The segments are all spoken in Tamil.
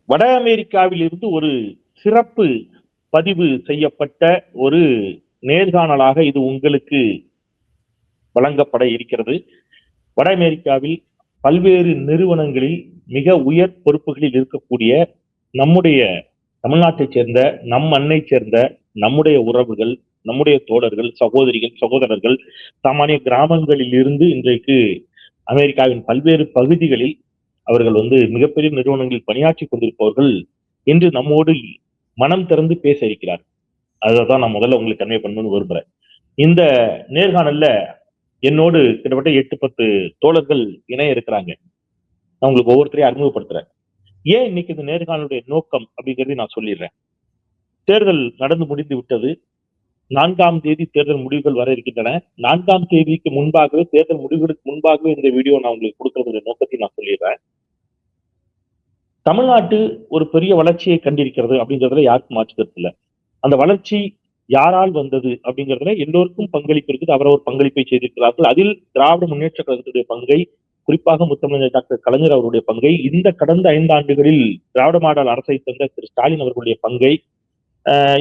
வட அமெரிக்காவில் இருந்து ஒரு சிறப்பு பதிவு செய்யப்பட்ட ஒரு நேர்காணலாக இது உங்களுக்கு வழங்கப்பட இருக்கிறது. வட அமெரிக்காவில் பல்வேறு நிறுவனங்களில் மிக உயர் பொறுப்புகளில் இருக்கக்கூடிய நம்முடைய தமிழ்நாட்டைச் சேர்ந்த நம் மண்ணை சேர்ந்த நம்முடைய உறவுகள், நம்முடைய தோழர்கள், சகோதரிகள், சகோதரர்கள், சாமானிய கிராமங்களில் இருந்து இன்றைக்கு அமெரிக்காவின் பல்வேறு பகுதிகளில் அவர்கள் மிகப்பெரிய நிறுவனங்களில் பணியாற்றி கொண்டிருப்பவர்கள் இன்று நம்மோடு மனம் திறந்து பேச இருக்கிறார். அதைதான் நான் முதல்ல உங்களுக்கு கன்வே பண்ணணும்னு விரும்புறேன். இந்த நேர்காணல்ல என்னோடு கிட்டத்தட்ட 8-10 தோழர்கள் இணைய இருக்கிறாங்க. நான் உங்களுக்கு ஒவ்வொருத்தரையும் அறிமுகப்படுத்துறேன். ஏன் இன்னைக்கு இந்த நேர்காணலுடைய நோக்கம் அப்படிங்கிறதை நான் சொல்லிடுறேன். தேர்தல் நடந்து முடிந்து விட்டது. 4ஆம் தேதி தேர்தல் முடிவுகள் வர இருக்கின்றன. 4ஆம் தேதிக்கு முன்பாகவே, தேர்தல் முடிவுகளுக்கு முன்பாகவே இந்த வீடியோ நான் உங்களுக்கு கொடுக்கறதுடைய நோக்கத்தை நான் சொல்லிடுறேன். தமிழ்நாட்டு ஒரு பெரிய வளர்ச்சியை கண்டிருக்கிறது அப்படிங்கிறதுல யாருக்கும் மாற்றுக்கிறது இல்லை. அந்த வளர்ச்சி யாரால் வந்தது அப்படிங்கிறதுல எல்லோருக்கும் பங்களிப்பு இருக்குது. அவரவர் பங்களிப்பை செய்திருக்கிறார்கள். அதில் திராவிட முன்னேற்ற கழகத்துடைய பங்கை, குறிப்பாக முத்தமிழர் டாக்டர் கலைஞர் அவருடைய பங்கை, இந்த கடந்த 5 ஆண்டுகளில் திராவிட மாடல் அரசை தந்த திரு ஸ்டாலின் அவர்களுடைய பங்கை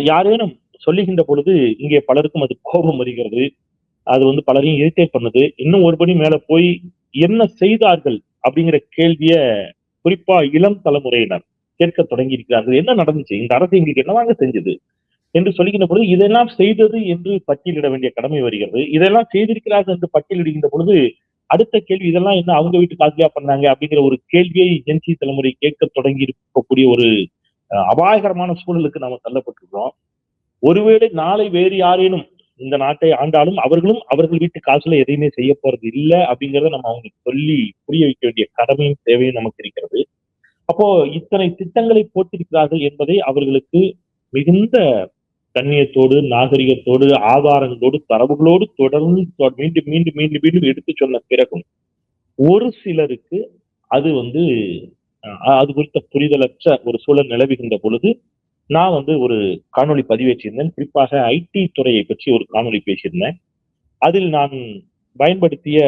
யாரேனும் சொல்லுகின்ற பொழுது இங்கே பலருக்கும் அது கோபம் வருகிறது. அது பலரையும் இரிட்டேட் பண்ணுது. இன்னும் ஒரு படி மேல போய் என்ன செய்தார்கள் அப்படிங்கிற கேள்விய குறிப்பா இளம் தலைமுறையினர் கேட்க தொடங்கி இருக்கிறார்கள். என்ன நடந்துச்சு, இந்த அரசு எங்களுக்கு என்னவாங்க செஞ்சது என்று சொல்லுகின்ற பொழுது இதெல்லாம் செய்தது என்று பட்டியலிட வேண்டிய கடமை வருகிறது. இதெல்லாம் செய்திருக்கிறார்கள் என்று பட்டியலிடுகின்ற பொழுது அடுத்த கேள்வி, இதெல்லாம் என்ன அவங்க வீட்டு காசுலியா பண்ணாங்க அப்படிங்கிற ஒரு கேள்வியை ஜென்சி தலைமுறை கேட்க தொடங்கி இருக்கக்கூடிய ஒரு அபாயகரமான சூழலுக்கு நாம தள்ளப்பட்டிருக்கிறோம். ஒருவேளை நாளை வேறு யாரேனும் இந்த நாட்டை ஆண்டாலும் அவர்களும் அவர்கள் வீட்டு காசுல எதையுமே செய்ய போறது இல்லை அப்படிங்கிறத நம்ம அவங்களுக்கு சொல்லி புரிய வைக்க வேண்டிய கடமையும் தேவையும் நமக்கு இருக்கிறது. அப்போ இத்தனை திட்டங்களை போட்டிருக்கிறார்கள் என்பதை அவர்களுக்கு மிகுந்த கண்ணியத்தோடு, நாகரிகத்தோடு, ஆதாரங்களோடு, தரவுகளோடு தொடர்ந்து மீண்டும் மீண்டும் மீண்டும் மீண்டும் எடுத்து சொன்ன பிறகும் ஒரு சிலருக்கு அது அது குறித்த புரிதலற்ற ஒரு சூழல் நிலவுகின்ற பொழுது நான் ஒரு காணொலி பதிவேற்றியிருந்தேன். குறிப்பாக ஐடி துறையை பற்றி ஒரு காணொலி பேசியிருந்தேன். அதில் நான் பயன்படுத்திய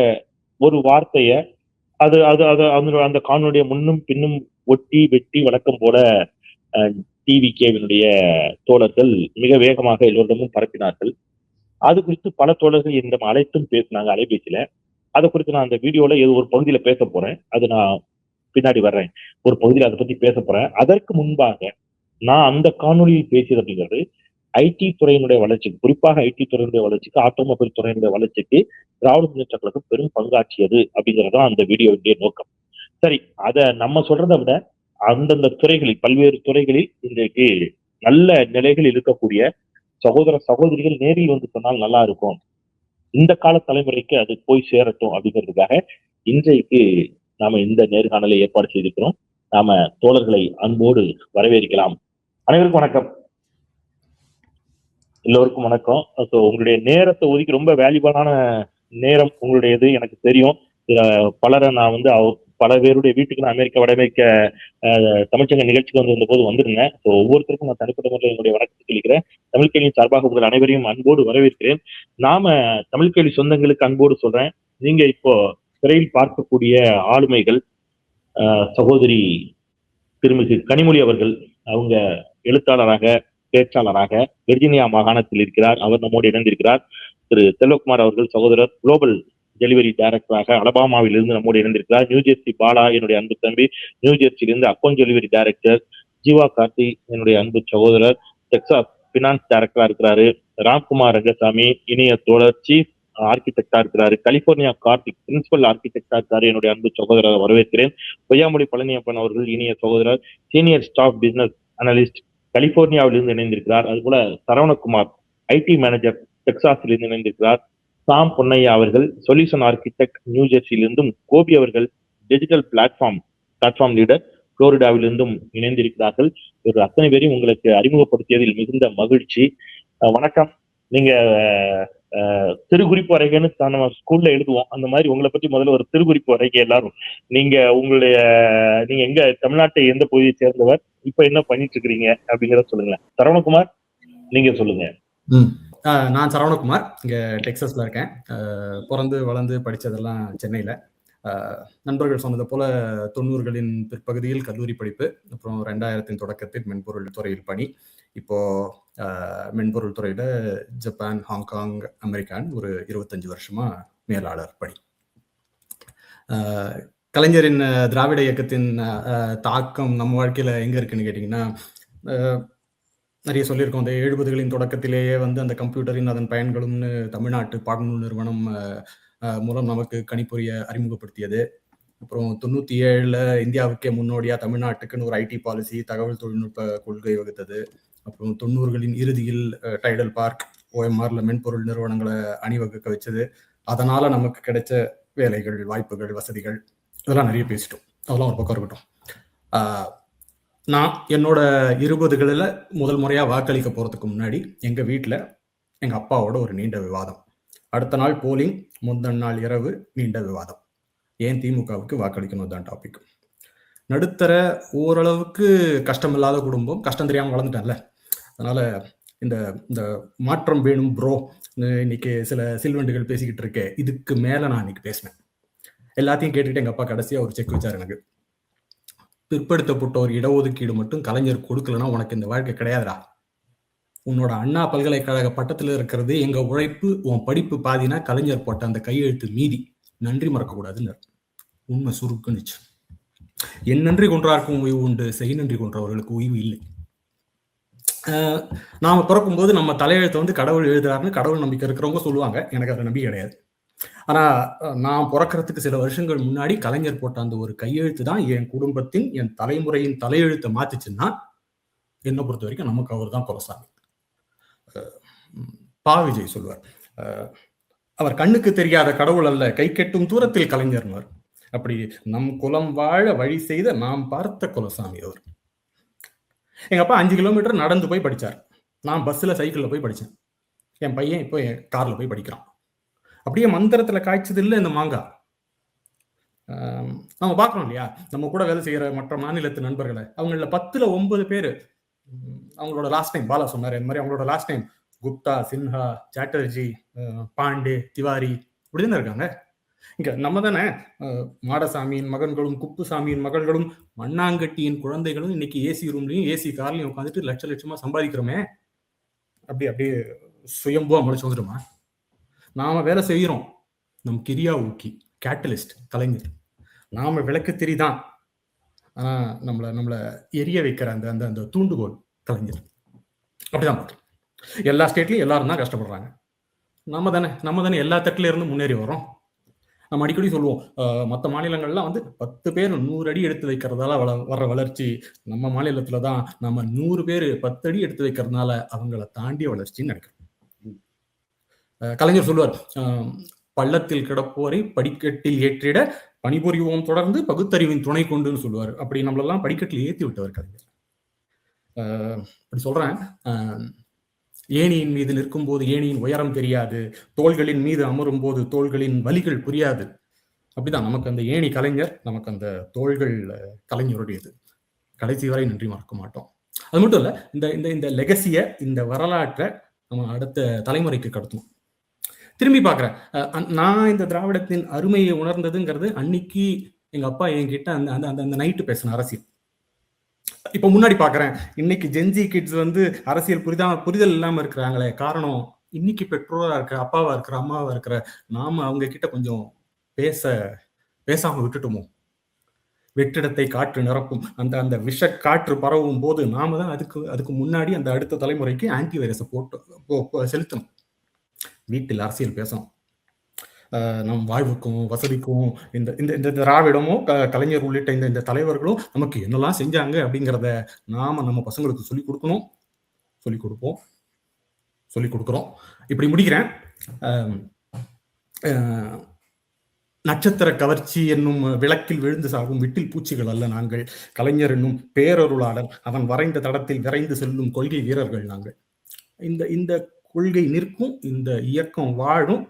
ஒரு வார்த்தைய அது அது அது அந்த காணொலிய முன்னும் பின்னும் ஒட்டி வெட்டி வழக்கம் போல டிவிகேவினுடைய தோழர்கள் மிக வேகமாக எல்லோரிடமும் பரப்பினார்கள். அது குறித்து பல தோழர்கள் என்னிடம் அழைத்தும் பேசினாங்க அலைபேசியில. அதை குறித்து நான் அந்த வீடியோல ஏதோ ஒரு பகுதியில பேச போறேன். அது நான் பின்னாடி வர்றேன். ஒரு பகுதியில் அதை பத்தி பேச போறேன். அதற்கு முன்பாக நான் அந்த காணொலியில் பேசியது அப்படிங்கிறது ஐடி துறையினுடைய வளர்ச்சிக்கு, குறிப்பாக ஐடி துறையினுடைய வளர்ச்சிக்கு, ஆட்டோமொபைல் துறையினுடைய வளர்ச்சிக்கு திராவிட முன்னேற்ற கழகம் பெரும் பங்காற்றியது அப்படிங்கிறதான் அந்த வீடியோவுடைய நோக்கம். சரி, அதை நம்ம சொல்றதை விட அந்தந்த துறைகளில், பல்வேறு துறைகளில் இன்றைக்கு நல்ல நிலைகளில் இருக்கக்கூடிய சகோதர சகோதரிகள் நேரில் சொன்னால் நல்லா இருக்கும், இந்த கால தலைமுறைக்கு அது போய் சேரட்டும் அப்படிங்கிறதுக்காக இன்றைக்கு நாம இந்த நேர்காணலை ஏற்பாடு செய்திருக்கிறோம். நாம தோழர்களை அன்போடு வரவேற்கலாம். அனைவருக்கும் வணக்கம். எல்லோருக்கும் வணக்கம். உங்களுடைய நேரத்தை ஒதுக்கி, ரொம்ப வேல்யூபிளான நேரம் உங்களுடையது எனக்கு தெரியும். பலரை நான் பல பேருடைய வீட்டுக்கு நான் வட அமெரிக்க தமிழ்ச்சங்க நிகழ்ச்சிக்கு வந்த போது வந்திருந்தேன். ஒவ்வொருத்தருக்கும் நான் தனிப்பட்ட முறையில் என்னுடைய வணக்கத்தை சொல்லிக்கிறேன். தமிழ் கேள்வியின் சார்பாக உங்கள் அனைவரையும் அன்போடு வரவேற்கிறேன். நாம தமிழ் கேள்வி சொந்தங்களுக்கு அன்போடு சொல்றேன், நீங்க இப்போ திரையில் பார்க்கக்கூடிய ஆளுமைகள் சகோதரி திருமிகு கனிமொழி அவர்கள். அவங்க எழுத்தாளராக, பேச்சாளராக வெர்ஜீனியா மாகாணத்தில் இருக்கிறார். அவர் நம்மோடு இணைந்திருக்கிறார். திரு செல்வகுமார் அவர்கள் சகோதரர், குளோபல் டெலிவரி டைரக்டராக அலபாமாவில் இருந்து நம்மோடு இணைந்திருக்கிறார். நியூஜெர்சி பாலா என்னுடைய அன்பு தம்பி, நியூஜெர்சியிலிருந்து account delivery director. Jeeva Karthi என்னுடைய அன்பு சகோதரர், டெக்சாஸ் பினான்ஸ் டைரக்டரா இருக்கிறாரு. ராம்குமார் ரங்கசாமி இணைய தோழர், சீஃப் ஆர்கிடெக்டா இருக்கிறாரு. கலிபோர்னியா கார்த்திக் பிரின்சிபல் ஆர்கிடெக்டா இருக்காரு. என்னுடைய அன்பு சகோதரரை வரவேற்கிறேன். பொய்யாமொழி பழனியப்பன் அவர்கள் இணைய சகோதரர், சீனியர் ஸ்டாஃப் பிசினஸ் அனலிஸ்ட், கலிபோர்னியாவிலிருந்து இணைந்திருக்கிறார். அதுபோல சரவணகுமார் ஐடி மேனேஜர், டெக்சாஸில் இருந்து இணைந்திருக்கிறார். சாம் பொன்னையா அவர்கள் சொல்யூஷன் ஆர்கிடெக்ட், நியூஜெர்சியிலிருந்தும். கோபி அவர்கள் டிஜிட்டல் பிளாட்ஃபார்ம் லீடர், புளோரிடாவிலிருந்தும் இணைந்திருக்கிறார்கள். ஒரு அத்தனை பேரையும் உங்களுக்கு அறிமுகப்படுத்தியதில் மிகுந்த மகிழ்ச்சி. வணக்கம். நீங்க திருக்குறிப்பு வரைகன்னு நம்ம ஸ்கூல்ல எழுதுவோம், அந்த மாதிரி உங்களை பற்றி முதல்ல ஒரு திருக்குறிப்பு வரைக எல்லாரும். நீங்க எங்க தமிழ்நாட்டை எந்த பகுதியை சேர்ந்தவர், இப்ப என்ன பண்ணிட்டு இருக்கிறீங்க அப்படிங்கிறத சொல்லுங்களேன். சரவணகுமார், நீங்க சொல்லுங்க. நான் சரவணகுமார், இங்க டெக்சாஸ்ல இருக்கேன். பிறந்து வளர்ந்து படிச்சதெல்லாம் சென்னையில. நண்பர்கள் சொன்னது போல 90களின் பிற்பகுதியில் கல்லூரி படிப்பு, அப்புறம் 2000 தொடக்கத்தில் மென்பொருள் துறையில் பணி. இப்போ மென்பொருள் துறையில ஜப்பான், ஹாங்காங், அமெரிக்கான்னு ஒரு 25 வருஷமா மேலாளர் பணி. கலைஞரின் திராவிட இயக்கத்தின் தாக்கம் நம்ம வாழ்க்கையில எங்க இருக்குன்னு கேட்டீங்கன்னா, நிறைய சொல்லியிருக்கோம். அந்த 70களின் தொடக்கத்திலேயே வந்து அந்த கம்ப்யூட்டரின் அதன் பயன்களும்னு தமிழ்நாட்டு பாடநூல் நிறுவனம் மூலம் நமக்கு கணிப்பொறியை அறிமுகப்படுத்தியது. அப்புறம் 97ல இந்தியாவுக்கே முன்னோடியா தமிழ்நாட்டுக்குன்னு ஒரு ஐடி பாலிசி, தகவல் தொழில்நுட்ப கொள்கை வகுத்தது. அப்புறம் 90களின் இறுதியில் டைடல் பார்க், OMRல மென்பொருள் நிறுவனங்களை அணிவகுக்க வச்சது. அதனால நமக்கு கிடைச்ச வேலைகள், வாய்ப்புகள், வசதிகள் இதெல்லாம் நிறைய பேசிட்டோம். அதெல்லாம் ஒரு பக்கம் இருக்கட்டும். நான் என்னோட 20களில் முதல் முறையா வாக்களிக்க போறதுக்கு முன்னாடி எங்க வீட்டில் எங்க அப்பாவோட ஒரு நீண்ட விவாதம். அடுத்த நாள் போலிங், முந்தின நாள் இரவு நீண்ட விவாதம். ஏன் திமுகவுக்கு வாக்களிக்கணும் தான் டாபிக். நடுத்தர ஓரளவுக்கு கஷ்டமில்லாத குடும்பம், கஷ்டம் தெரியாமல் வளர்ந்துட்டேன்ல, அதனால இந்த இந்த மாற்றம் வேணும் ப்ரோ இன்னைக்கு சில சில்வண்டுகள் பேசிக்கிட்டு இருக்கேன். இதுக்கு மேல நான் இன்னைக்கு பேசினேன். எல்லாத்தையும் கேட்டுக்கிட்டு எங்க அப்பா கடைசியா ஒரு செக் வச்சாரு எனக்கு. பிற்படுத்தப்பட்ட ஒரு இடஒதுக்கீடு மட்டும் கலைஞர் கொடுக்கலன்னா உனக்கு இந்த வாழ்க்கை கிடையாதுடா. உன்னோட அண்ணா பல்கலைக்கழக பட்டத்துல இருக்கிறது எங்க உழைப்பு, உன் படிப்பு பாதினா கலைஞர் போட்ட அந்த கையெழுத்து மீதி. நன்றி மறக்க கூடாதுன்னு உண்மை சுருக்குன்னுச்சு. என் நன்றி கொன்றார்க்கும் ஓய்வு உண்டு, செய் நன்றி கொன்றவர்களுக்கு ஓய்வு இல்லை. நாம பிறக்கும் போது நம்ம தலையெழுத்தை வந்து கடவுள் எழுதுறாருன்னு கடவுள் நம்பிக்கை இருக்கிறவங்க சொல்லுவாங்க. எனக்கு அதை நம்பிக்கை கிடையாது. ஆனா நான் பிறக்கிறதுக்கு சில வருஷங்கள் முன்னாடி கலைஞர் போட்ட அந்த ஒரு கையெழுத்து தான் என் குடும்பத்தின், என் தலைமுறையின் தலையெழுத்தை மாத்துச்சுன்னா என்னை பொறுத்த வரைக்கும் நமக்கு அவர் தான் குலசாமி. பா விஜய் சொல்லுவார், அவர் கண்ணுக்கு தெரியாத கடவுள் அல்ல, கை கெட்டும் தூரத்தில் கலைஞர்னார். அப்படி நம் குலம் வாழ வழி செய்த நாம் பார்த்த குலசாமி அவர். எங்க அப்பா 5 கிலோமீட்டர் நடந்து போய் படிச்சார். நான் பஸ்ல சைக்கிள்ல போய் படிச்சேன். என் பையன் இப்போ என் கார்ல போய் படிக்கிறான். அப்படியே மந்திரத்துல காய்ச்சது இல்லை இந்த மாங்காய். நம்ம பார்க்கறோம் இல்லையா, நம்ம கூட வேலை செய்யற மற்ற மாநிலத்து நண்பர்களை, அவங்கள 10ல் 9 பேரு அவங்களோட லாஸ்ட் டைம் பாலா சொன்னாரு, இந்த மாதிரி அவங்களோட லாஸ்ட் டைம் குப்தா, சின்ஹா, சாட்டர்ஜி, பாண்டே, திவாரி இப்படிதானே இருக்காங்க. இங்க நம்ம தானே மாடசாமியின் மகன்களும், குப்புசாமியின் மகள்களும், மண்ணாங்கட்டியின் குழந்தைகளும் இன்னைக்கு ஏசி ரூம்லயும் ஏசி கார்லயும் உட்காந்துட்டு லட்சமா சம்பாதிக்கிறோமே. அப்படியே சுயம்புவா முளைச்சு வந்துடுமா? நாம வேலை செய்யறோம். நம் கிரியா ஊக்கி கேட்டலிஸ்ட் கலைஞர். நாம விளக்கு தெரிதான், ஆனா நம்மள எரிய வைக்கிற அந்த அந்த தூண்டுகோல் கலைஞர். அப்படிதான் பார்க்கலாம். எல்லா ஸ்டேட்லயும் எல்லாரும் தான் கஷ்டப்படுறாங்க. நம்ம தானே எல்லா தட்டுல இருந்து முன்னேறி வரோம். நம்ம அடிக்கடி சொல்லுவோம், மற்ற மாநிலங்கள்லாம் வந்து 10 பேர் 100 அடி எடுத்து வைக்கிறதால வர்ற வளர்ச்சி, நம்ம மாநிலத்துல தான் நம்ம 100 பேர் 10 அடி எடுத்து வைக்கிறதுனால அவங்கள தாண்டிய வளர்ச்சின்னு நினைக்கிறோம். கலைஞர் சொல்லுவார், பள்ளத்தில் கிடப்போரை படிக்கட்டில் ஏற்றிட பணிபுரிவோம் தொடர்ந்து பகுத்தறிவின் துணை கொண்டுன்னு சொல்லுவார். அப்படி நம்மளெல்லாம் படிக்கட்டில் ஏற்றி விட்டவர் கலைஞர். அப்படி சொல்றேன், ஏணியின் மீது நிற்கும் போது ஏணியின் உயரம் தெரியாது, தோள்களின் மீது அமரும் போது தோள்களின் வலிகள் புரியாது. அப்படிதான் நமக்கு அந்த ஏணி கலைஞர், நமக்கு அந்த தோள்கள் கலைஞருடையது. கடைசி வரை நன்றி மறக்க மாட்டோம். அது மட்டும் இல்ல, இந்த இந்த லெகசிய, இந்த வரலாற்றை நம்ம அடுத்த தலைமுறைக்கு கடத்தணும். திரும்பி பார்க்குறேன், நான் இந்த திராவிடத்தின் அருமையை உணர்ந்ததுங்கிறது அன்னைக்கு எங்க அப்பா என்கிட்ட அந்த அந்த அந்த நைட்டு பேசின அரசியல். இப்ப முன்னாடி பாக்குறேன், இன்னைக்கு ஜென்ஜி கிட்ஸ் வந்து அரசியல் புரிதல் இல்லாம இருக்கிறாங்களே. காரணம், இன்னைக்கு பெற்றோரா இருக்கிற, அப்பாவா இருக்கிற, அம்மாவா இருக்கிற நாம அவங்க கிட்ட கொஞ்சம் பேசாம விட்டுட்டோமோ. வெற்றிடத்தை காற்று நிரப்பும் அந்த அந்த விஷ காற்று பரவும் போது நாம தான் அதுக்கு முன்னாடி அந்த அடுத்த தலைமுறைக்கு ஆன்டி வைரஸை போட்டு செலுத்தணும். வீட்டில் அரசியல் பேசணும். நம் வாழ்வுக்கும் வசதிக்கும் இந்த இந்த திராவிடமும் கலைஞர் உள்ளிட்ட இந்த தலைவர்களும் நமக்கு என்னெல்லாம் செஞ்சாங்க அப்படிங்கிறத நாம நம்ம பசங்களுக்கு சொல்லிக் கொடுக்கணும், சொல்லிக் கொடுக்குறோம். இப்படி முடிக்கிறேன். நட்சத்திர கவர்ச்சி என்னும் விளக்கில் விழுந்து சாகும் விட்டில் பூச்சிகள் அல்ல நாங்கள். கலைஞர் என்னும் பேரருளாளர், அவன் வரைந்த தடத்தில் விரைந்து செல்லும் கொள்கை வீரர்கள் நாங்கள். இந்த கொள்கை நிற்கும், இந்த இயக்கம் வாழும்,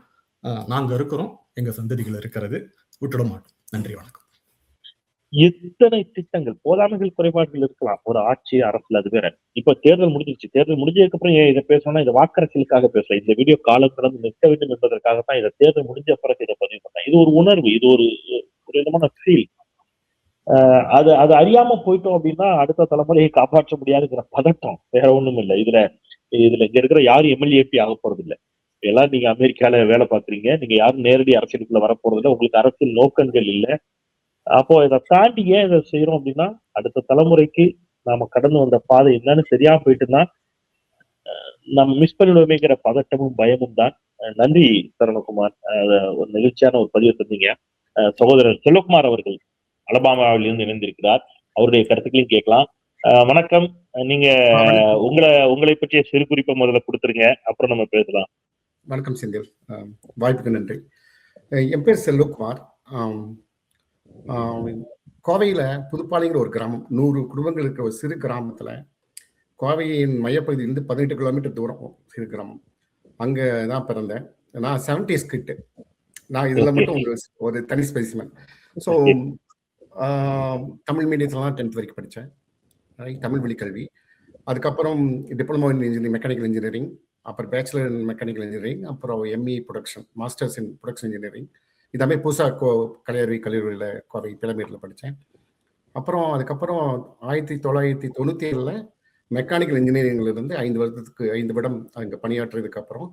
நாங்க இருக்கிறோம், எங்க சந்ததிகள் இருக்கிறது, விட்டுட மாட்டோம். நன்றி, வணக்கம். எத்தனை திட்டங்கள், போதாமைகள், குறைபாடுகள் இருக்கலாம் ஒரு ஆட்சி அரசுல, அது வேற. இப்ப தேர்தல் முடிஞ்சிருச்சு. தேர்தல் முடிஞ்சதுக்கு அப்புறம் ஏன் இதை பேசணும்னா, இதை வாக்கரசியலுக்காக பேசல. இந்த வீடியோ காலம் கடந்து நிற்க வேண்டும் என்பதற்காகத்தான் இதை தேர்தல் முடிஞ்ச பிறகு இதை பதிவு பண்ணேன். இது ஒரு உணர்வு, இது ஒரு ஒரு விதமான ஃபீல். அது அது அறியாம போயிட்டோம் அப்படின்னா அடுத்த தலைமுறையை காப்பாற்ற முடியாதுங்கிற பதட்டம், வேற ஒண்ணும் இல்லை. இதுல இதுல இங்க இருக்கிற யாரும் எம்எல்ஏபி ஆக போறது இல்ல. எல்லாம் நீங்க அமெரிக்கால வேலை பாக்குறீங்க, நீங்க யாரும் நேரடி அரசியலுக்குள்ள வர போறது இல்ல, உங்களுக்கு அரசியல் நோக்கங்கள் இல்ல. அப்போ இதை தாண்டி ஏன் இதை செய்யறோம் அப்படின்னா அடுத்த தலைமுறைக்கு நாம கடந்து வந்த பாதை என்னன்னு சரியா போயிட்டுன்னா நம்ம மிஸ் பண்ணிடுவோமேங்கிற பதட்டமும் பயமும் தான். நன்றி சரணகுமார், ஒரு நிகழ்ச்சியான ஒரு பதிவை தந்தீங்க. சகோதரர் செல்வகுமார் அவர்கள் அலபாமாவில் இருந்து இணைந்திருக்கிறார், அவருடைய கருத்துக்களையும் கேட்கலாம். வணக்கம். நீங்க உங்களை பற்றிய சிறு குறிப்பை முதல்ல கொடுத்துருங்க, அப்புறம் நம்ம பேசலாம். வணக்கம் செந்தில், வாய்ப்புக்கு நன்றி. என் பேர் செல்வகுமார். கோவையில புதுப்பாளையங்கிற ஒரு கிராமம், 100 குடும்பங்கள் இருக்கிற ஒரு சிறு கிராமத்துல, கோவையின் மையப்பகுதியிலிருந்து 18 கிலோமீட்டர் தூரம் சிறு கிராமம். அங்கதான் பிறந்தேன். நான் 70s கிட்டு. நான் இதுல மட்டும் ஒரு தனி ஸ்பெசிமன். ஸோ தமிழ் மீடியத்துலாம் 10th வரைக்கும் படித்தேன், தமிழ் வழி கல்வி. அதுக்கப்புறம் diploma in engineering, mechanical engineering, அப்புறம் பேச்சுலர் இன் மெக்கானிக்கல் இன்ஜினியரிங், அப்புறம் ME production, masters in production engineering. இதாமே புதுசாக கல்லூரியில் கோவை பிளமேட்டில் படித்தேன். அப்புறம் அதுக்கப்புறம் 1997 மெக்கானிக்கல் இன்ஜினியரிங்லேருந்து 5 வருடம் அங்கே பணியாற்றுறதுக்கு அப்புறம்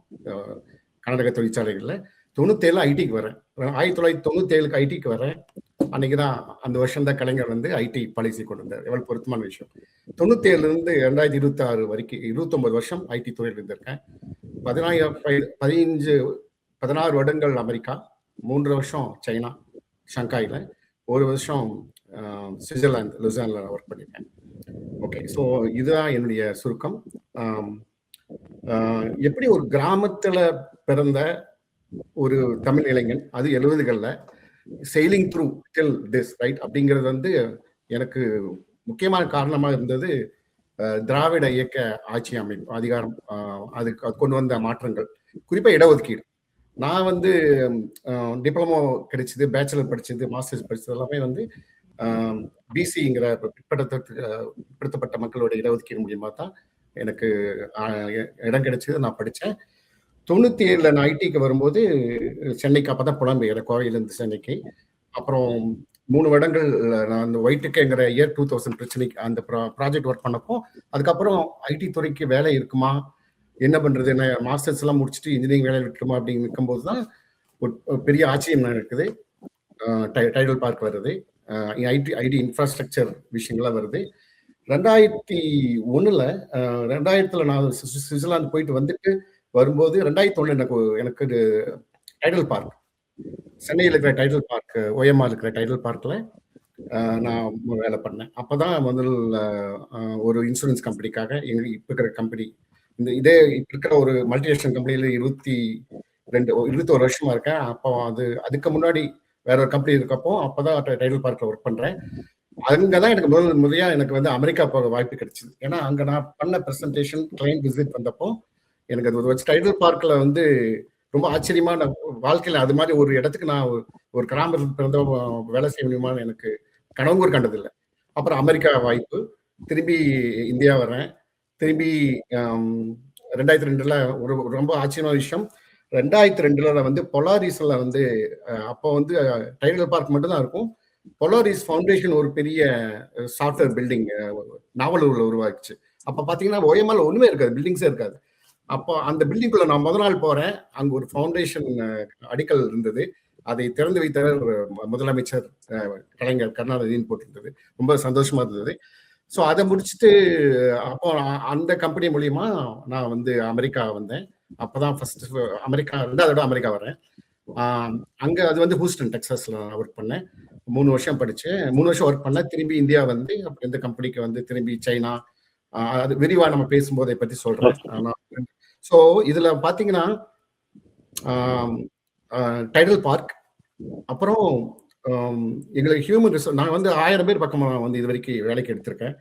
கர்நாடக தொழிற்சாலைகளில் 97 ஐடிக்கு வரேன். 1997 ஐடிக்கு வரேன். அன்னைக்கு தான் அந்த வருஷம் தான் கலைஞர் வந்து ஐடி பாலிசி கொண்டு வந்தார். எவ்வளவு பொருத்தமான விஷயம். 97 2026 வரைக்கும் 29 வருஷம் ஐடி துறையில் இருந்திருக்கேன். 16 வருடங்கள் அமெரிக்கா, 3 வருஷம் சைனா ஷங்காயில், 1 வருஷம் சுவிட்சர்லாந்து லுசான்ல ஒர்க் பண்ணியிருக்கேன். ஓகே, ஸோ இதுதான் என்னுடைய சுருக்கம். எப்படி ஒரு கிராமத்துல பிறந்த ஒரு தமிழ் இளைஞன், அது 70களில் sailing through till this right அப்படிங்கிறது வந்து எனக்கு முக்கியமான காரணமா இருந்தது திராவிட இயக்க ஆட்சி அமைப்பு அதிகாரம், அதுக்கு கொண்டு வந்த மாற்றங்கள், குறிப்பா இடஒதுக்கீடு. நான் வந்து டிப்ளமோ கிடைச்சது, பேச்சுலர் படிச்சது, மாஸ்டர்ஸ் படிச்சது எல்லாமே வந்து பிசிங்கிற பிற்படுத்தப்பட்ட மக்களோட இடஒதுக்கீடு மூலியமா தான் எனக்கு இடம் கிடைச்சது. நான் படித்தேன். 97 நான் ஐடிக்கு வரும்போது சென்னைக்கு அப்பதான் புலம்பெயர், கோவையிலேருந்து சென்னைக்கு. அப்புறம் 3 வருடங்கள் நான் அந்த ஒயிட்டுக்குங்கிற இயர் 2000 பிரச்சனைக்கு அந்த ப்ராஜெக்ட் ஒர்க் பண்ணப்போ, அதுக்கப்புறம் ஐடி துறைக்கு வேலை இருக்குமா, என்ன பண்றது, என்ன மாஸ்டர்ஸ் எல்லாம் முடிச்சுட்டு இன்ஜினியரிங் வேலை இருக்குமா அப்படின்னு இருக்கும்போது தான் ஒரு பெரிய ஆச்சரியம் இருக்குது. டைடல் பார்க் வருது, ஐடி இன்ஃப்ராஸ்ட்ரக்சர் விஷயங்கள்லாம் வருது. 2001 நான் சுவிட்சர்லாந்து போயிட்டு வந்துட்டு வரும்போது 2001 எனக்கு டைடல் பார்க், சென்னையில் இருக்கிற டைடல் பார்க், OMR இருக்கிற டைடல் பார்க்ல நான் வேலை பண்ணேன். அப்பதான் முதல்ல ஒரு இன்சூரன்ஸ் கம்பெனிக்காக, இப்ப இருக்கிற கம்பெனி, இதே இப்ப இருக்கிற ஒரு மல்டிநேஷனல் கம்பெனியில 21 வருஷமா இருக்கேன். அப்போ அதுக்கு முன்னாடி வேற ஒரு கம்பெனி இருக்கப்போ அப்பதான் டைடல் பார்க்ல ஒர்க் பண்றேன். அங்கதான் எனக்கு முறையா எனக்கு வந்து அமெரிக்கா போக வாய்ப்பு கிடைச்சது. ஏன்னா அங்க நான் பண்ண பிரசன்டேஷன், கிளைண்ட் விசிட் வந்தப்போ எனக்கு அது ஒரு டைடல் பார்க்ல வந்து ரொம்ப ஆச்சரியமான வாழ்க்கையில அது மாதிரி ஒரு இடத்துக்கு நான் ஒரு கிராமத்தில் பிறந்த வேலை செய்ய முடியுமான்னு எனக்கு கனவு கண்டதில்லை. அப்புறம் அமெரிக்கா வாய்ப்பு, திரும்பி இந்தியா வர்றேன். திரும்பி 2002 ஒரு ரொம்ப ஆச்சரியமான விஷயம், 2002 வந்து பொலாரிஸ்ல வந்து அப்போ வந்து டைடல் பார்க் மட்டும் தான் இருக்கும். பொலாரிஸ் ஃபவுண்டேஷன் ஒரு பெரிய சாஃப்ட்வேர் பில்டிங் நாவலூர்ல உருவாக்குச்சு. அப்ப பாத்தீங்கன்னா OMR ஒண்ணுமே இருக்காது, பில்டிங்ஸே இருக்காது. அப்போ அந்த பில்டிங்குள்ள நான் முதல் நாள் போறேன். அங்க ஒரு ஃபவுண்டேஷன் அடிக்கல் இருந்தது. அதை திறந்து வைத்தவர் முதலமைச்சர் கலைஞர் கருணாநிதினு போட்டிருந்தது. ரொம்ப சந்தோஷமா இருந்தது. ஸோ அதை முடிச்சுட்டு அப்போ அந்த கம்பெனி மூலியமா நான் வந்து அமெரிக்கா வந்தேன். அப்பதான் ஃபர்ஸ்ட் அமெரிக்கா, 2வது தடவை அமெரிக்கா வரேன். அங்க அது வந்து ஹூஸ்டன் டெக்சாஸ்ல நான் ஒர்க் பண்ணேன். 3 வருஷம் படிச்சேன், 3 வருஷம் ஒர்க் பண்ணேன். திரும்பி இந்தியா வந்து அப்புறம் இந்த கம்பெனிக்கு வந்து திரும்பி சைனா, அது விரிவா நம்ம பேசும்போது அதை பத்தி சொல்றேன். ஸோ இதுல பாத்தீங்கன்னா டைடல் பார்க், அப்புறம் எங்களுக்கு ஹியூமன் ரிசோர்ஸ், நான் வந்து 1000 பேர் பக்கமா வந்து இது வரைக்கும் வேலைக்கு எடுத்திருக்கேன்.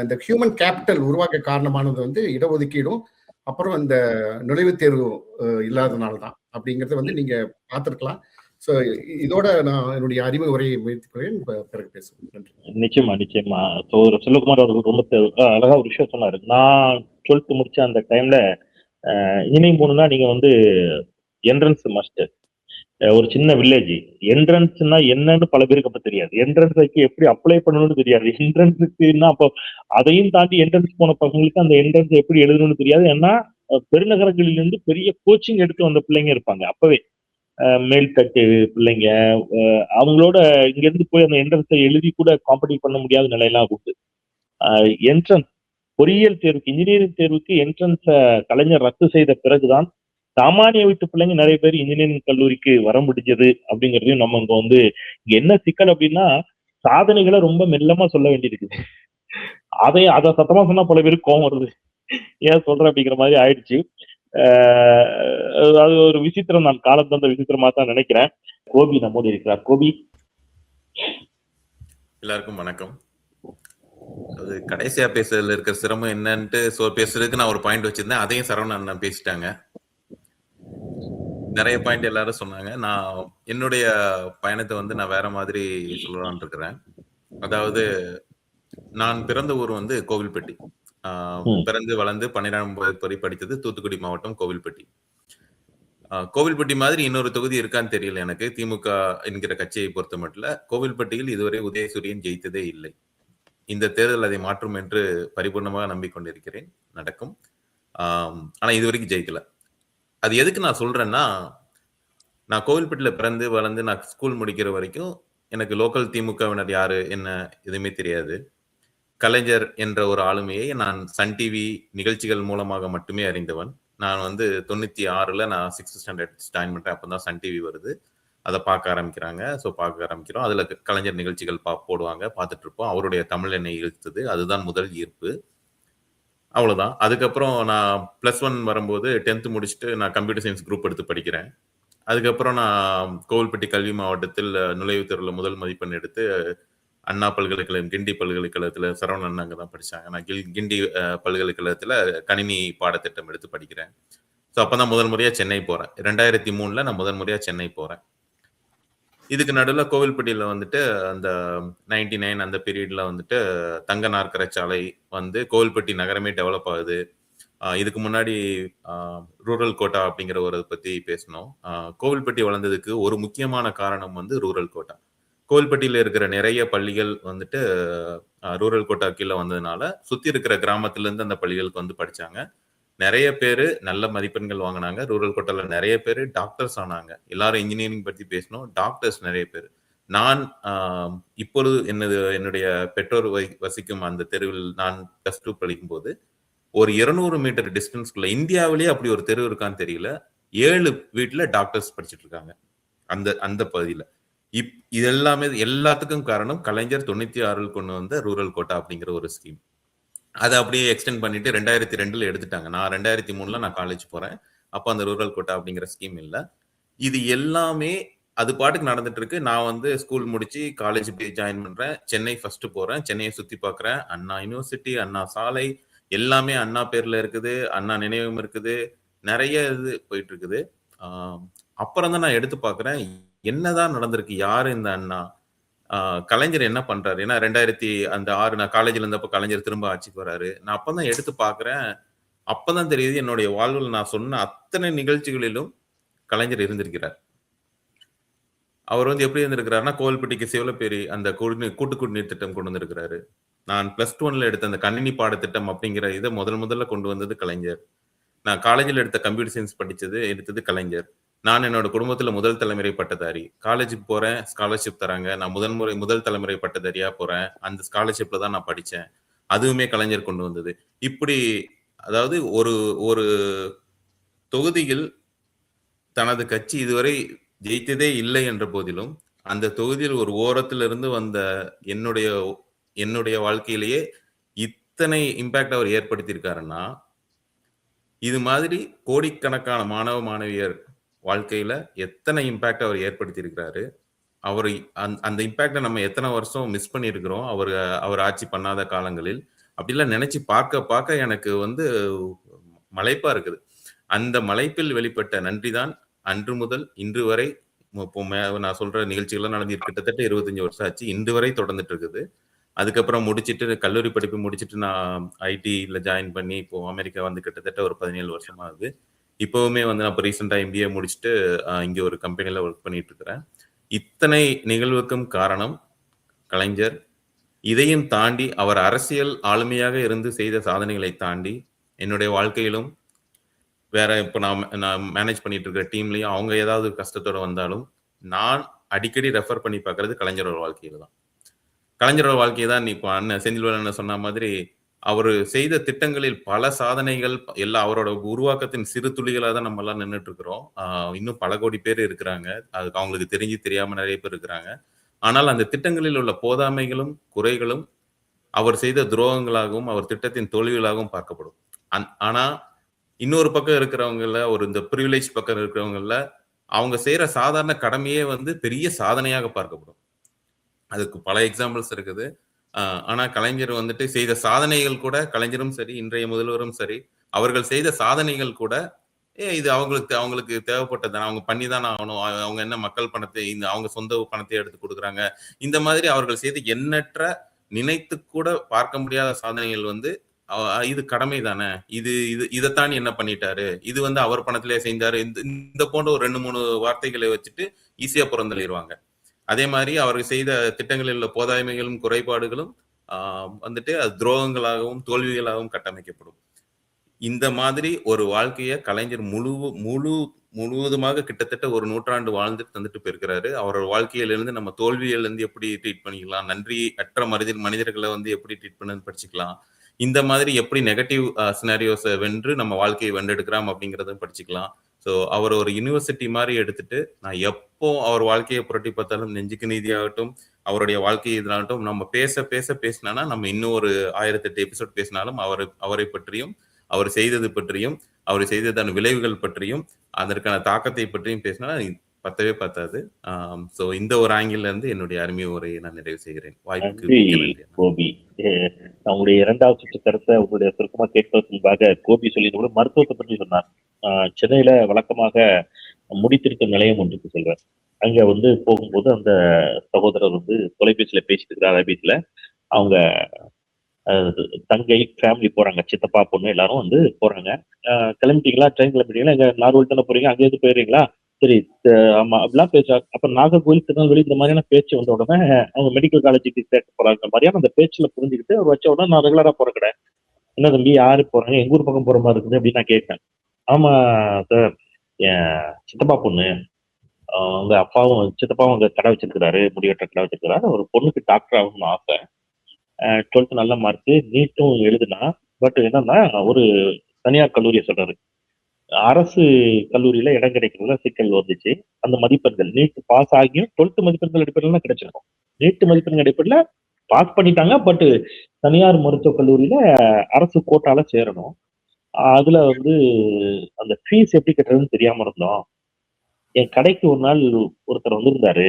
இந்த ஹியூமன் கேபிட்டல் உருவாக்க காரணமானது வந்து இடஒதுக்கீடும் அப்புறம் இந்த நுழைவுத் தேர்வு இல்லாதனால தான் அப்படிங்கறத வந்து நீங்க பார்த்திருக்கலாம். ஸோ இதோட நான் என்னுடைய அறிவு உரையை முயற்சிக்கிறேன், பிறகு பேசுவேன். நன்றி. நிச்சயமா நிச்சயமா. செல்வகுமார் அவர்கள் ரொம்ப அழகா ஒரு விஷயம் சொன்னாரு. நான் 12th முடிச்ச அந்த டைம்ல இன்ஜினியரிங் போகணும்னா நீங்க வந்து என்ட்ரன்ஸ் மஸ்ட். ஒரு சின்ன வில்லேஜ். என்ட்ரன்ஸ்னா என்னன்னு பல பேருக்கு அப்ப தெரியாது. என்ட்ரன்ஸ்க்கு எப்படி அப்ளை பண்ணணும்னு தெரியாது. என்ட்ரன்ஸ்க்குன்னா அப்போ அதையும் தாண்டி என்ட்ரன்ஸ் போன பசங்களுக்கு அந்த என்ட்ரன்ஸ் எப்படி எழுதணும்னு தெரியாது. ஏன்னா பெருநகரங்களிலிருந்து பெரிய கோச்சிங் எடுத்து வந்த பிள்ளைங்க இருப்பாங்க அப்பவே. மேல்தட்டு பிள்ளைங்க அவங்களோட இங்கிருந்து போய் அந்த என்ட்ரன்ஸை எழுதி கூட காம்படிட் பண்ண முடியாத நிலையெல்லாம் உண்டு. என்ட்ரன்ஸ் பொறியியல் தேர்வுக்கு இன்ஜினியரிங் தேர்வுக்கு என்ட்ரன்ஸை கலைஞர் ரத்து செய்த பிறகுதான் சாமானிய வீட்டு பிள்ளைங்க நிறைய பேர் இன்ஜினியரிங் கல்லூரிக்கு வர முடிஞ்சது அப்படிங்கிறதையும் நம்ம இங்க வந்து இங்க என்ன சிக்கல் அப்படின்னா சாதனைகளை ரொம்ப மெல்லமா சொல்ல வேண்டியிருக்குது. அதை சத்தமா சொன்னா பல பேருக்கு கோவம் வருது. ஏன் சொல்றேன் அப்படிங்கிற மாதிரி ஆயிடுச்சு. அது ஒரு விசித்திரம், நான் காலம் தந்த விசித்திரமா தான் நினைக்கிறேன். கோபி நம்மோடு இருக்கிறார். கோபி, எல்லாருக்கும் வணக்கம். அது கடைசியா பேசுறதுல இருக்கிற சிரமம் என்னன்ட்டு பேசுறதுக்கு நான் ஒரு பாயிண்ட் வச்சிருந்தேன். அதையும் சரவணன் அண்ணன் பேசிட்டாங்க. நிறைய பாயிண்ட் எல்லாரும் சொன்னாங்க. நான் என்னுடைய பயணத்தை வந்து நான் வேற மாதிரி சொல்லலாம்னு இருக்கிறேன். அதாவது நான் பிறந்த ஊர் வந்து கோவில்பட்டி. பிறந்து வளர்ந்து 12ஆம் வரை படித்தது தூத்துக்குடி மாவட்டம் கோவில்பட்டி. கோவில்பட்டி மாதிரி இன்னொரு தொகுதி இருக்கான்னு தெரியல எனக்கு. திமுக என்கிற கட்சியை பொறுத்த மட்டும் கோவில்பட்டியில் இதுவரை உதயசூரியன் ஜெயித்ததே இல்லை. இந்த தேர்தல் அதை மாற்றும் என்று பரிபூர்ணமாக நம்பிக்கொண்டிருக்கிறேன். நடக்கும். ஆனா இதுவரைக்கும் ஜெயிக்கல. அது எதுக்கு நான் சொல்றேன்னா, நான் கோவில்பட்டியில பிறந்து வளர்ந்து நான் ஸ்கூல் முடிக்கிற வரைக்கும் எனக்கு லோக்கல் திமுகவினர் யாரு என்ன எதுவுமே தெரியாது. கலைஞர் என்ற ஒரு ஆளுமையை நான் சன் டிவி நிகழ்ச்சிகள் மூலமாக மட்டுமே அறிந்தவன். நான் வந்து 96ல நான் 6th ஸ்டாண்டர்ட் ஜாயின் பண்றேன். அப்பதான் சன் டிவி வருது. அதை பார்க்க ஆரம்பிக்கிறாங்க. ஸோ பார்க்க ஆரம்பிக்கிறோம். அதுல கலைஞர் நிகழ்ச்சிகள் போடுவாங்க, பார்த்துட்டு இருப்போம். அவருடைய தமிழ் என்னை இழுத்தது. அதுதான் முதல் ஈர்ப்பு. அவ்வளவுதான். அதுக்கப்புறம் நான் +1 வரும்போது 10th முடிச்சுட்டு நான் கம்ப்யூட்டர் சயின்ஸ் குரூப் எடுத்து படிக்கிறேன். அதுக்கப்புறம் நான் கோவில்பட்டி கல்வி மாவட்டத்தில் நுழைவுத் தேர்வுல முதல் மதிப்பெண் எடுத்து அண்ணா பல்கலைக்கழகம் கிண்டி பல்கலைக்கழகத்துல சரவணன் அண்ணா அங்கதான் படிச்சாங்க. நான் கிண்டி பல்கலைக்கழகத்துல கணினி பாடத்திட்டம் எடுத்து படிக்கிறேன். ஸோ அப்பதான் முதல் முறையா சென்னை போறேன். 2003ல நான் முதல் முறையா சென்னை போறேன். இதுக்கு நடுவில் கோவில்பட்டியில வந்துட்டு அந்த 99 அந்த பீரியட்ல வந்துட்டு தங்க நாற்கர சாலை வந்து கோவில்பட்டி நகரமே டெவலப் ஆகுது. இதுக்கு முன்னாடி ரூரல் கோட்டா அப்படிங்கிற ஒரு பத்தி பேசணும். கோவில்பட்டி வளர்ந்ததுக்கு ஒரு முக்கியமான காரணம் வந்து ரூரல் கோட்டா. கோவில்பட்டியில இருக்கிற நிறைய பள்ளிகள் வந்துட்டு ரூரல் கோட்டா கீழே வந்ததுனால சுத்தி இருக்கிற கிராமத்துல இருந்து அந்த பள்ளிகளுக்கு வந்து படிச்சாங்க. நிறைய பேரு நல்ல மதிப்பெண்கள் வாங்கினாங்க. ரூரல் கோட்டால நிறைய பேர் டாக்டர்ஸ் ஆனாங்க. எல்லாரும் இன்ஜினியரிங் பத்தி பேசணும். டாக்டர்ஸ் நிறைய பேர். நான் இப்பொழுது என்னுடைய பெற்றோர் வசிக்கும் அந்த தெருவில் நான் +2 படிக்கும் போது ஒரு 200 மீட்டர் டிஸ்டன்ஸ்குள்ள இந்தியாவிலேயே அப்படி ஒரு தெரு இருக்கான்னு தெரியல, 7 வீட்டுல டாக்டர்ஸ் படிச்சுட்டு இருக்காங்க அந்த பகுதியில. இது எல்லாமே எல்லாத்துக்கும் காரணம் கலைஞர் 96ல் கொண்டு வந்த ரூரல் கோட்டா அப்படிங்கிற ஒரு ஸ்கீம். அதை அப்படியே எக்ஸ்டெண்ட் பண்ணிட்டு 2002ல எடுத்துட்டாங்க. நான் 2003ல நான் காலேஜ் போறேன். அப்போ அந்த ரூரல் கோட்டா அப்படிங்கிற ஸ்கீம் இல்லை. இது எல்லாமே அது பாட்டுக்கு நடந்துட்டு இருக்கு. நான் வந்து ஸ்கூல் முடிச்சு காலேஜ் போய் ஜாயின் பண்றேன். சென்னை ஃபர்ஸ்ட் போறேன். சென்னையை சுத்தி பார்க்குறேன். அண்ணா யூனிவர்சிட்டி, அண்ணா சாலை எல்லாமே அண்ணா பேர்ல இருக்குது. அண்ணா நினைவும் இருக்குது. நிறைய இது போயிட்டு இருக்குது. அப்புறம் தான் நான் எடுத்து பார்க்குறேன் என்னதான் நடந்திருக்கு, யாரு இந்த அண்ணா, கலைஞர் என்ன பண்றாரு. ஏன்னா 2006 நான் காலேஜ்ல இருந்தப்போ கலைஞர் திரும்ப ஆட்சிக்கு வராரு. நான் அப்பதான் எடுத்து பார்க்குறேன். அப்பதான் தெரியுது என்னுடைய வாழ்வில் நான் சொன்ன அத்தனை நிகழ்ச்சிகளிலும் கலைஞர் இருந்திருக்கிறார். அவர் வந்து எப்படி இருந்திருக்கிறாருன்னா கோவில்பட்டிக்கு சிவலப்பேரி அந்த கூட்டு குடிநீர் திட்டம் கொண்டு வந்திருக்கிறாரு. நான் +1ல எடுத்த அந்த கணினி பாடத்திட்டம் அப்படிங்கிற இதை முதல்ல கொண்டு வந்தது கலைஞர். நான் காலேஜில் எடுத்த கம்ப்யூட்டர் சயின்ஸ் எடுத்தது கலைஞர். நான் என்னோட குடும்பத்துல முதல் தலைமுறை பட்டதாரி. காலேஜுக்கு போறேன், ஸ்காலர்ஷிப் தராங்க. நான் முதல் தலைமுறை பட்டதாரியா போறேன். அந்த ஸ்காலர்ஷிப்ல தான் நான் படிச்சேன். அதுவுமே கலைஞர் கொண்டு வந்தது. இப்படி அதாவது ஒரு தொகுதியில் தனது கட்சி இதுவரை ஜெயித்ததே இல்லை என்ற போதிலும் அந்த தொகுதியில் ஒரு ஓரத்திலிருந்து வந்த என்னுடைய வாழ்க்கையிலேயே இத்தனை இம்பாக்ட் அவர் ஏற்படுத்தியிருக்காருன்னா, இது மாதிரி கோடிக்கணக்கான மாணவ மாணவியர் வாழ்க்கையில எத்தனை இம்பாக்ட் அவர் ஏற்படுத்தி இருக்கிறாரு. அவர் அந்த இம்பாக்டை நம்ம எத்தனை வருஷம் மிஸ் பண்ணியிருக்கிறோம் அவர் ஆட்சி பண்ணாத காலங்களில். அப்படிலாம் நினைச்சு பார்க்க எனக்கு வந்து மலைப்பா இருக்குது. அந்த மலைப்பில் வெளிப்பட்ட நன்றி தான் அன்று முதல் இன்று வரை நான் சொல்ற நிகழ்ச்சிகள்லாம் நடந்து கிட்டத்தட்ட 25 வருஷம் ஆச்சு. இன்று வரை தொடர்ந்துட்டு இருக்குது. அதுக்கப்புறம் முடிச்சுட்டு கல்லூரி படிப்பு முடிச்சுட்டு நான் ஐடில ஜாயின் பண்ணி இப்போ அமெரிக்கா வந்து கிட்டத்தட்ட ஒரு 17 வருஷமா ஆகுது. இப்பவுமே வந்து நான் இப்போ ரீசெண்டாக MBA முடிச்சுட்டு இங்கே ஒரு கம்பெனியில் ஒர்க் பண்ணிட்டு இருக்கிறேன். இத்தனை நிகழ்வுக்கும் காரணம் கலைஞர். இதையும் தாண்டி அவர் அரசியல் ஆளுமையாக இருந்து செய்த சாதனைகளை தாண்டி என்னுடைய வாழ்க்கையிலும் வேற இப்போ நான் மேனேஜ் பண்ணிட்டு இருக்கிற டீம்லையும் அவங்க ஏதாவது கஷ்டத்தோட வந்தாலும் நான் அடிக்கடி ரெஃபர் பண்ணி பார்க்கறது கலைஞரோட வாழ்க்கையில தான். கலைஞரோட வாழ்க்கையை தான் இப்போ அண்ணன் செந்தில்வேலன் சொன்ன மாதிரி அவர் செய்த திட்டங்களில் பல சாதனைகள் எல்லாம் அவரோட உருவாக்கத்தின் சிறு துளிகளாக தான் நம்ம எல்லாம் நின்றுட்டு இருக்கிறோம். இன்னும் பல கோடி பேர் இருக்கிறாங்க, அதுக்கு அவங்களுக்கு தெரிஞ்சு தெரியாம நிறைய பேர் இருக்கிறாங்க. ஆனால் அந்த திட்டங்களில் உள்ள போதாமைகளும் குறைகளும் அவர் செய்த துரோகங்களாகவும் அவர் திட்டத்தின் தோல்விகளாகவும் பார்க்கப்படும். ஆனா இன்னொரு பக்கம் இருக்கிறவங்கள இந்த ப்ரிவிலேஜ் பக்கம் இருக்கிறவங்கள அவங்க செய்யற சாதாரண கடமையே வந்து பெரிய சாதனையாக பார்க்கப்படும். அதுக்கு பல எக்ஸாம்பிள்ஸ் இருக்குது. ஆனா கலைஞர் வந்துட்டு செய்த சாதனைகள் கூட, கலைஞரும் சரி இன்றைய முதல்வரும் சரி, அவர்கள் செய்த சாதனைகள் கூட இது அவங்களுக்கு தேவைப்பட்டது, அவங்க பண்ணிதானே ஆகணும், அவங்க என்ன மக்கள் பணத்தை அவங்க சொந்த பணத்தை எடுத்து கொடுக்குறாங்க, இந்த மாதிரி அவர்கள் செய்த எண்ணற்ற நினைத்து கூட பார்க்க முடியாத சாதனைகள் வந்து இது கடமை தானே, இதைத்தான் என்ன பண்ணிட்டாரு, இது வந்து அவர் பணத்திலே செஞ்சாரு, இந்த போன்ற ஒரு 2-3 வார்த்தைகளை வச்சுட்டு ஈஸியா புறந்தள்ளிடுவாங்க. அதே மாதிரி அவர்கள் செய்த திட்டங்களில் உள்ள போதாமைகளும் குறைபாடுகளும் வந்துட்டு அது துரோகங்களாகவும் தோல்விகளாகவும் கட்டமைக்கப்படும். இந்த மாதிரி ஒரு வாழ்க்கையை கலைஞர் முழுவதுமாக கிட்டத்தட்ட ஒரு நூற்றாண்டு வாழ்ந்துட்டு தந்துட்டு போயிருக்கிறாரு. அவரோட வாழ்க்கையிலிருந்து நம்ம தோல்வியிலிருந்து எப்படி ட்ரீட் பண்ணிக்கலாம், நன்றி அற்ற மனிதர்களை வந்து எப்படி ட்ரீட் பண்ணு படிச்சுக்கலாம், இந்த மாதிரி எப்படி நெகட்டிவ் சினாரியோஸை வென்று நம்ம வாழ்க்கையை வென்றெடுக்கிறோம் அப்படிங்கிறதும் படிச்சுக்கலாம். ஸோ அவர் ஒரு யூனிவர்சிட்டி மாதிரி எடுத்துட்டு நான் எப்போ அவர் வாழ்க்கையை புரட்டி பார்த்தாலும் நெஞ்சுக்கு நீதியாகட்டும், அவருடைய வாழ்க்கை இதனாகட்டும் நம்ம பேசினா நம்ம இன்னும் ஒரு 1008 எபிசோட் பேசினாலும் அவரை பற்றியும், அவர் செய்தது பற்றியும், அவர் செய்ததான விளைவுகள் பற்றியும், அதற்கான தாக்கத்தை பற்றியும் பேசினா பத்தவே பத்தாது. ஸோ இந்த ஒரு ஆங்கிள் இருந்து என்னுடைய அருமை உரையை நான் நிறைவு செய்கிறேன். வாய்ப்புக்கு கோபி. அவங்களுடைய 2வது சுற்று கருத்தை உங்களுடைய சுருக்கமா கேட்பதற்கு முன்பாக கோபி சொல்லி கூட மருத்துவத்தை பற்றி சொன்னார். சென்னையில வழக்கமாக முடித்திருக்கும் நிலையம் ஒன்றுக்கு செல்வார். அங்க வந்து போகும்போது அந்த சகோதரர் வந்து தொலைபேசியில பேசிட்டு இருக்கிறார். அரபியத்துல அவங்க தங்கை ஃபேமிலி போறாங்க, சித்தப்பா பொண்ணு எல்லாரும் வந்து போறாங்க. கிளம்பிட்டீங்களா, ட்ரெயின் கிளம்பிட்டீங்களா, எங்க நார்வல் தானே போறீங்க, அங்கேயிருந்து போயிடுறீங்களா, சரி ஆமா அப்படிலாம் பேசுறாங்க. அப்ப நாகர்கோவில் திருநெல்வேலி இந்த மாதிரியான பேச்சு வந்த உடனே அவங்க மெடிக்கல் காலேஜுக்கு சேர்க்க போறாங்க மாதிரியான அந்த பேச்சுல புரிஞ்சுக்கிட்டு அவர் வச்ச உடனே நான் ரெகுலரா போற கடை என்ன தம்பி யாரு போறாங்க, எங்க ஊர் பக்கம் போற மாதிரி இருக்குது அப்படின்னு நான் கேட்டேன். ஆமா சார், என் சித்தப்பா பொண்ணு, அவங்க அப்பாவும் சித்தப்பாவும் அங்க கடை வச்சிருக்கிறாரு, முடிவெட்ட கடை வச்சிருக்கிறாரு, ஒரு பொண்ணுக்கு டாக்டர் ஆகணும்னு ஆசை, 12th நல்ல மார்க்கு, நீட்டும் எழுதுனா, பட் என்னன்னா ஒரு தனியார் கல்லூரியை சொல்றாரு, அரசு கல்லூரியில இடம் கிடைக்கிறதுல சிக்கல் வந்துச்சு. அந்த மதிப்பெண்கள் நீட் பாஸ் ஆகியும் 12th மதிப்பெண்கள் அடிப்படையில் கிடைச்சிருக்கும். நீட் மதிப்பெண்கள் அடிப்படையில் பாஸ் பண்ணிட்டாங்க, பட் தனியார் மருத்துவக் கல்லூரியில அரசு கோட்டால சேரணும். அதுல வந்து அந்த ஃபீஸ் எப்படி கட்டுறதுன்னு தெரியாம இருந்தோம். என் கடைக்கு ஒரு நாள் ஒருத்தர் வந்திருந்தாரு,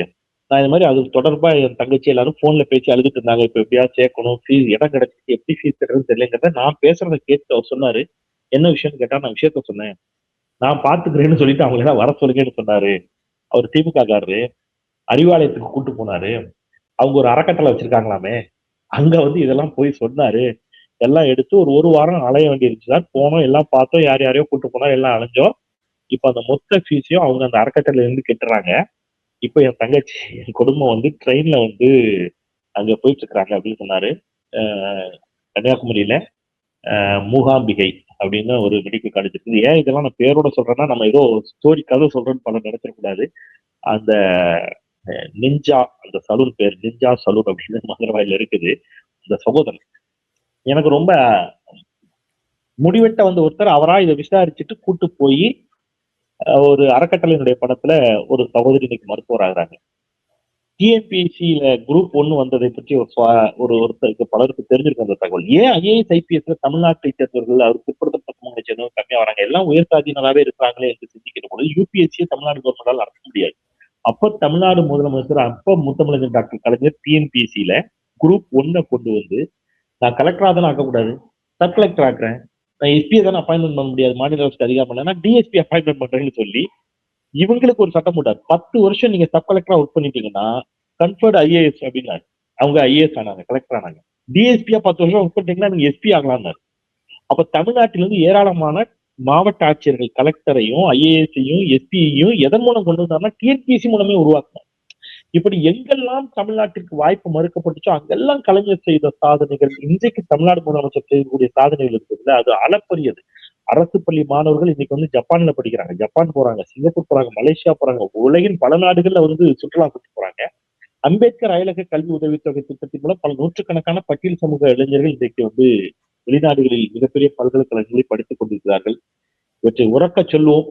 நான் இது மாதிரி அது தொடர்பா என் தங்கச்சி எல்லாரும் போன்ல பேசி அழுதுட்டு இருந்தாங்க, இப்ப எப்படியாவது சேர்க்கணும், ஃபீஸ் இடம் கிடைச்சிட்டு எப்படி ஃபீஸ் கட்டுறதுன்னு தெரியலங்கிறத நான் பேசுறதை கேட்டு அவர் சொன்னாரு. என்ன விஷயம்னு கேட்டா நான் விஷயத்த சொன்னேன், நான் பாத்துக்கிறேன்னு சொல்லிட்டு அவங்க எல்லாம் வர சொல்லுங்கன்னு சொன்னாரு. அவர் திமுக காரரு, அறிவாலயத்துக்கு கூட்டு போனாரு, அவங்க ஒரு அறக்கட்டளை வச்சிருக்காங்களாமே, அங்க வந்து இதெல்லாம் போய் சொன்னாரு, எல்லாம் எடுத்து ஒரு வாரம் அலைய வேண்டியிருந்துச்சு சார். போனோம், எல்லாம் பார்த்தோம், யாரையோ கூட்டு போனோம், எல்லாம் அலைஞ்சோம். இப்ப அந்த மொத்த ஃபீஸையும் அவங்க அந்த அறக்கட்டளையில இருந்து கட்டுறாங்க. இப்ப என் தங்கச்சி என் குடும்பம் வந்து ட்ரெயின்ல வந்து அங்க போயிட்டு இருக்கிறாங்க அப்படின்னு சொன்னாரு. கன்னியாகுமரியில மூகாம்பிகை அப்படின்னு ஒரு மெடிக்கல் காலேஜ் இருக்குது. ஏன் இதெல்லாம் நான் பேரோட சொல்றேன்னா, நம்ம ஏதோ ஸ்டோரி கதை சொல்றேன்னு பல நினைச்சிடக்கூடாது. அந்த நிஞ்சா, அந்த சலூன் பேர் நிஞ்சா சலூன் அப்படின்னு மதுரவாயில இருக்குது. அந்த சகோதரன் எனக்கு ரொம்ப முடிவெட்ட வந்த ஒருத்தர், அவரா இதை விசாரிச்சுட்டு கூட்டு போய் ஒரு அறக்கட்டளையினுடைய படத்துல ஒரு சகோதரி இன்னைக்கு மருத்துவர் ஆகுறாங்க. டிஎன்பிஎஸ்சியில குரூப் 1 வந்ததை பற்றி ஒருத்தருக்கு பலருக்கு தெரிஞ்சிருக்கும் அந்த தகவல். ஏன் IAS IPSல தமிழ்நாட்டை சேர்ந்தவர்கள் அவர் பிற்படுத்தப்பட்ட சேர்ந்தவங்க கம்மியா வராங்க, எல்லாம் உயர் சாதியினராகவே இருக்கிறாங்களே என்று சிந்திக்கிற பொழுது யூபிஎஸ்சியை தமிழ்நாடு கவர்மெண்டால் நடத்த முடியாது. அப்ப தமிழ்நாடு முதலமைச்சர் அப்ப முத்தமிழர் டாக்டர் கலைஞர் டிஎன்பிஎஸ்சியில குரூப் 1 கொண்டு வந்து, நான் கலெக்டரா தானே ஆக்கக்கூடாது, சப் கலெக்டர் ஆக்குறேன், நான் எஸ்பியை தானே அப்பாயின்மெண்ட் பண்ண முடியாது, மாநில அரசுக்கு அதிகாரம் இல்லைன்னா டிஎஸ்பி அப்பாயின்மெண்ட் பண்றேன்னு சொல்லி இவங்களுக்கு ஒரு சட்டம் போட்டார். 10 வருஷம் நீங்க சப் கலெக்டரா ஒர்க் பண்ணிட்டீங்கன்னா கன்ஃபர்ட் IAS அப்படின்னாரு. அவங்க IAS ஆனாங்க, கலெக்டர் ஆனாங்க. டிஎஸ்பியா 10 வருஷம் ஒர்க் பண்ணிட்டீங்கன்னா நீங்க எஸ்பி ஆகலாம்னாரு. அப்ப தமிழ்நாட்டிலிருந்து ஏராளமான மாவட்ட ஆட்சியர்கள் கலெக்டரையும் ஐஏஎஸ்ஐயும் எஸ்பியையும் எதன் மூலம் கொண்டு வந்தாருன்னா டிஎன்பிஎஸ்சி மூலமே உருவாக்கணும். இப்படி எங்கெல்லாம் தமிழ்நாட்டிற்கு வாய்ப்பு மறுக்கப்பட்டுச்சோ அங்கெல்லாம் கலைஞர் செய்த சாதனைகள், இன்றைக்கு தமிழ்நாடு முதலமைச்சர் செய்யக்கூடிய சாதனைகள் இருக்குதுல்ல, அது அளப்பரியது. அரசு பள்ளி மாணவர்கள் இன்னைக்கு வந்து ஜப்பான்ல படிக்கிறாங்க, ஜப்பான் போறாங்க, சிங்கப்பூர் போறாங்க, மலேசியா போறாங்க, உலகின் பல நாடுகள்ல வந்து சுற்றுலா கூட்டு போறாங்க. அம்பேத்கர் அயலக கல்வி உதவித்தொகை திட்டத்தின் மூலம் பல நூற்றுக்கணக்கான பட்டியல் சமூக இளைஞர்கள் இன்றைக்கு வந்து வெளிநாடுகளில் மிகப்பெரிய பல்கலைக்கழகங்களில் படித்துக் கொண்டிருக்கிறார்கள். இவற்றை உறக்க சொல்லுவோம்.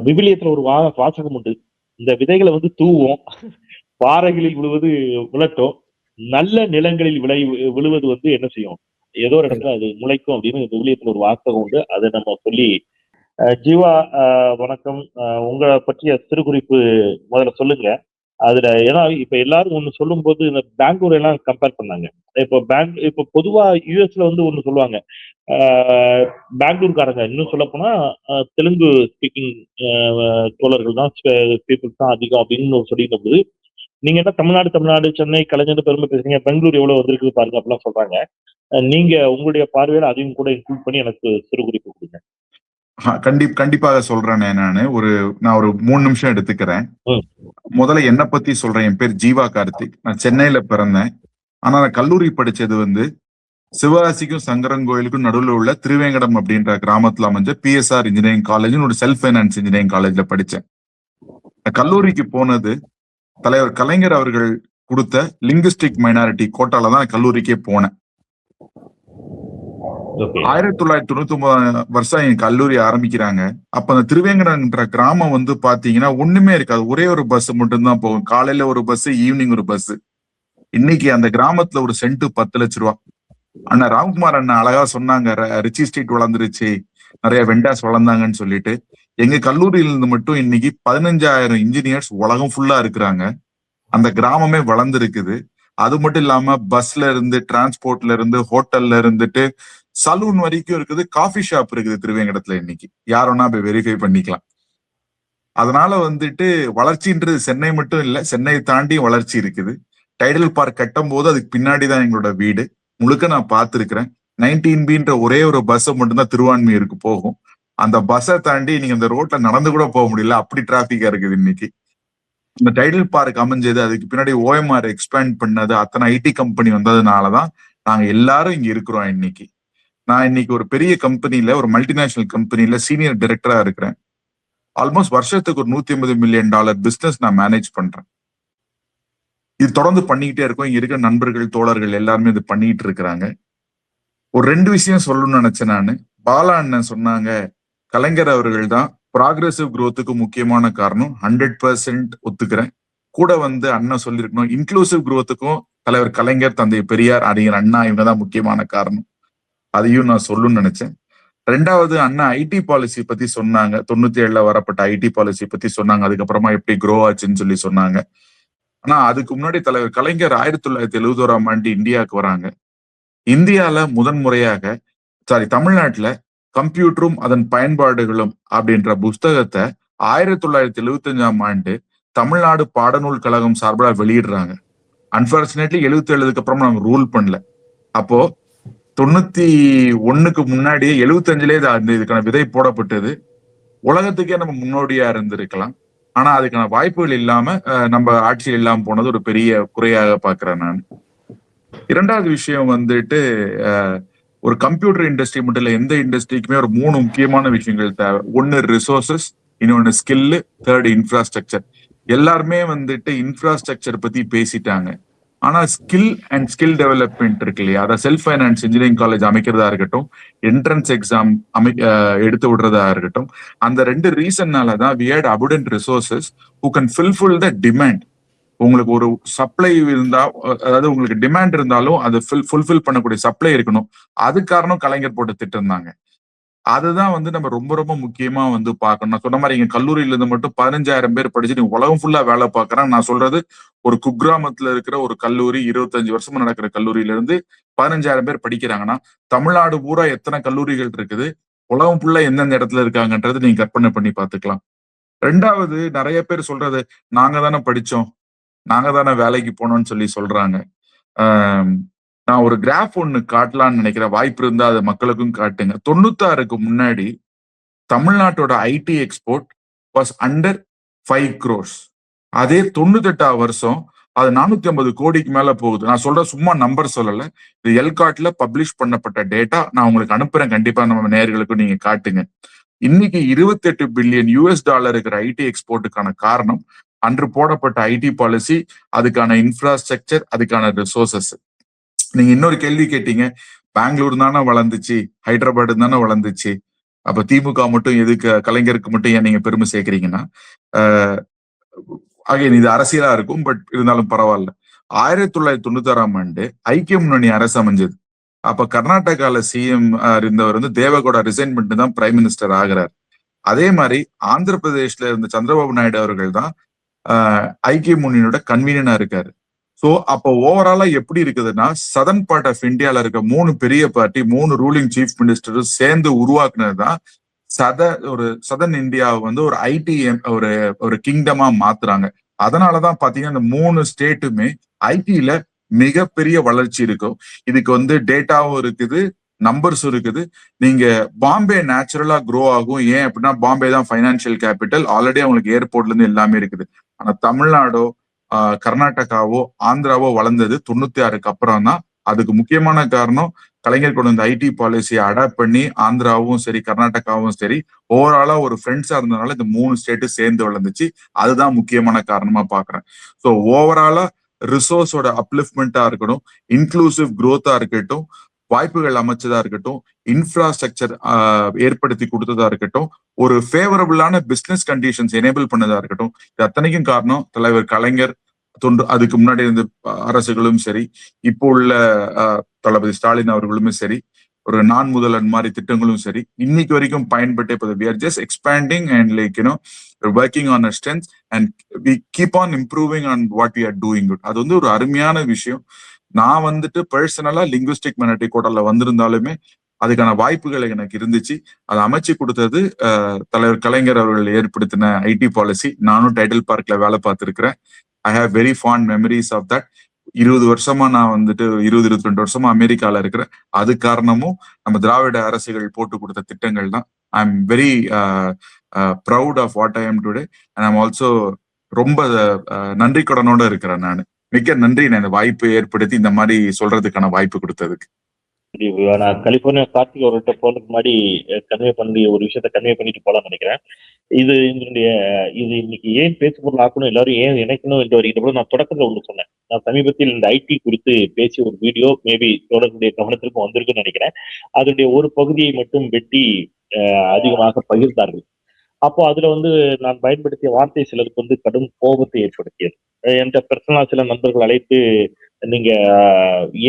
விவிலியத்துல ஒரு வாசகம் உண்டு, இந்த விதைகளை வந்து தூவோம், பாறைகளில் விழுவது விழட்டும், நல்ல நிலங்களில் விழுவது வந்து என்ன செய்யும், ஏதோ ஒரு இடத்துல அது முளைக்கும் அப்படின்னு விவிலியத்துல ஒரு வாசகம் உண்டு. அதை நம்ம சொல்லி ஜீவா வணக்கம். உங்களை பற்றிய சிறு குறிப்பு முதல்ல சொல்லுங்க. அதுல ஏன்னா இப்ப எல்லாரும் ஒண்ணு சொல்லும் போது இந்த பெங்களூர் எல்லாம் கம்பேர் பண்ணாங்க. இப்ப பொதுவா யூஎஸ்ல வந்து ஒண்ணு சொல்லுவாங்க, பெங்களூர்காரங்க இன்னும் சொல்ல போனா தெலுங்கு ஸ்பீக்கிங் தோழர்கள் தான் பீப்புள்ஸ் தான் அதிகம் அப்படின்னு சொல்லிட்டு போது, நீங்க என்ன தமிழ்நாடு சென்னை கலைஞர் பெருமை பேசுறீங்க, பெங்களூர் எவ்வளவு வந்திருக்கு பாருங்க அப்படிலாம் சொல்றாங்க. நீங்க உங்களுடைய பார்வையில அதையும் கூட இன்க்ளூட் பண்ணி எனக்கு சிறு குறிப்பு கொடுங்க. கண்டிப்பாக சொல்றேன். நான் ஒரு 3 நிமிஷம் எடுத்துக்கிறேன். முதல்ல என்னை பத்தி சொல்றேன். என் பேர் ஜீவா கார்த்திக். நான் சென்னையில பிறந்தேன். ஆனா நான் கல்லூரி படிச்சது வந்து சிவகாசிக்கும் சங்கரங்கோயிலுக்கும் நடுவில் உள்ள திருவேங்கடம் அப்படின்ற கிராமத்துல அமைஞ்ச பிஎஸ்ஆர் இன்ஜினியரிங் காலேஜ், ஒரு செல்ஃப் பைனான்ஸ் இன்ஜினியரிங் காலேஜ்ல படிச்சேன். கல்லூரிக்கு போனது தலைவர் கலைஞர் அவர்கள் கொடுத்த லிங்குஸ்டிக் மைனாரிட்டி கோட்டால தான் கல்லூரிக்கே போனேன். 1999 வருஷம் என் கல்லூரி ஆரம்பிக்கிறாங்க. அப்ப அந்த திருவேங்கடம்ன்ற கிராமம் வந்து பாத்தீங்கன்னா ஒண்ணுமே இருக்காது. ஒரே ஒரு பஸ் மட்டும்தான் போகும். காலையில ஒரு பஸ், ஈவினிங் ஒரு பஸ். இன்னைக்கு அந்த கிராமத்துல ஒரு சென்ட் 10 லட்சம் ரூபா. அண்ணா ராம்குமார் அண்ணா அழகா சொன்னாங்க, ரிச்சி ஸ்ட்ரீட் வளர்ந்துருச்சு, நிறைய வெண்டாஸ் வளர்ந்தாங்கன்னு சொல்லிட்டு. எங்க கல்லூரியில இருந்து மட்டும் இன்னைக்கு 15,000 இன்ஜினியர்ஸ் உலகம் ஃபுல்லா இருக்கிறாங்க. அந்த கிராமமே வளர்ந்துருக்குது. அது மட்டும் இல்லாம பஸ்ல இருந்து, டிரான்ஸ்போர்ட்ல இருந்து, ஹோட்டல்ல இருந்துட்டு சலூன் வரைக்கும் இருக்குது, காஃபி ஷாப் இருக்குது திருவேங்கடத்துல. இன்னைக்கு யாரோனா போய் வெரிஃபை பண்ணிக்கலாம். அதனால வந்துட்டு வளர்ச்சின்றது சென்னை மட்டும் இல்ல, சென்னை தாண்டி வளர்ச்சி இருக்குது. டைடல் பார்க் கட்டும் போது அதுக்கு பின்னாடிதான் எங்களோட வீடு முழுக்க நான் பார்த்திருக்கிறேன். 19Bன்ற ஒரே ஒரு பஸ் மட்டும்தான் திருவான்மையூருக்கு போகும். அந்த பஸ்ஸை தாண்டி நீங்க அந்த ரோட்ல நடந்து கூட போக முடியல, அப்படி டிராபிக்கா இருக்குது இன்னைக்கு. இந்த டைடல் பார்க் அமைஞ்சது, அதுக்கு பின்னாடி OMR எக்ஸ்பேண்ட் பண்ணது, அத்தனை ஐடி கம்பெனி வந்ததுனாலதான் நாங்க எல்லாரும் இங்க இருக்கிறோம். இன்னைக்கு நான் இன்னைக்கு ஒரு பெரிய கம்பெனில, ஒரு மல்டிநேஷனல் கம்பெனில சீனியர் டைரக்டரா இருக்கிறேன். ஆல்மோஸ்ட் வருஷத்துக்கு ஒரு $150 மில்லியன் பிசினஸ் நான் மேனேஜ் பண்றேன். இது தொடர்ந்து பண்ணிக்கிட்டே இருக்கும். இங்க இருக்கிற நண்பர்கள், தோழர்கள் எல்லாருமே இது பண்ணிட்டு இருக்கிறாங்க. ஒரு 2 விஷயம் சொல்லணும்னு நினைச்சேன் நானு. பாலா அண்ணன் சொன்னாங்க, கலைஞர் அவர்கள் தான் ப்ராக்ரெசிவ் குரோத்துக்கு முக்கியமான காரணம். 100% ஒத்துக்கிறேன். கூட வந்து அண்ணன் சொல்லியிருக்கணும், இன்க்ளூசிவ் குரோத்துக்கும் தலைவர் கலைஞர், தந்தை பெரியார், அறிஞர் அண்ணா இவங்க தான் முக்கியமான காரணம். அதையும் நான் சொல்லணும்னு நினைச்சேன். 2வது அண்ணா ஐடி பாலிசி பத்தி சொன்னாங்க. 97ல வரப்பட்ட ஐடி பாலிசி பத்தி சொன்னாங்க. அதுக்கப்புறமா எப்படி க்ரோ ஆச்சுன்னு சொல்லி சொன்னாங்க. ஆனா அதுக்கு முன்னாடி தலைவர் கலைஞர் 1971ஆம் ஆண்டு இந்தியாவுக்கு வராங்க. இந்தியால முதன்முறையாக தமிழ்நாட்டுல கம்ப்யூட்டரும் அதன் பயன்பாடுகளும் அப்படின்ற புஸ்தகத்தை 1975ஆம் ஆண்டு தமிழ்நாடு பாடநூல் கழகம் சார்பில் வெளியிடுறாங்க. அன்பார்ச்சுனேட்லி 77க்கு அப்புறம் நாங்க ரூல் பண்ணல. அப்போ 91க்கு முன்னாடியே 75லயே இதுக்கான விதை போடப்பட்டது. உலகத்துக்கே நம்ம முன்னோடியா இருந்திருக்கலாம். ஆனா அதுக்கான வாய்ப்புகள் இல்லாம, நம்ம ஆட்சியில் இல்லாம போனது ஒரு பெரிய குறையாக பாக்குறேன் நான். 2வது விஷயம் வந்துட்டு, ஒரு கம்ப்யூட்டர் இண்டஸ்ட்ரி மட்டும் இல்ல, எந்த இண்டஸ்ட்ரிக்குமே ஒரு 3 முக்கியமான விஷயங்கள் தேவை. 1 ரிசோர்சஸ், இன்னொன்னு ஸ்கில், 3 இன்ஃப்ராஸ்ட்ரக்சர். எல்லாருமே வந்துட்டு இன்ஃப்ராஸ்ட்ரக்சர் பத்தி பேசிட்டாங்க. ஆனா ஸ்கில் அண்ட் ஸ்கில் டெவலப்மெண்ட் இருக்கு இல்லையா, அதை செல்ஃப் ஃபைனான்ஸ் இன்ஜினியரிங் காலேஜ் அமைக்கிறதா இருக்கட்டும், என்ட்ரன்ஸ் எக்ஸாம் எடுத்து விடுறதா இருக்கட்டும், அந்த 2 ரீசன்னாலதான் we had abundant resources who can fulfill the demand. உங்களுக்கு ஒரு சப்ளை இருந்தா, அதாவது உங்களுக்கு டிமாண்ட் இருந்தாலும் அதை ஃபுல்ஃபில் பண்ணக்கூடிய சப்ளை இருக்கணும். அது காரணம் கலைஞர் போட்டு திட்டம் தாங்க. அதுதான் வந்து நம்ம ரொம்ப ரொம்ப முக்கியமா வந்து பார்க்கணும். நான் சொன்ன மாதிரி எங்க கல்லூரியில இருந்து மட்டும் 15,000 பேர் படிச்சு நீங்க உலகம் ஃபுல்லா வேலை பார்க்கறாங்க. நான் சொல்றது ஒரு குக்கிராமத்துல இருக்கிற ஒரு கல்லூரி, 25 வருஷமா நடக்கிற கல்லூரியில இருந்து 15,000 பேர் படிக்கிறாங்கன்னா, தமிழ்நாடு பூரா எத்தனை கல்லூரிகள் இருக்குது, உலகம் ஃபுல்லா எந்தெந்த இடத்துல இருக்காங்கன்றது நீங்க கற்பனை பண்ணி பார்த்துக்கலாம். 2வது, நிறைய பேர் சொல்றது, நாங்க தானே படிச்சோம், நாங்க தானே வேலைக்கு போனோம்னு சொல்லி சொல்றாங்க. நான் ஒரு கிராஃப் ஒண்ணு காட்டலாம்னு நினைக்கிறேன், வாய்ப்பு இருந்தா அதை மக்களுக்கும் காட்டுங்க. 96க்கு முன்னாடி தமிழ்நாட்டோட IT export was under 5 crores. அதே 98 வருஷம் அது 450 கோடிக்கு மேல போகுது. நான் சொல்ற சும்மா நம்பர் சொல்லல, இது எல்காட்ல பப்ளிஷ் பண்ணப்பட்ட டேட்டா. நான் உங்களுக்கு அனுப்புறேன், கண்டிப்பா நம்ம நேயர்களுக்கும் நீங்க காட்டுங்க. இன்னைக்கு 28 பில்லியன் US$ இருக்கிற ஐடி எக்ஸ்போர்ட்டுக்கான காரணம் அன்று போடப்பட்ட ஐடி பாலிசி, அதுக்கான இன்ஃப்ராஸ்ட்ரக்சர், அதுக்கான ரிசோர்சஸ். நீங்க இன்னொரு கேள்வி கேட்டீங்க, பெங்களூர் தானே வளர்ந்துச்சு, ஹைதராபாத் தானே வளர்ந்துச்சு, அப்ப திமுக மட்டும் எதுக்கு, கலைஞருக்கு மட்டும் ஏன் நீங்க பெருமை சேர்க்கிறீங்கன்னா, அகைன் இது அரசியலா இருக்கும், பட் இருந்தாலும் பரவாயில்ல. 1996ஆம் ஆண்டு ஐக்கிய முன்னணி அரசு அமைஞ்சது. அப்ப கர்நாடகால சிஎம் இருந்தவர் தேவகவுடா ரிசைன் பண்ணிட்டு தான் பிரைம் மினிஸ்டர் ஆகிறார். அதே மாதிரி ஆந்திர பிரதேஷ்ல இருந்த சந்திரபாபு நாயுடு அவர்கள் தான் ஐக்கிய முன்னணியோட கன்வீனரா இருக்காரு. சோ அப்ப ஓவராலா எப்படி இருக்குதுன்னா, சதர்ன் பார்ட் ஆஃப் இந்தியால இருக்க 3 பெரிய பார்ட்டி, 3 ரூலிங் சீஃப் மினிஸ்டரும் சேர்ந்து உருவாக்குனதுதான் சதர்ன் இந்தியாவை ஒரு ஐடி ஒரு கிங்டமா மாத்துறாங்க. அதனாலதான் பாத்தீங்கன்னா இந்த 3 ஸ்டேட்டுமே ஐடில மிகப்பெரிய வளர்ச்சி இருக்கும். இதுக்கு டேட்டாவும் இருக்குது, நம்பர்ஸும் இருக்குது. நீங்க பாம்பே நேச்சுரலா க்ரோ ஆகும். ஏன் அப்படின்னா பாம்பே தான் ஃபைனான்சியல் கேபிட்டல், ஆல்ரெடி அவங்களுக்கு ஏர்போர்ட்ல இருந்து எல்லாமே இருக்குது. ஆனா தமிழ்நாடோ கர்நாடகாவோ ஆந்திராவோ வளர்ந்தது 96க்கு அப்புறம் தான். அதுக்கு முக்கியமான காரணம் கலைஞர் கொண்டு வந்த ஐடி பாலிசியை அடாப்ட் பண்ணி ஆந்திராவும் சரி கர்நாடகாவும் சரி ஓவராலா ஒரு ஃப்ரெண்ட்ஸா இருந்ததுனால இந்த 3 ஸ்டேட்டு சேர்ந்து வளர்ந்துச்சு. அதுதான் முக்கியமான காரணமா பாக்குறேன். ஸோ ஓவராலா ரிசோர்ஸோட அப்லிஃப்ட்மெண்டா இருக்கட்டும், இன்க்ளூசிவ் குரோத்தா இருக்கட்டும், வாய்ப்புகள் அமைச்சதா இருக்கட்டும், இன்ஃப்ராஸ்ட்ரக்சர் ஏற்படுத்தி கொடுத்ததா இருக்கட்டும், ஒரு ஃபேவரபிளான பிசினஸ் கண்டிஷன்ஸ் எனேபிள் பண்ணதா இருக்கட்டும், இது அத்தனைக்கும் காரணம் தலைவர் கலைஞர், அதுக்கு முன்னாடி இருந்த அரசுகளும் சரி, இப்போ உள்ள தளபதி ஸ்டாலின் அவர்களுமே சரி, ஒரு நான் முதல்வன் மாதிரி திட்டங்களும் சரி, இன்னைக்கு வரைக்கும் பயன்பட்டே போகுது. We are just expanding and working on our strengths and we keep on improving on what we are doing good. அது ஒரு அருமையான விஷயம். நான் பர்சனலா லிங்குவிஸ்டிக் மைனாரிட்டி கோட்டால வந்திருந்தாலுமே அதுக்கான வாய்ப்புகள் எனக்கு இருந்துச்சு. அதை அமைச்சு கொடுத்தது தலைவர் கலைஞர் அவர்கள் ஏற்படுத்தின ஐடி பாலிசி. நானும் டைட்டில் பார்க்ல வேலை பார்த்திருக்கிறேன். I have very fond memories of that. 20 வருஷமா நான் 22 வருஷமா அமெரிக்கால இருக்கிறேன். அது காரணமும் நம்ம திராவிட அரசுகள் போட்டு கொடுத்த திட்டங்கள் தான். I am very proud of what I am today and I'm also ரொம்ப நன்றி கடனோட இருக்கிறேன். நான் மிக்க நன்றி இந்த வாய்ப்பு ஏற்படுத்தி இந்த மாதிரி சொல்றதுக்கான வாய்ப்பு கொடுத்ததுக்கு. நான் கலிபோர்னியா கார்த்திக் அவர்கிட்ட போறதுக்கு முன்னாடி கன்வே பண்ணி ஒரு விஷயத்த கன்வே பண்ணிட்டு போலாம்னு நினைக்கிறேன். இது இன்னைக்கு ஏன் பேசுபொருள் ஆக்கணும், எல்லாரும் ஏன் நினைக்கணும் என்று வருகின்ற நான் தொடக்கத்தில் ஒன்று சொன்னேன். நான் சமீபத்தில் இந்த ஐடி குறித்து பேசிய ஒரு வீடியோ மேபி தொடர்புடைய கவனத்திற்கும் வந்திருக்குன்னு நினைக்கிறேன். அதனுடைய ஒரு பகுதியை மட்டும் வெட்டி அதிகமாக பகிர்ந்தார்கள். அப்போ அதுல நான் பயன்படுத்திய வார்த்தை சிலருக்கு கடும் கோபத்தை ஏற்படுத்தியது. என்ற பர்சனலா சில நண்பர்கள் அழைத்து, நீங்க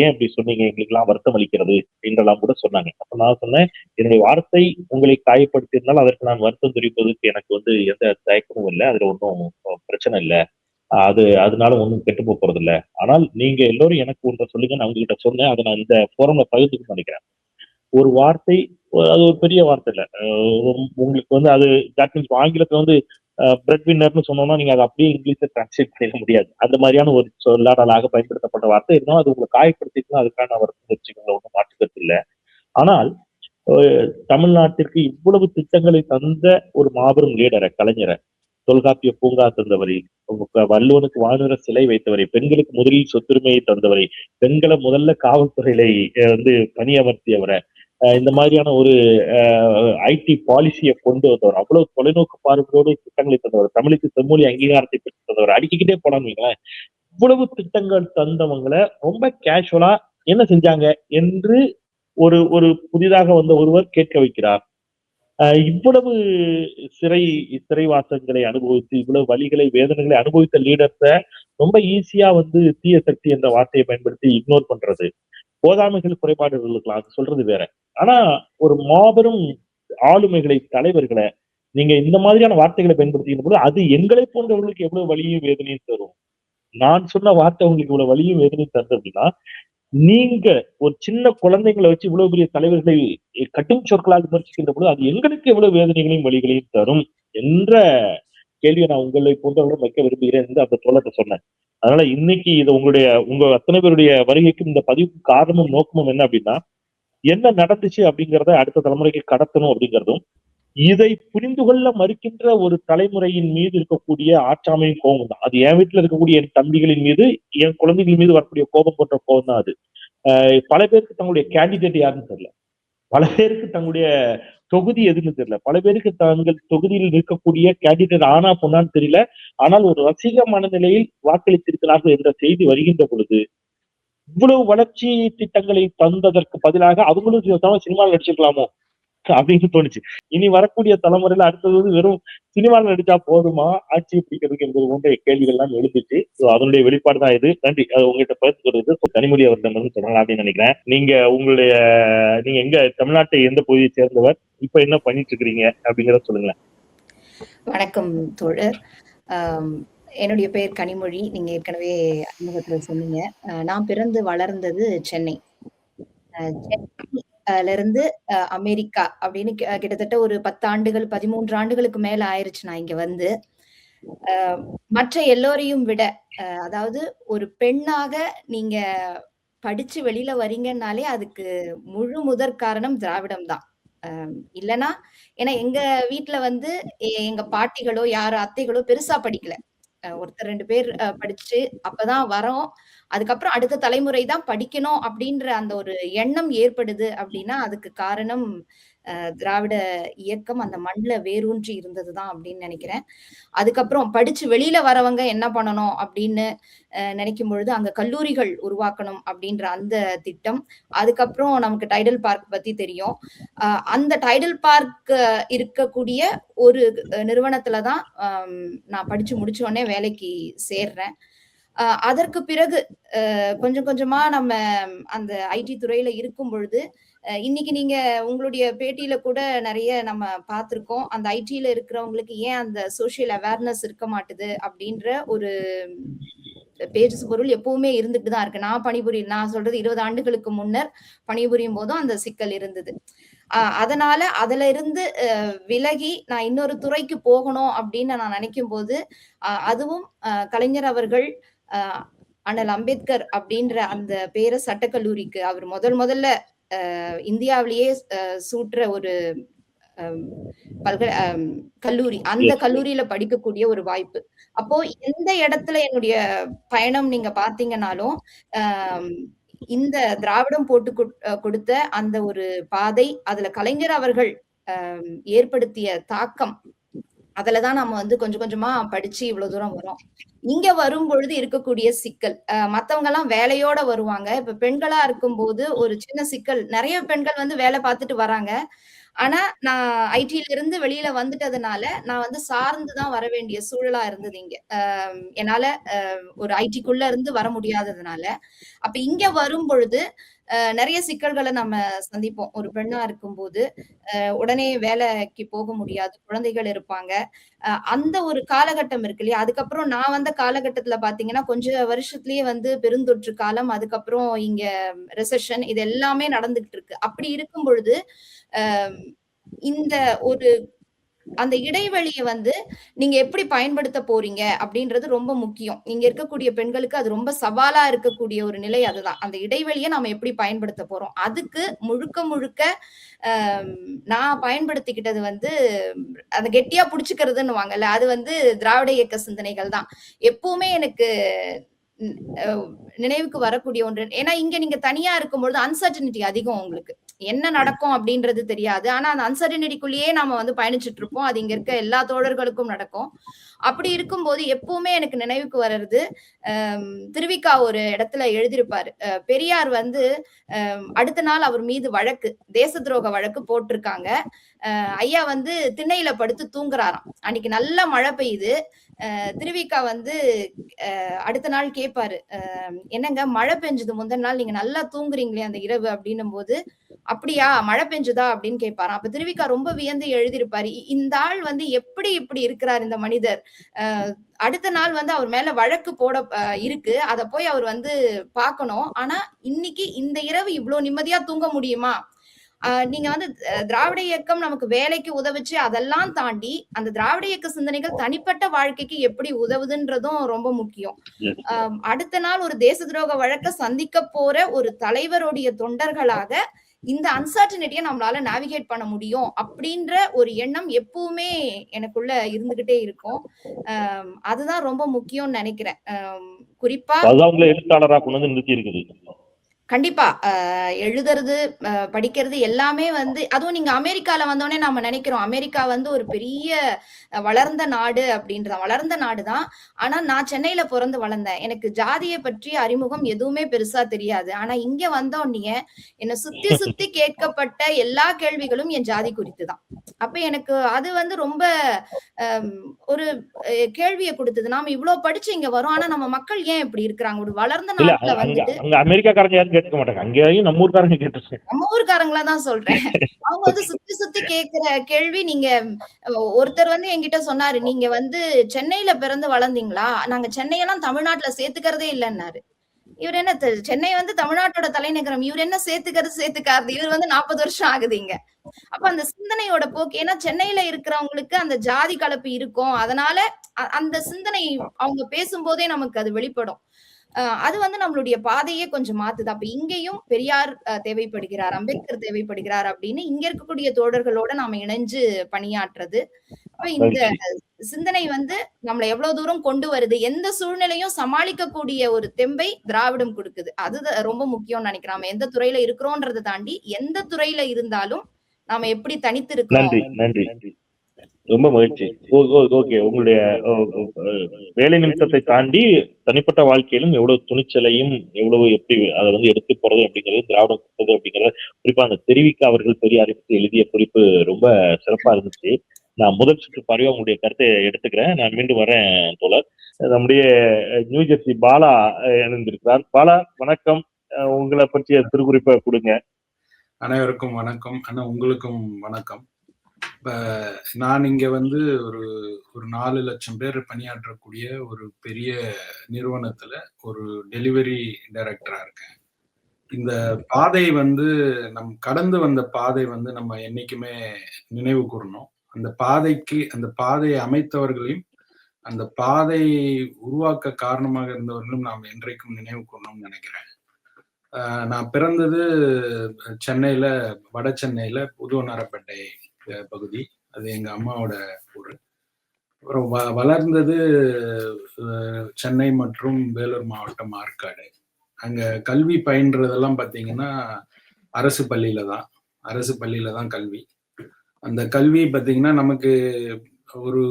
ஏன் அப்படி சொன்னீங்க, எங்களுக்கு எல்லாம் வருத்தம் அளிக்கிறது என்றெல்லாம் கூட சொன்னாங்க. அப்ப நான் சொன்னேன், என்னுடைய வார்த்தை உங்களை காயப்படுத்தியிருந்தால் அதற்கு நான் வருத்தம் தெரிவிப்பதற்கு எனக்கு எந்த தயக்கமும் இல்லை, அதுல ஒன்றும் பிரச்சனை இல்லை, அதனால ஒன்றும் கெட்டு போறது இல்லை. ஆனால் நீங்க எல்லோரும் எனக்கு ஒன்றை சொல்லுங்க, நான் உங்ககிட்ட சொன்னேன், அதை நான் இந்த போரம்ல பகிர்ந்துக்கணும்னு நினைக்கிறேன். ஒரு வார்த்தை, அது ஒரு பெரிய வார்த்தை இல்லை, உங்களுக்கு அது தட் மீன்ஸ் ஆங்கிலத்துல பிரெட் வின்னர்னு சொன்னோம்னா நீங்க அதை அப்படியே இங்கிலீஷ்ல டிரான்ஸ்லேட் பண்ணிட முடியாது. அந்த மாதிரியான ஒரு சொல்லாடலாக பயன்படுத்தப்பட்ட வார்த்தை இருந்தாலும் அது உங்களை காயப்படுத்திக்கலாம், அதுக்கான வருத்தம் வச்சுக்கோங்க, ஒன்றும் மாற்றுக்கிறது இல்லை. ஆனால் தமிழ்நாட்டிற்கு இவ்வளவு திட்டங்களை தந்த ஒரு மாபெரும் லீடரை, கலைஞரை, தொல்காப்பிய பூங்கா தந்தவரை, வள்ளுவனுக்கு வானுர சிலை வைத்தவரை, பெண்களுக்கு முதலில் சொத்துரிமையை தந்தவரை, பெண்களை முதல்ல காவல்துறையில பணியமர்த்தியவரை, இந்த மாதிரியான ஒரு ஐடி பாலிசியை கொண்டு வந்தவர், அவ்வளவு தொலைநோக்கு பார்வையோடு திட்டங்களை தந்தவர், தமிழுக்கு செம்மொழி அங்கீகாரத்தை பெற்று தந்தவர், அடிக்கிட்டே போனான்னு இவ்வளவு திட்டங்கள் தந்தவங்களை ரொம்ப கேஷுவலா என்ன செஞ்சாங்க என்று ஒரு புதிதாக வந்த ஒருவர் கேட்க வைக்கிறார். இவ்வளவு சிறைவாசங்களை அனுபவித்து, இவ்வளவு வலிகளை வேதனைகளை அனுபவித்த லீடர்ஸ ரொம்ப ஈஸியா தீய சக்தி என்ற வார்த்தையை பயன்படுத்தி இக்னோர் பண்றது. போதாமைகள் குறைபாடுகள் இருக்கலாம், அது சொல்றது வேற. ஆனா ஒரு மாபெரும் ஆளுமைகளை, தலைவர்களை நீங்க இந்த மாதிரியான வார்த்தைகளை பயன்படுத்திக்கிற போது அது எங்களை போன்றவர்களுக்கு எவ்வளவு வலியும் வேதனையும் தரும். நான் சொன்ன வார்த்தை உங்களுக்கு இவ்வளவு வலியும் வேதனையும் தருது அப்படின்னா, நீங்க ஒரு சின்ன குழந்தைங்களை வச்சு இவ்வளவு பெரிய தலைவர்களை கட்டும் சொற்களால் விமர்சிக்கின்ற போது அது எங்களுக்கு எவ்வளவு வேதனைகளையும் வலிகளையும் தரும் என்ற கேள்வியை நான் உங்களை போன்றவர்களும் வைக்க விரும்புகிறேன் என்று அந்த தோழத்தை சொன்னேன். அதனால இன்னைக்கு இது உங்க அத்தனை பேருடைய வருகைக்கும் இந்த பதிவுக்கு காரணமும் நோக்கமும் என்ன அப்படின்னா, என்ன நடந்துச்சு அப்படிங்கிறத அடுத்த தலைமுறைக்கு கடத்தணும் அப்படிங்கிறதும், இதை புரிந்து கொள்ள மறுக்கின்ற ஒரு தலைமுறையின் மீது இருக்கக்கூடிய ஆற்றாமையும் கோபம் தான். அது என் வீட்டுல இருக்கக்கூடிய என் தம்பிகளின் மீது, என் குழந்தைகள் மீது வரக்கூடிய கோபம் போன்ற கோபம் தான் அது. பல பேருக்கு தங்களுடைய கேண்டிடேட் யாருன்னு தெரியல, பல பேருக்கு தங்களுடைய தொகுதி எதுன்னு தெரியல, பல பேருக்கு தங்கள் தொகுதியில் இருக்கக்கூடிய கேண்டிடேட் ஆனா பொண்ணான்னு தெரியல. ஆனால் ஒரு ரசிக மனநிலையில் வாக்களித்திருக்கிறார்கள் என்ற செய்தி வருகின்ற பொழுது, இவ்வளவு வளர்ச்சி திட்டங்களை தந்ததற்கு பதிலாக அவங்களும் சினிமாவில் நடிச்சிருக்கலாமோ அப்படின்னு தோணுச்சு. இனி வரக்கூடிய தலைமுறையில அடுத்தது வெறும் சினிமாவில் நடிச்சா போதுமா ஆட்சி பிடிக்கிறதுக்கு என்பது போன்ற கேள்விகள் எல்லாம் எழுந்துச்சு. அதனுடைய வெளிப்பாடு தான் இது. நன்றி. அது உங்ககிட்ட பகிர்ந்து கனிமொழி அவரிடம் வந்து சொல்லலாம் அப்படின்னு நினைக்கிறேன். நீங்க எங்க தமிழ்நாட்டை எந்த பகுதியை சேர்ந்தவர், இப்ப என்ன பண்ணிட்டு இருக்கிறீங்க அப்படிங்கிறத சொல்லுங்களேன். வணக்கம் தோழர். என்னுடைய பெயர் கனிமொழி. நீங்க ஏற்கனவே அறிமுகத்துல சொன்னீங்க. நான் பிறந்து வளர்ந்தது சென்னை. இருந்து அமெரிக்கா அப்படின்னு கிட்டத்தட்ட ஒரு 10 ஆண்டுகள் 13 ஆண்டுகளுக்கு மேல ஆயிருச்சு நான் இங்க வந்து. மற்ற எல்லோரையும் விட அதாவது ஒரு பெண்ணாக நீங்க படிச்சு வெளியில வரீங்கன்னாலே அதுக்கு முழு முதற் காரணம் திராவிடம் தான். இல்லைன்னா ஏன்னா எங்க வீட்டுல வந்து எங்க பாட்டிகளோ யாரு அத்தைகளோ பெருசா படிக்கல. ஒருத்தர் 2 பேர் படிச்சு அப்பதான் வரோம். அதுக்கப்புறம் அடுத்த தலைமுறை தான் படிக்கணும் அப்படின்ற அந்த ஒரு எண்ணம் ஏற்படுது அப்படின்னா அதுக்கு காரணம் திராவிட இயக்கம் அந்த மண்ணுல வேரூன்றி இருந்ததுதான் அப்படின்னு நினைக்கிறேன். அதுக்கப்புறம் படிச்சு வெளியில வரவங்க என்ன பண்ணணும் அப்படின்னு நினைக்கும் பொழுது அங்க கல்லூரிகள் உருவாக்கணும் அப்படின்ற அந்த திட்டம். அதுக்கப்புறம் நமக்கு டைடல் பார்க் பத்தி தெரியும். அந்த டைடல் பார்க் இருக்கக்கூடிய ஒரு நிறுவனத்துலதான் நான் படிச்சு முடிச்ச உடனே வேலைக்கு சேர்றேன். அதற்கு பிறகு கொஞ்சம் கொஞ்சமா நம்ம அந்த ஐடி துறையில இருக்கும் பொழுது இன்னைக்கு நீங்க உங்களுடைய பேட்டியில கூட நிறைய நம்ம பார்த்திருக்கோம். அந்த ஐடியில இருக்கிறவங்களுக்கு ஏன் அந்த சோசியல் அவேர்னஸ் இருக்க மாட்டுது அப்படின்ற ஒரு பேச்சு பொருள் எப்பவுமே இருந்துட்டு தான் இருக்கு. நான் சொல்றது 20 ஆண்டுகளுக்கு முன்னர் பணிபுரியும் போதும் அந்த சிக்கல் இருந்தது. அதனால அதுல இருந்து விலகி நான் இன்னொரு துறைக்கு போகணும் அப்படின்னு நான் நினைக்கும் போது அதுவும் கலைஞர் அவர்கள் அண்ணல் அம்பேத்கர் அப்படின்ற அந்த பேர சட்டக்கல்லூரிக்கு அவர் முதல்ல இந்தியாவிலேயே சூற்ற ஒரு கல்லூரி, அந்த கல்லூரியில படிக்கக்கூடிய ஒரு வாய்ப்பு. அப்போ எந்த இடத்துல என்னுடைய பயணம் நீங்க பாத்தீங்கன்னாலும் இந்த திராவிடம் போட்டு கொடுத்த அந்த ஒரு பாதை, அதுல கலைஞர் அவர்கள் ஏற்படுத்திய தாக்கம், அதுலதான் நம்ம வந்து கொஞ்சம் கொஞ்சமா படிச்சு இவ்வளவு தூரம் வரோம். இங்க வரும் பொழுது இருக்கக்கூடிய சிக்கல், மத்தவங்க எல்லாம் வேலையோட வருவாங்க. இப்ப பெண்களா இருக்கும்போது ஒரு சின்ன சிக்கல், நிறைய பெண்கள் வந்து வேலை பார்த்துட்டு வராங்க. ஆனா நான் ஐடில இருந்து வெளியில வந்துட்டதுனால நான் வந்து சார்ந்துதான் வர வேண்டிய சூழலா இருந்தது இங்க. என்னால ஒரு ஐடிக்குள்ள இருந்து வர முடியாததுனால. அப்ப இங்க வரும் பொழுது நிறைய சிக்கல்களை நம்ம சந்திப்போம். ஒரு பெண்ணா இருக்கும்போது உடனே வேலைக்கு போக முடியாது, குழந்தைகள் இருப்பாங்க. அந்த ஒரு காலகட்டம் இருக்கு இல்லையா. அதுக்கப்புறம் நான் வந்த காலகட்டத்துல பாத்தீங்கன்னா கொஞ்சம் வருஷத்துலயே வந்து பெருந்தொற்று காலம், அதுக்கப்புறம் இங்க ரெசெஷன், இது எல்லாமே நடந்துகிட்டு இருக்கு. அப்படி இருக்கும் பொழுது இந்த ஒரு அந்த இடைவெளியை வந்து நீங்க எப்படி பயன்படுத்த போறீங்க அப்படின்றது ரொம்ப முக்கியம். இங்க இருக்கக்கூடிய பெண்களுக்கு அது ரொம்ப சவாலா இருக்கக்கூடிய ஒரு நிலை. அதுதான், அந்த இடைவெளியை நாம எப்படி பயன்படுத்த போறோம். அதுக்கு முழுக்க நான் பயன்படுத்திக்கிட்டது வந்து அந்த கெட்டியா புடிச்சுக்கிறதுன்னு வாங்கல்ல, அது வந்து திராவிட இயக்க சிந்தனைகள் தான் எப்பவுமே எனக்கு நினைவுக்கு வரக்கூடிய ஒன்று. ஏன்னா இங்க நீங்க தனியா இருக்கும்பொழுது அன்சர்டனிட்டி அதிகம், உங்களுக்கு என்ன நடக்கும் அப்படின்றது தெரியாது. ஆனா அந்த அன்சர்டனிட்டிக்குள்ளேயே நாம வந்து பயணிச்சுட்டு இருப்போம். அது இங்க இருக்க எல்லா தோழர்களுக்கும் நடக்கும். அப்படி இருக்கும்போது எப்பவுமே எனக்கு நினைவுக்கு வர்றது, திருவிக்கா ஒரு இடத்துல எழுதியிருப்பாரு, பெரியார் வந்து அடுத்த நாள் அவர் மீது வழக்கு, தேச துரோக வழக்கு போட்டிருக்காங்க. ஐயா வந்து திண்ணையில படுத்து தூங்குறாராம். அன்னைக்கு நல்ல மழை பெய்யுது. திருவிக்கா வந்து அடுத்த நாள் கேட்பாரு, என்னங்க மழை பெஞ்சது முந்தின நாள், நீங்க நல்லா தூங்குறீங்களே அந்த இரவு அப்படின்னும் போது, அப்படியா மழை பெஞ்சுதா அப்படின்னு கேட்பாராம். அப்ப திருவிக்கா ரொம்ப வியந்து எழுதியிருப்பாரு, இந்த ஆள் வந்து எப்படி இப்படி இருக்கிறார் இந்த மனிதர், அடுத்த நாள் வந்து அவர் மேல வழக்கு போட இருக்கு, அத போய் அவர் வந்து பார்க்கணும், ஆனா இன்னைக்கு இந்த இரவு இவ்வளவு நிம்மதியா தூங்க முடியுமா நீங்க வந்து திராவிட இயக்கம் நமக்கு வேலைக்கு உதவுச்சு அதெல்லாம் தாண்டி அந்த திராவிட இயக்க சிந்தனைகள் தனிப்பட்ட வாழ்க்கைக்கு எப்படி உதவுதுன்றதும் ரொம்ப முக்கியம். அடுத்த நாள் ஒரு தேச துரோக வழக்க சந்திக்க போற ஒரு தலைவருடைய தொண்டர்களாக இந்த அன்சர்டனிட்டியை நம்மளால நேவிகேட் பண்ண முடியும் அப்படின்ற ஒரு எண்ணம் எப்பவுமே எனக்குள்ள இருந்துகிட்டே இருக்கும். அதுதான் ரொம்ப முக்கியம்னு நினைக்கிறேன். குறிப்பா அவங்கள எழுத்தாளரா கொண்டு வந்து நிறுத்தி இருக்குது. கண்டிப்பா எழுதுறது படிக்கிறது எல்லாமே வந்து அதுவும் நீங்க அமெரிக்கால வந்தோடனே நாம நினைக்கிறோம் அமெரிக்கா வந்து ஒரு பெரிய வளர்ந்த நாடு அப்படின்ற வளர்ந்த நாடுதான். ஆனா நான் சென்னையில பிறந்து வளர்ந்தேன். எனக்கு ஜாதியை பற்றி அறிமுகம் எதுவுமே பெருசா தெரியாது. ஆனா இங்க வந்தோடனே என்ன சுத்தி சுத்தி கேட்கப்பட்ட எல்லா கேள்விகளும் என் ஜாதி குறித்துதான். அப்ப எனக்கு அது வந்து ரொம்ப ஒரு கேள்வியை கொடுத்தது. நாம இவ்வளவு படிச்சு இங்க வரோம், ஆனா நம்ம மக்கள் ஏன் இப்படி இருக்கிறாங்க? ஒரு வளர்ந்த நாட்டுல வந்துட்டு அங்க அமெரிக்காக்காரங்க யாரும் கேட்க மாட்டாங்க, அங்கேயும் நம்ம ஊர்க்காரங்க கேட்டு நம்ம ஊர்க்காரங்களா தான் சொல்றேன். அவங்க வந்து சுத்தி சுத்தி கேட்கிற கேள்வி. நீங்க ஒருத்தர் வந்து என்கிட்ட சொன்னாரு, நீங்க வந்து சென்னையில பிறந்து வளர்ந்தீங்களா? நாங்க சென்னையெல்லாம் தமிழ்நாட்டுல சேர்த்துக்கிறதே இல்லைன்னாரு. இவர் என்ன சென்னை வந்து தமிழ்நாட்டோட தலைநகரம், இவர் என்ன சேர்த்துக்காரு? இவர் வந்து 40 வருஷம் ஆகுது இங்க. அப்ப அந்த சிந்தனையோட போக்கு, ஏன்னா சென்னையில இருக்கிறவங்களுக்கு அந்த ஜாதி கலப்பு இருக்கும். அதனால அந்த சிந்தனை அவங்க பேசும்போதே நமக்கு அது வெளிப்படும். அது வந்து நம்மளுடைய பாதையே கொஞ்சம் மாத்துது. அப்ப இங்கேயும் பெரியார் தேவைப்படுகிறார், அம்பேத்கர் தேவைப்படுகிறார் அப்படின்னு இங்க இருக்கக்கூடிய தோழர்களோட நாம இணைஞ்சு பணியாற்றுறது. அப்ப இந்த சிந்தனை வந்து நம்மளை எவ்வளவு தூரம் கொண்டு வருது, எந்த சூழ்நிலையும் சமாளிக்கக்கூடிய ஒரு தெம்பை திராவிடம் கொடுக்குது. அது ரொம்ப முக்கியம்னு நினைக்கிறேன். நாம எந்த துறையில இருக்கிறோன்றதை தாண்டி எந்த துறையில இருந்தாலும் நாம எப்படி தனித்து இருக்கிறோம். நன்றி. ரொம்ப மகிழ்ச்சி. ஓகே, உங்களுடைய வேலை நிமிஷத்தை தாண்டி தனிப்பட்ட வாழ்க்கையிலும் எவ்வளவு துணிச்சலையும் எவ்வளவு எப்படி அதை வந்து எடுத்து போறது அப்படிங்கிறது திராவிடம் கொடுத்தது அப்படிங்கிறது, குறிப்பா அந்த தெரிவிக்க அவர்கள் பெரியாரை பற்றி எழுதிய குறிப்பு ரொம்ப சிறப்பா இருந்துச்சு. நான் முதல் சுற்று பார்வையா உங்களுடைய கருத்தை எடுத்துக்கிறேன். நான் மீண்டும் வரேன் தோழர். நம்முடைய நியூ ஜெர்சி பாலா இணைந்திருக்கிறார். பாலா வணக்கம், உங்களை பற்றிய சிறுகுறிப்பை கொடுங்க. அனைவருக்கும் வணக்கம். ஆனா உங்களுக்கும் வணக்கம். இப்ப நான் இங்க வந்து ஒரு 4 லட்சம் பேர் பணியாற்றக்கூடிய ஒரு பெரிய நிறுவனத்துல ஒரு டெலிவரி டைரக்டரா இருக்கேன். இந்த பாதை வந்து கடந்து வந்த பாதை வந்து நம்ம என்னைக்குமே நினைவு கூறணும். அந்த பாதையை அமைத்தவர்களையும் அந்த பாதையை உருவாக்க காரணமாக இருந்தவர்களும் நாம் என்றைக்கும் நினைவு கூறணும்னு நினைக்கிறேன். நான் பிறந்தது சென்னையில, வட சென்னையில புதுவண்ணாரப்பேட்டை பகுதி. அது எங்க அம்மாவோட ஊர். அப்புறம் வளர்ந்தது சென்னை மற்றும் வேலூர் மாவட்டம் ஆற்காடு. அங்க கல்வி பயின்றதெல்லாம் பாத்தீங்கன்னா அரசு பள்ளியில தான் கல்வி. அந்த கல்வி பாத்தீங்கன்னா நமக்கு ஒரு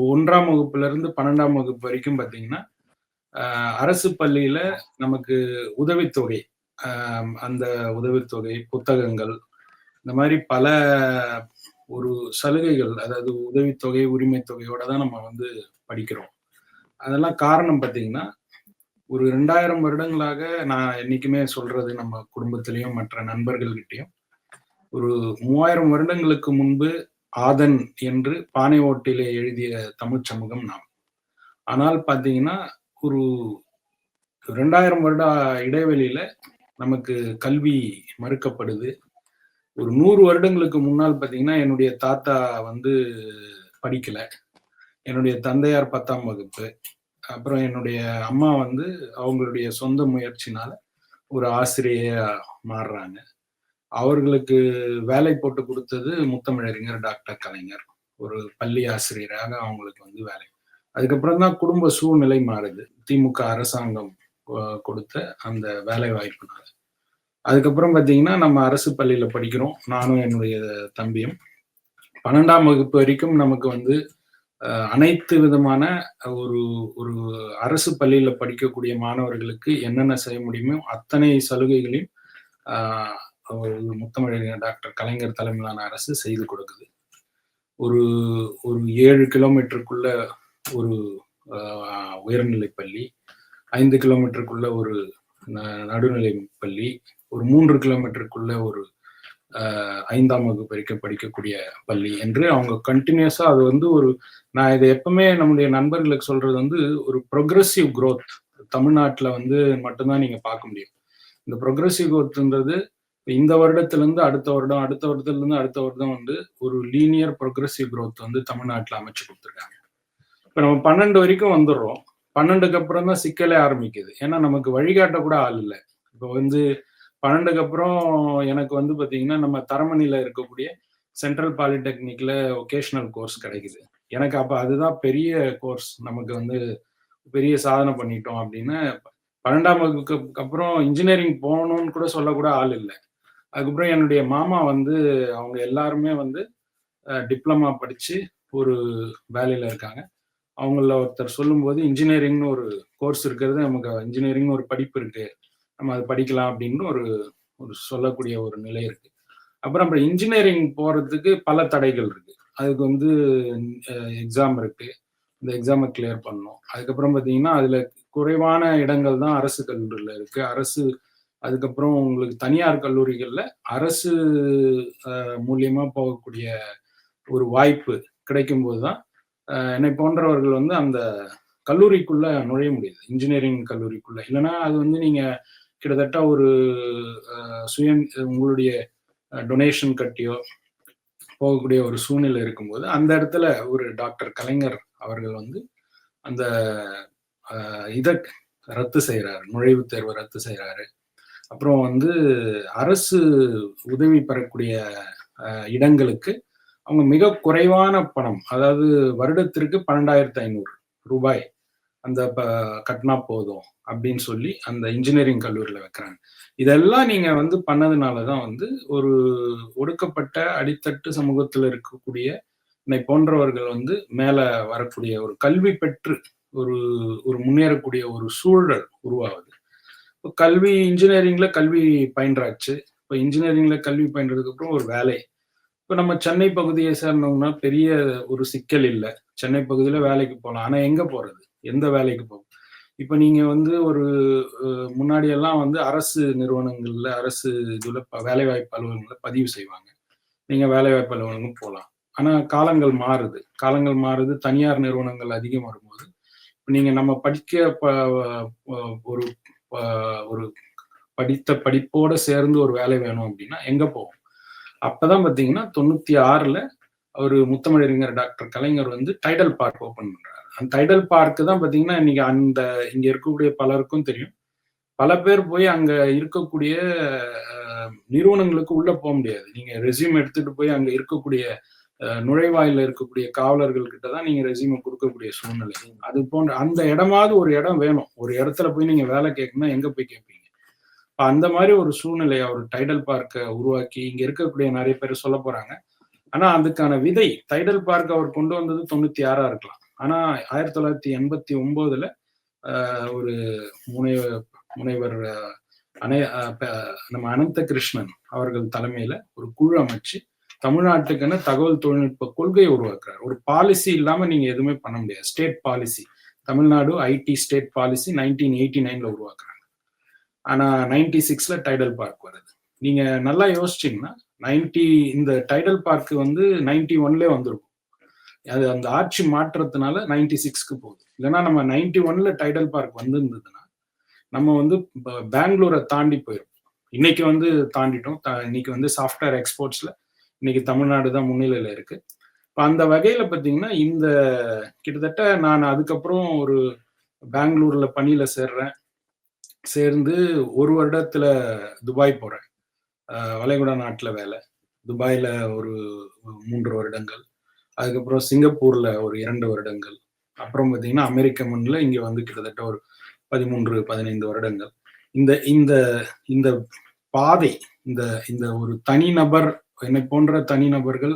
1ஆம் வகுப்புல இருந்து 12ஆம் வகுப்பு வரைக்கும் பாத்தீங்கன்னா அரசு பள்ளியில நமக்கு உதவித்தொகை, அந்த உதவித்தொகை, புத்தகங்கள், இந்த மாதிரி பல ஒரு சலுகைகள், அதாவது உதவித்தொகை, உரிமை தொகையோட தான் நம்ம வந்து படிக்கிறோம். அதெல்லாம் காரணம் பார்த்தீங்கன்னா ஒரு 2000 வருடங்களாக நான் என்னைக்குமே சொல்றது நம்ம குடும்பத்திலையும் மற்ற நண்பர்கள்கிட்டையும், ஒரு 3000 வருடங்களுக்கு முன்பு ஆதன் என்று பானை ஓட்டிலே எழுதிய தமிழ் சமூகம் நாம். ஆனால் பார்த்தீங்கன்னா ஒரு 2000 வருட இடைவெளியில நமக்கு கல்வி மறுக்கப்படுது. ஒரு 100 வருடங்களுக்கு முன்னால் பார்த்தீங்கன்னா என்னுடைய தாத்தா வந்து படிக்கல, என்னுடைய தந்தையார் 10ஆம் வகுப்பு, அப்புறம் என்னுடைய அம்மா வந்து அவங்களுடைய சொந்த முயற்சினால ஒரு ஆசிரியையா மாறுறாங்க. அவர்களுக்கு வேலை போட்டு கொடுத்தது முத்தமிழறிஞர் டாக்டர் கலைஞர், ஒரு பள்ளி ஆசிரியராக அவங்களுக்கு வந்து வேலை. அதுக்கப்புறம் தான் குடும்ப சூழ்நிலை மாறுது, திமுக அரசாங்கம் கொடுத்த அந்த வேலை வாய்ப்புனால. அதுக்கப்புறம் பார்த்தீங்கன்னா நம்ம அரசு பள்ளியில படிக்கிறோம், நானும் என்னுடைய தம்பியும். 12ஆம் வகுப்பு வரைக்கும் நமக்கு வந்து அனைத்து விதமான ஒரு அரசு பள்ளியில படிக்கக்கூடிய மாணவர்களுக்கு என்னென்ன செய்ய முடியுமோ அத்தனை சலுகைகளையும் முத்தமிழறிஞர் டாக்டர் கலைஞர் தலைமையிலான அரசு செய்து கொடுக்குது. ஒரு 7 கிலோமீட்டருக்குள்ள ஒரு உயர்நிலை பள்ளி, 5 கிலோமீட்டருக்குள்ள ஒரு நடுநிலை பள்ளி, ஒரு 3 கிலோமீட்டருக்குள்ள ஒரு 5ஆம் வகுப்பு வரைக்கும் படிக்கக்கூடிய பள்ளி என்று அவங்க கண்டினியூஸா அது வந்து நான் இதை எப்பவுமே நம்முடைய நண்பர்களுக்கு சொல்றது வந்து ஒரு ப்ரொக்ரெசிவ் growth தமிழ்நாட்டில் வந்து மட்டும்தான் நீங்க பார்க்க முடியும். இந்த ப்ரொக்ரெசிவ் growthன்றது இந்த வருடத்துல இருந்து அடுத்த வருடம், அடுத்த வருடத்துல இருந்து அடுத்த வருடம் வந்து ஒரு லீனியர் ப்ரொக்ரெசிவ் growth வந்து தமிழ்நாட்டுல அமைச்சு கொடுத்துருக்காங்க. இப்ப நம்ம 12 வரைக்கும் வந்துடுறோம். 12க்கு அப்புறம் தான் சிக்கலே ஆரம்பிக்குது. ஏன்னா நமக்கு வழிகாட்ட கூட ஆள் இல்லை. இப்போ வந்து 12க்கு அப்புறம் எனக்கு வந்து பாத்தீங்கன்னா நம்ம தரமணியில இருக்கக்கூடிய சென்ட்ரல் பாலிடெக்னிக்ல ஒகேஷனல் கோர்ஸ் கிடைக்குது. எனக்கு அப்ப அதுதான் பெரிய கோர்ஸ், நமக்கு வந்து பெரிய சாதனை பண்ணிட்டோம் அப்படின்னு. 12ஆம் வகுப்புக்கு அப்புறம் இன்ஜினியரிங் போகணும்னு கூட சொல்லக்கூட ஆள் இல்லை. அதுக்கப்புறம் என்னுடைய மாமா வந்து அவங்க எல்லாருமே வந்து டிப்ளமா படிச்சு ஒரு வேலையில இருக்காங்க. அவங்கள ஒருத்தர் சொல்லும்போது இன்ஜினியரிங்னு ஒரு கோர்ஸ் இருக்கிறது, நமக்கு இன்ஜினியரிங் ஒரு படிப்பு இருக்கு, நம்ம அதை படிக்கலாம் அப்படின்னு ஒரு ஒரு சொல்லக்கூடிய ஒரு நிலை இருக்கு. அப்புறம் இன்ஜினியரிங் போறதுக்கு பல தடைகள் இருக்கு. அதுக்கு வந்து எக்ஸாம் இருக்கு, இந்த எக்ஸாமை கிளியர் பண்ணணும். அதுக்கப்புறம் பார்த்தீங்கன்னா அதுல குறைவான இடங்கள் தான் அரசு கல்லூரியில் இருக்கு. அரசு அதுக்கப்புறம் உங்களுக்கு தனியார் கல்லூரிகள்ல அரசு மூலியமா போகக்கூடிய ஒரு வாய்ப்பு கிடைக்கும் போதுதான் என்னை போன்றவர்கள் வந்து அந்த கல்லூரிக்குள்ள நுழைய முடியுது, இன்ஜினியரிங் கல்லூரிக்குள்ள. இல்லைன்னா அது வந்து நீங்க கிட்டத்தட்ட ஒரு உங்களுடைய டொனேஷன் கட்டியோ போகக்கூடிய ஒரு சூழ்நிலை இருக்கும்போது அந்த இடத்துல ஒரு டாக்டர் கலைஞர் அவர்கள் வந்து அந்த இதை ரத்து செய்யறாரு, நுழைவுத் தேர்வை ரத்து செய்யறாரு. அப்புறம் வந்து அரசு உதவி பெறக்கூடிய இடங்களுக்கு அவங்க மிக குறைவான பணம், அதாவது வருடத்திற்கு 12,500 ரூபாய் அந்த கட்டினா போதும் அப்படின்னு சொல்லி அந்த இன்ஜினியரிங் கல்லூரியில் வைக்கிறாங்க. இதெல்லாம் நீங்க வந்து பண்ணதுனாலதான் வந்து ஒரு ஒடுக்கப்பட்ட அடித்தட்டு சமூகத்துல இருக்கக்கூடிய என்னை போன்றவர்கள் வந்து மேல வரக்கூடிய ஒரு கல்வி பெற்று ஒரு ஒரு முன்னேறக்கூடிய ஒரு சூழல் உருவாகுது. இப்போ கல்வி இன்ஜினியரிங்ல கல்வி பயின்றாச்சு. இப்போ இன்ஜினியரிங்ல கல்வி பயின்றதுக்கு அப்புறம் ஒரு வேலை. இப்போ நம்ம சென்னை பகுதியை சேர்ந்தோம்னா பெரிய ஒரு சிக்கல் இல்லை, சென்னை பகுதியில வேலைக்கு போகலாம். ஆனா எங்க போறது, எந்த வேலைக்கு போகும்? இப்ப நீங்க வந்து ஒரு முன்னாடி எல்லாம் வந்து அரசு நிறுவனங்கள்ல அரசு இதுல வேலைவாய்ப்பு அலுவலகங்கள்ல பதிவு செய்வாங்க, நீங்க வேலைவாய்ப்பு அலுவலகம் போகலாம். ஆனா காலங்கள் மாறுது, தனியார் நிறுவனங்கள் அதிகம் வரும்போது நீங்க நம்ம படிக்க ஒரு ஒரு படித்த படிப்போட சேர்ந்து ஒரு வேலை வேணும் அப்படின்னா எங்க போவோம்? அப்பதான் பாத்தீங்கன்னா 96ல ஒரு முத்தமிழறிஞர் டாக்டர் கலைஞர் வந்து டைடல் பார்க் ஓபன் பண்றாரு. அந்த டைடல் பார்க் தான் பாத்தீங்கன்னா இன்னைக்கு இங்க இருக்கக்கூடிய பலருக்கும் தெரியும். பல பேர் போய் அங்க இருக்கக்கூடிய நிறுவனங்களுக்கு உள்ள போக முடியாது. நீங்க ரெஸ்யூம் எடுத்துட்டு போய் அங்க இருக்கக்கூடிய நுழைவாயில இருக்கக்கூடிய காவலர்கள் கிட்டதான் நீங்க ரெஸ்யூமை கொடுக்கக்கூடிய சூழ்நிலை. அது போன்ற அந்த இடமாவது ஒரு இடம் வேணும். ஒரு இடத்துல போய் நீங்க வேலை கேட்கணும்னா எங்க போய் கேட்பீங்க? அந்த மாதிரி ஒரு சூழ்நிலையை அவர் டைடல் பார்க்கை உருவாக்கி இங்க இருக்கக்கூடிய நிறைய பேர் சொல்ல போறாங்க. ஆனா அதுக்கான விதை டைடல் பார்க் அவர் கொண்டு வந்தது 96 இருக்கலாம். ஆனா 1989ல ஒரு முனைவர் நம்ம அனந்த கிருஷ்ணன் அவர்கள் தலைமையில ஒரு குழு அமைச்சு தமிழ்நாட்டுக்கான தகவல் தொழில்நுட்ப கொள்கையை உருவாக்குறாரு. ஒரு பாலிசி இல்லாம நீங்க எதுவுமே பண்ண முடியாது. State policy, Tamil Nadu IT state policy 1989ல உருவாக்குறாங்க. ஆனா 96ல டைடல் பார்க் வருது. நீங்க நல்லா யோசிச்சீங்கன்னா இந்த டைடல் பார்க் வந்து 91லே வந்திருக்கும். அது அந்த ஆட்சி மாற்றத்தினால 96க்கு போகுது. இல்லைன்னா நம்ம 91ல டைடல் பார்க் வந்திருந்ததுன்னா நம்ம வந்து பெங்களூரை தாண்டி போயிருக்கோம். இன்னைக்கு வந்து தாண்டிட்டோம். இன்னைக்கு வந்து சாஃப்ட்வேர் எக்ஸ்போர்ட்ஸ்ல இன்னைக்கு தமிழ்நாடு தான் முன்னிலையில இருக்கு. இப்போ அந்த வகையில பார்த்தீங்கன்னா இந்த கிட்டத்தட்ட நான் அதுக்கப்புறம் ஒரு பெங்களூர்ல பணியில சேர்ந்து ஒரு வருடத்துல துபாய் போறேன். வளைகுடா நாட்டுல வேலை, துபாயில ஒரு 3 வருடங்கள், அதுக்கப்புறம் சிங்கப்பூர்ல ஒரு 2 வருடங்கள், அப்புறம் பார்த்தீங்கன்னா அமெரிக்க மண்ணில் இங்க வந்து கிட்டத்தட்ட ஒரு 13-15 வருடங்கள். இந்த இந்த இந்த பாதை இந்த ஒரு தனிநபர், என்னை போன்ற தனிநபர்கள்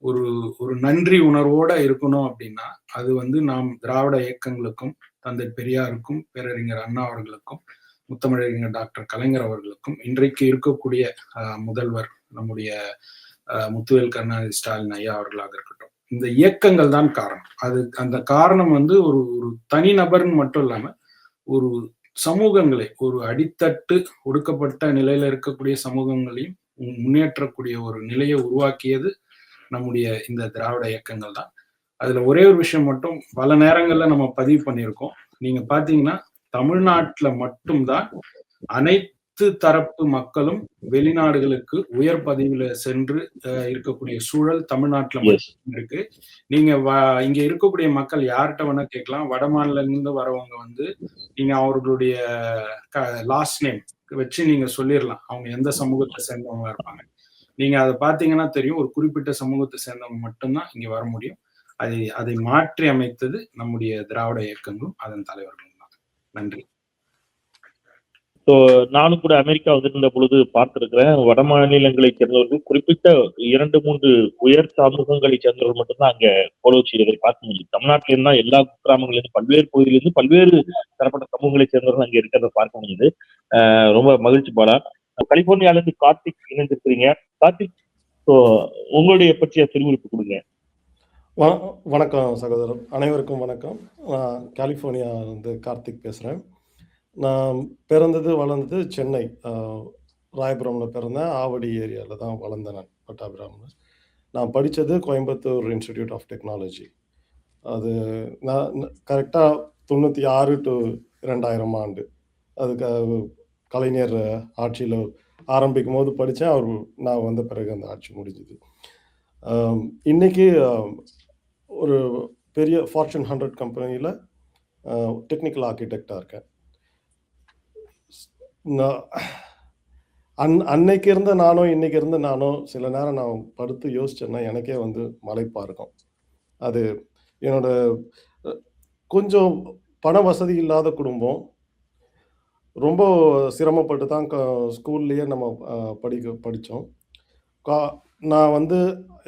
ஒரு ஒரு நன்றி உணர்வோட இருக்கணும் அப்படின்னா அது வந்து நாம் திராவிட இயக்கங்களுக்கும் தந்தை பெரியாருக்கும் பேரறிஞர் அண்ணா அவர்களுக்கும் முத்தமிழறிஞர் டாக்டர் கலைஞர் அவர்களுக்கும் இன்றைக்கு இருக்கக்கூடிய முதல்வர் நம்முடைய முத்துவேல் கருணாநிதி ஸ்டாலின் ஐயா அவர்களாக இருக்கட்டும், இந்த இயக்கங்கள் தான் காரணம். அந்த காரணம் வந்து ஒரு ஒரு தனிநபர்னு மட்டும் இல்லாம ஒரு சமூகங்களை, ஒரு அடித்தட்டு ஒடுக்கப்பட்ட நிலையில இருக்கக்கூடிய சமூகங்களையும் முன்னேற்றக்கூடிய ஒரு நிலையை உருவாக்கியது நம்முடைய இந்த திராவிட இயக்கங்கள் தான். அதுல ஒரே ஒரு விஷயம் மட்டும் பல நேரங்கள்ல நம்ம பதிவு பண்ணியிருக்கோம். நீங்க பாத்தீங்கன்னா தமிழ்நாட்டுல மட்டும்தான் அனைத்து அனைத்து தரப்பு மக்களும் வெளிநாடுகளுக்கு உயர் பதவியில சென்று இருக்கக்கூடிய சூழல் தமிழ்நாட்டுல மட்டும் இருக்கு. நீங்க இங்க இருக்கக்கூடிய மக்கள் யார்கிட்ட வேணா கேட்கலாம். வட மாநிலத்துல இருந்து வரவங்க வந்து நீங்க அவர்களுடைய லாஸ்ட் நேம் வச்சு நீங்க சொல்லிடலாம் அவங்க எந்த சமூகத்தை சேர்ந்தவங்க இருப்பாங்க. நீங்க அதை பாத்தீங்கன்னா தெரியும், ஒரு குறிப்பிட்ட சமூகத்தை சேர்ந்தவங்க மட்டும்தான் இங்க வர முடியும். அதை மாற்றி அமைத்தது நம்முடைய திராவிட இயக்கங்களும் அதன் தலைவர்களும் தான். நன்றி. ஸோ நானும் கூட அமெரிக்கா வந்திருந்த பொழுது பார்த்திருக்கிறேன். வட மாநிலங்களை சேர்ந்தவர்கள் குறிப்பிட்ட 2-3 உயர் சமூகங்களை சேர்ந்தவர்கள் மட்டும்தான் அங்க கோலோ செய்வதை பார்க்க முடியும். தமிழ்நாட்டில இருந்தா எல்லா கிராமங்களிலிருந்து பல்வேறு பகுதியிலிருந்து பல்வேறு தரப்பட்ட சமூகங்களை சேர்ந்தவர்கள் அங்க இருக்கிறத பார்க்க முடியுது. ரொம்ப மகிழ்ச்சி பாலா. கலிபோர்னியால இருந்து கார்த்திக் இணைந்திருக்கிறீங்க. கார்த்திக், ஸோ உங்களுடைய பற்றிய தெரிவிப்பு கொடுங்க. வணக்கம் சகோதரர், அனைவருக்கும் வணக்கம். நான் கலிபோர்னியா வந்து கார்த்திக் பேசுகிறேன். நான் பிறந்தது வளர்ந்தது சென்னை, ராயபுரமில் பிறந்தேன். ஆவடி ஏரியாவில் தான் வளர்ந்தேன். நான் பட்டாபிராமில். நான் படித்தது கோயம்புத்தூர் இன்ஸ்டிடியூட் ஆஃப் டெக்னாலஜி. அது நான் கரெக்டாக 96 to 2000 ஆண்டு. அதுக்கு கலைஞர் ஆட்சியில் ஆரம்பிக்கும் போது படித்தேன். அவர் நான் வந்த பிறகு அந்த ஆட்சி முடிஞ்சுது. இன்னைக்கு ஒரு பெரிய ஃபார்ச்சூன் 100 கம்பெனியில் டெக்னிக்கல் ஆர்கிடெக்டாக இருக்கேன். அன்னைக்கு இருந்த நானும் இன்னைக்கு இருந்த நானும் சில நேரம் நான் படுத்து யோசிச்சேன்னா எனக்கே வந்து மலைப்பா இருக்கும். அது என்னோட கொஞ்சம் பண வசதி இல்லாத குடும்பம். ரொம்ப சிரமப்பட்டு தான் ஸ்கூல்லையே நம்ம படித்தோம். நான் வந்து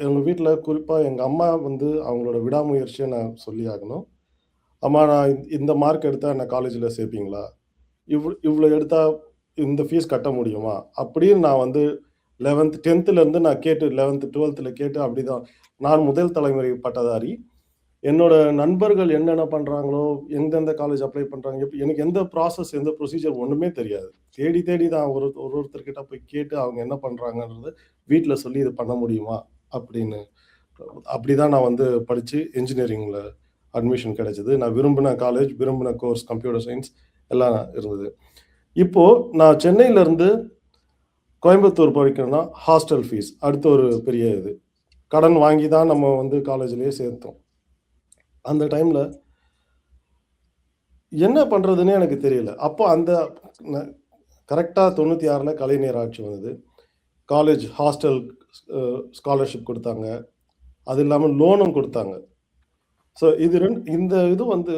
எங்கள் வீட்டில் குறிப்பாக எங்கள் அம்மா வந்து அவங்களோட விடாமுயற்சியை நான் சொல்லி ஆகணும். அம்மா, நான் இந்த மார்க் எடுத்தால் என்ன காலேஜில் சேர்ப்பீங்களா, இவ்வளோ எடுத்தால் இந்த ஃபீஸ் கட்ட முடியுமா அப்படின்னு நான் வந்து 11th 10th நான் கேட்டு 11th 12th கேட்டு அப்படி தான் நான் முதல் தலைமுறை பட்டதாரி. என்னோட நண்பர்கள் என்னென்ன பண்ணுறாங்களோ, எந்தெந்த காலேஜ் அப்ளை பண்ணுறாங்க, எனக்கு எந்த ப்ராசஸ் எந்த ப்ரொசீஜர் ஒன்றுமே தெரியாது. தேடி தேடி தான் ஒருத்தர்கிட்ட போய் கேட்டு அவங்க என்ன பண்ணுறாங்கன்றது வீட்டில் சொல்லி இது பண்ண முடியுமா அப்படின்னு அப்படி தான் நான் வந்து படித்து இன்ஜினியரிங்கில் அட்மிஷன் கிடைச்சிது. நான் விரும்பின காலேஜ், விரும்பின கோர்ஸ் கம்ப்யூட்டர் சயின்ஸ் எல்லாம் இருந்தது. இப்போது நான் சென்னையிலேருந்து கோயம்புத்தூர் படிக்கணும்னா ஹாஸ்டல் ஃபீஸ் அடுத்த ஒரு பெரிய இது. கடன் வாங்கி தான் நம்ம வந்து காலேஜ்லேயே சேர்த்தோம். அந்த டைமில் என்ன பண்ணுறதுன்னே எனக்கு தெரியல. அப்போ அந்த கரெக்டாக 96 கலைஞர் ஆட்சி வந்தது. காலேஜ் ஹாஸ்டல் ஸ்காலர்ஷிப் கொடுத்தாங்க, அது இல்லாமல் லோனும் கொடுத்தாங்க. ஸோ இந்த இது வந்து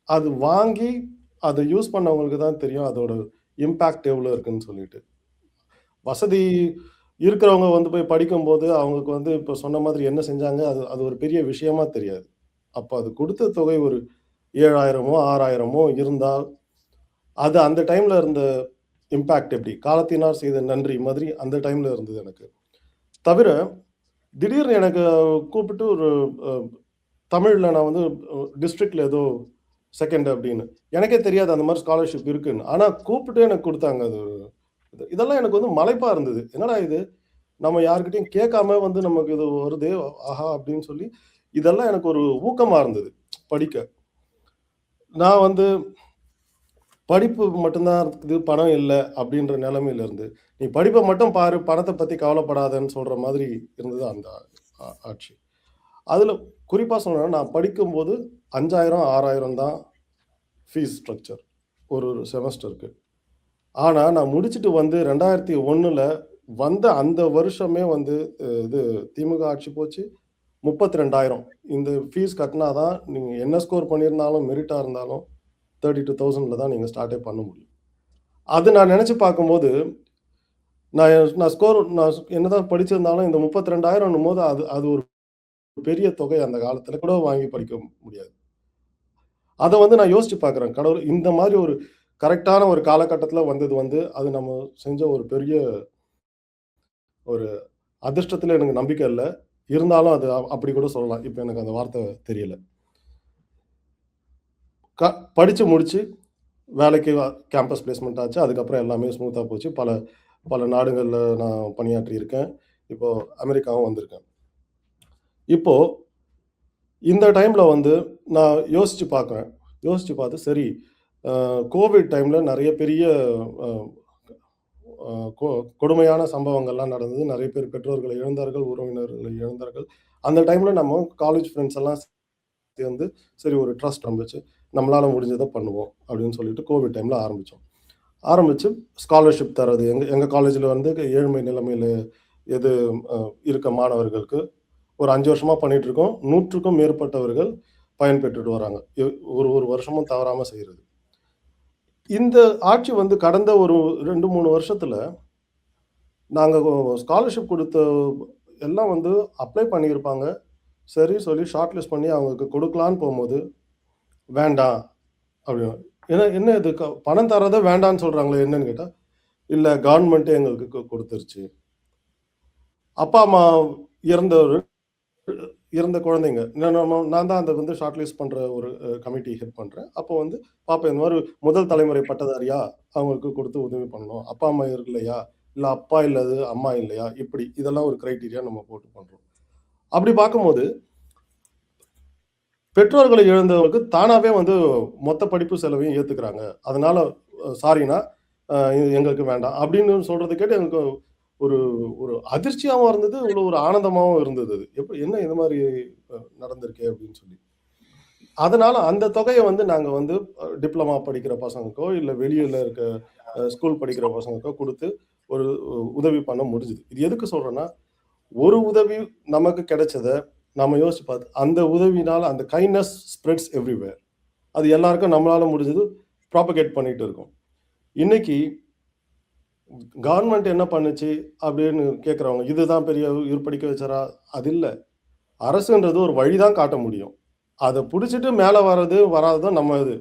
அது வாங்கி அதை யூஸ் பண்ணவங்களுக்கு தான் தெரியும் அதோட இம்பேக்ட் எவ்வளோ இருக்குன்னு சொல்லிட்டு. வசதி இருக்கிறவங்க வந்து போய் படிக்கும்போது அவங்களுக்கு வந்து இப்போ சொன்ன மாதிரி என்ன செஞ்சாங்க அது ஒரு பெரிய விஷயமா தெரியாது. அப்போ அது கொடுத்த தொகை ஒரு 7000மோ 6000மோ இருந்தால் அது அந்த டைமில் இருந்த இம்பேக்ட் எப்படி காலத்தினார் செய்த நன்றி மாதிரி அந்த டைமில் இருந்தது எனக்கு. தவிர திடீர்னு எனக்கு கூப்பிட்டு ஒரு தமிழில் நான் வந்து டிஸ்ட்ரிக்டில் ஏதோ செகண்ட் அப்படின்னு எனக்கே தெரியாது அந்த மாதிரி ஸ்காலர்ஷிப் இருக்குன்னு. ஆனால் கூப்பிட்டு எனக்கு கொடுத்தாங்க. அது இதெல்லாம் எனக்கு வந்து மலைப்பாக இருந்தது. என்னடா இது, நம்ம யாருக்கிட்டையும் கேட்காம வந்து நமக்கு இது வருது ஆஹா அப்படின்னு சொல்லி இதெல்லாம் எனக்கு ஒரு ஊக்கமாக இருந்தது படிக்க. நான் வந்து படிப்பு மட்டும்தான் இருக்குது, பணம் இல்லை அப்படின்ற நிலைமையில இருந்து நீ படிப்பை மட்டும் பாரு, பணத்தை பற்றி கவலைப்படாதன்னு சொல்கிற மாதிரி இருந்தது அந்த ஆட்சி. அதில் குறிப்பாக சொன்னேன்னா நான் படிக்கும்போது 5000 6000 தான் ஃபீஸ் ஸ்ட்ரக்சர் ஒரு செமஸ்டருக்கு. ஆனால் நான் முடிச்சுட்டு வந்து 2001 வந்த அந்த வருஷமே வந்து இது திமுக ஆட்சி போச்சு. 32,000 இந்த ஃபீஸ் கட்டினா தான் நீங்கள் என்ன ஸ்கோர் பண்ணியிருந்தாலும் மெரிட்டாக இருந்தாலும் 32,000 தான் நீங்கள் ஸ்டார்ட்டே பண்ண முடியும். அது நான் நினச்சி பார்க்கும்போது நான் ஸ்கோர் நான் என்னதான் படிச்சிருந்தாலும் இந்த 32,000 போது அது ஒரு பெரிய தொகை. அந்த காலத்தில் கூட வாங்கி படிக்க முடியாது. அதை வந்து நான் யோசிச்சு பார்க்குறேன். கடவுள் இந்த மாதிரி ஒரு கரெக்டான ஒரு காலகட்டத்தில் வந்தது வந்து அது நம்ம செஞ்ச ஒரு பெரிய ஒரு அதிர்ஷ்டத்தில் எனக்கு நம்பிக்கை இல்லை. இருந்தாலும் அது அப்படி கூட சொல்லலாம். இப்போ எனக்கு அந்த வார்த்தை தெரியல. படித்து முடித்து வேலைக்கு கேம்பஸ் பிளேஸ்மெண்ட் ஆச்சு. அதுக்கப்புறம் எல்லாமே ஸ்மூத்தாக போச்சு. பல நாடுகளில் நான் பணியாற்றியிருக்கேன். இப்போது அமெரிக்காவும் வந்திருக்கேன். இப்போது இந்த டைமில் வந்து நான் யோசித்து பார்த்து சரி, கோவிட் டைமில் நிறைய பெரிய கொடுமையான சம்பவங்கள்லாம் நடந்தது. நிறைய பேர் பெற்றோர்களை இழந்தார்கள், உறவினர்களை இழந்தார்கள். அந்த டைம்ல நம்ம காலேஜ் ஃப்ரெண்ட்ஸ் எல்லாம் சேர்ந்து சரி ஒரு ட்ரஸ்ட் ஆரம்பிச்சு நம்மளால முடிஞ்சதை பண்ணுவோம் அப்படின்னு சொல்லிட்டு கோவிட் டைம்ல ஆரம்பிச்சு ஸ்காலர்ஷிப் தரது. எங்க காலேஜில் வந்து ஏழ்மை நிலைமையில எது இருக்க மாணவர்களுக்கு ஒரு 5 வருஷமா பண்ணிட்டு இருக்கோம். 100க்கும் மேற்பட்டவர்கள் பயன்பெற்றுட்டு வராங்க. ஒரு வருஷமும் தவறாம செய்யறது. இந்த ஆட்சி வந்து கடந்த ஒரு 2-3 வருஷத்துல நாங்க ஸ்காலர்ஷிப் கொடுத்த எல்லாம் வந்து அப்ளை பண்ணியிருப்பாங்க. சரி சொல்லி ஷார்ட் லிஸ்ட் பண்ணி அவங்களுக்கு கொடுக்கலான்னு போகும்போது வேண்டாம் அப்படின்னு. என்ன இது பணம் தரதை வேண்டான்னு சொல்றாங்களே என்னன்னு கேட்டா, இல்ல கவர்மெண்ட்டே எங்களுக்கு கொடுத்துருச்சு. அப்பா அம்மா இறந்த குழந்தைங்க நான் தான் அந்த வந்து ஷார்ட் லிஸ்ட் பண்ற ஒரு கமிட்டி ஹெட் பண்றேன். அப்போ வந்து பாப்பா இந்த மாதிரி முதல் தலைமுறை பட்டதாரியா அவங்களுக்கு கொடுத்து உதவி பண்ணணும். அப்பா அம்மா இல்லையா, இல்ல அப்பா இல்லது அம்மா இல்லையா, இப்படி இதெல்லாம் ஒரு கிரைட்டீரியா நம்ம போட்டு பண்றோம். அப்படி பார்க்கும்போது பெற்றோர்களை இழந்தவங்களுக்கு தானாவே வந்து மொத்த படிப்பு செலவையும் ஏத்துக்கிறாங்க. அதனால சாரினா எங்களுக்கு வேண்டாம் அப்படின்னு சொல்றது கேட்டு எனக்கு ஒரு ஒரு அதிர்ச்சியாவும் இருந்தது, ஒரு ஆனந்தமாவும் இருந்தது. என்ன இந்த மாதிரி நடந்திருக்கே அப்படின்னு சொல்லி. அதனால அந்த தொகையை வந்து நாங்க வந்து டிப்ளமா படிக்கிற பசங்களுக்கோ இல்ல வெளியில இருக்க ஸ்கூல் படிக்கிற பசங்களுக்கோ கொடுத்து ஒரு உதவி பண்ண முடிஞ்சுது. இது எதுக்கு சொல்றேன்னா, ஒரு உதவி நமக்கு கிடைச்சத நம்ம யோசிச்சு பார்த்து அந்த உதவினால அந்த கைண்ட்னஸ் ஸ்ப்ரெட்ஸ் எவ்ரிவேர். அது எல்லாருக்கும் நம்மளால முடிஞ்சது ப்ராபகேட் பண்ணிட்டு இருக்கோம். இன்னைக்கு கவர்மெண்ட் என்ன பண்ணுச்சு அப்படின்னு கேட்குறவங்க, இதுதான் பெரிய இவர் படிக்க வச்சாரா? அது இல்லை. அரசுன்றது ஒரு வழிதான் காட்ட முடியும். அதை பிடிச்சிட்டு மேலே வர்றது வராததும் நம்ம இது.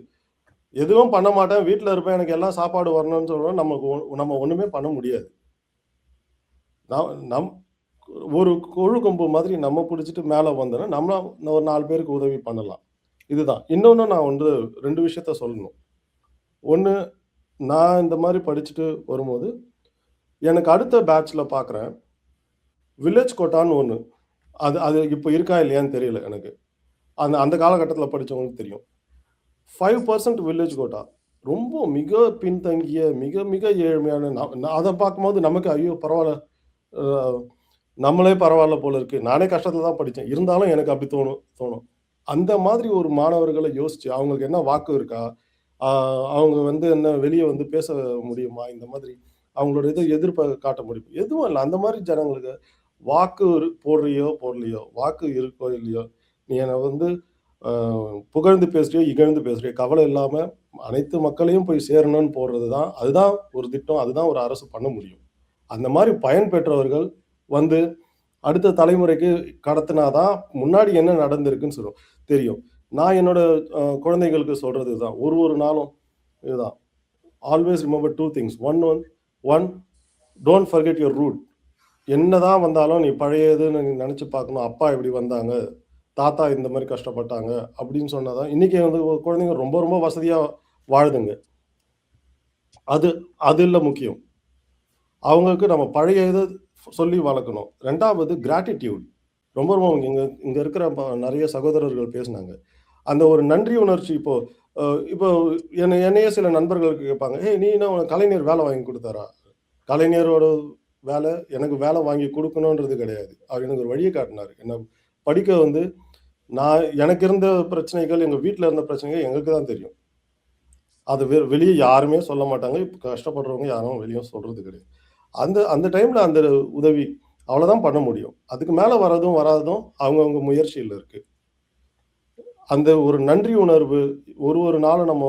எதுவும் பண்ண மாட்டேன், வீட்டில் இருப்பேன், எனக்கு எல்லாம் சாப்பாடு வரணும்னு சொல்றோம். நம்ம ஒண்ணுமே பண்ண முடியாது. நம் ஒரு கொழு கொம்பு மாதிரி நம்ம பிடிச்சிட்டு மேலே வந்தோன்னா நம்ம ஒரு 4 பேருக்கு உதவி பண்ணலாம். இதுதான். இன்னொன்று நான் 2 விஷயத்த சொல்லணும். ஒன்று, நான் இந்த மாதிரி படிச்சுட்டு வரும்போது எனக்கு அடுத்த பேட்ச்ல பார்க்குறேன், வில்லேஜ் கோட்டான்னு ஒன்று. அது இப்போ இருக்கா இல்லையான்னு தெரியல எனக்கு. அந்த காலகட்டத்தில் படித்தவங்களுக்கு தெரியும். 5% வில்லேஜ் கோட்டா ரொம்ப மிக பின்தங்கிய மிக மிக ஏழ்மையான அதை பார்க்கும்போது நமக்கு ஐயோ பரவாயில்ல, நம்மளே பரவாயில்ல போல இருக்கு, நானே கஷ்டத்துல தான் படித்தேன், இருந்தாலும் எனக்கு அப்படி தோணும். அந்த மாதிரி ஒரு மாணவர்களை யோசிச்சு அவங்களுக்கு என்ன வாக்கு இருக்கா, அவங்க வந்து என்ன வெளியே வந்து பேச முடியுமா, இந்த மாதிரி அவங்களோட இதை எதிர்ப்பை காட்ட முடியும், எதுவும் இல்லை. அந்த மாதிரி ஜனங்களுக்கு வாக்கு போடலையோ வாக்கு இருக்கோ இல்லையோ, நீ என்னை வந்து புகழ்ந்து பேசுறியோ இகழ்ந்து பேசுறியோ கவலை இல்லாம அனைத்து மக்களையும் போய் சேரணும்னு போடுறது தான், அதுதான் ஒரு திட்டம், அதுதான் ஒரு அரசு பண்ண முடியும். அந்த மாதிரி பயன் பெற்றவர்கள் வந்து அடுத்த தலைமுறைக்கு கடத்தினாதான் முன்னாடி என்ன நடந்திருக்குன்னு சொல்லும் தெரியும். நான் என்னோட குழந்தைகளுக்கு சொல்றது இதுதான், ஒரு நாளும் இதுதான். Always remember 2 things. One don't forget your root. என்னதான் வந்தாலும் நீ பழையதுன்னு நீ நினைச்சு பார்க்கணும். அப்பா இப்படி வந்தாங்க, தாத்தா இந்த மாதிரி கஷ்டப்பட்டாங்க அப்படின்னு சொன்னாதான் இன்னைக்கு வந்து குழந்தைங்க ரொம்ப ரொம்ப வசதியா வாழுதுங்க. அது இல்லை முக்கியம். அவங்களுக்கு நம்ம பழைய இதை சொல்லி வளர்க்கணும். 2வது கிராட்டிடியூட். ரொம்ப ரொம்ப இங்க இருக்கிற நிறைய சகோதரர்கள் பேசினாங்க. அந்த ஒரு நன்றி உணர்ச்சி. இப்போ என்னையே சில நண்பர்களுக்கு கேட்பாங்க, நீ என்ன கலைஞர் வேலை வாங்கி கொடுத்தாரா? கலைஞரோட வேலை எனக்கு வேலை வாங்கி கொடுக்கணுன்றது கிடையாது. அவர் எனக்கு ஒரு வழியை காட்டினார். என்ன படிக்க வந்து எனக்கு இருந்த பிரச்சனைகள், எங்க வீட்டில் இருந்த பிரச்சனைகள் எங்களுக்கு தான் தெரியும். அது வெளியே யாருமே சொல்ல மாட்டாங்க. இப்போ கஷ்டப்படுறவங்க யாரும் வெளியே சொல்றது கிடையாது. அந்த டைம்ல அந்த உதவி அவ்வளவுதான் பண்ண முடியும். அதுக்கு மேல வராததும் அவங்கவுங்க முயற்சியில் இருக்கு. அந்த ஒரு நன்றி உணர்வு ஒரு நாளும் நம்ம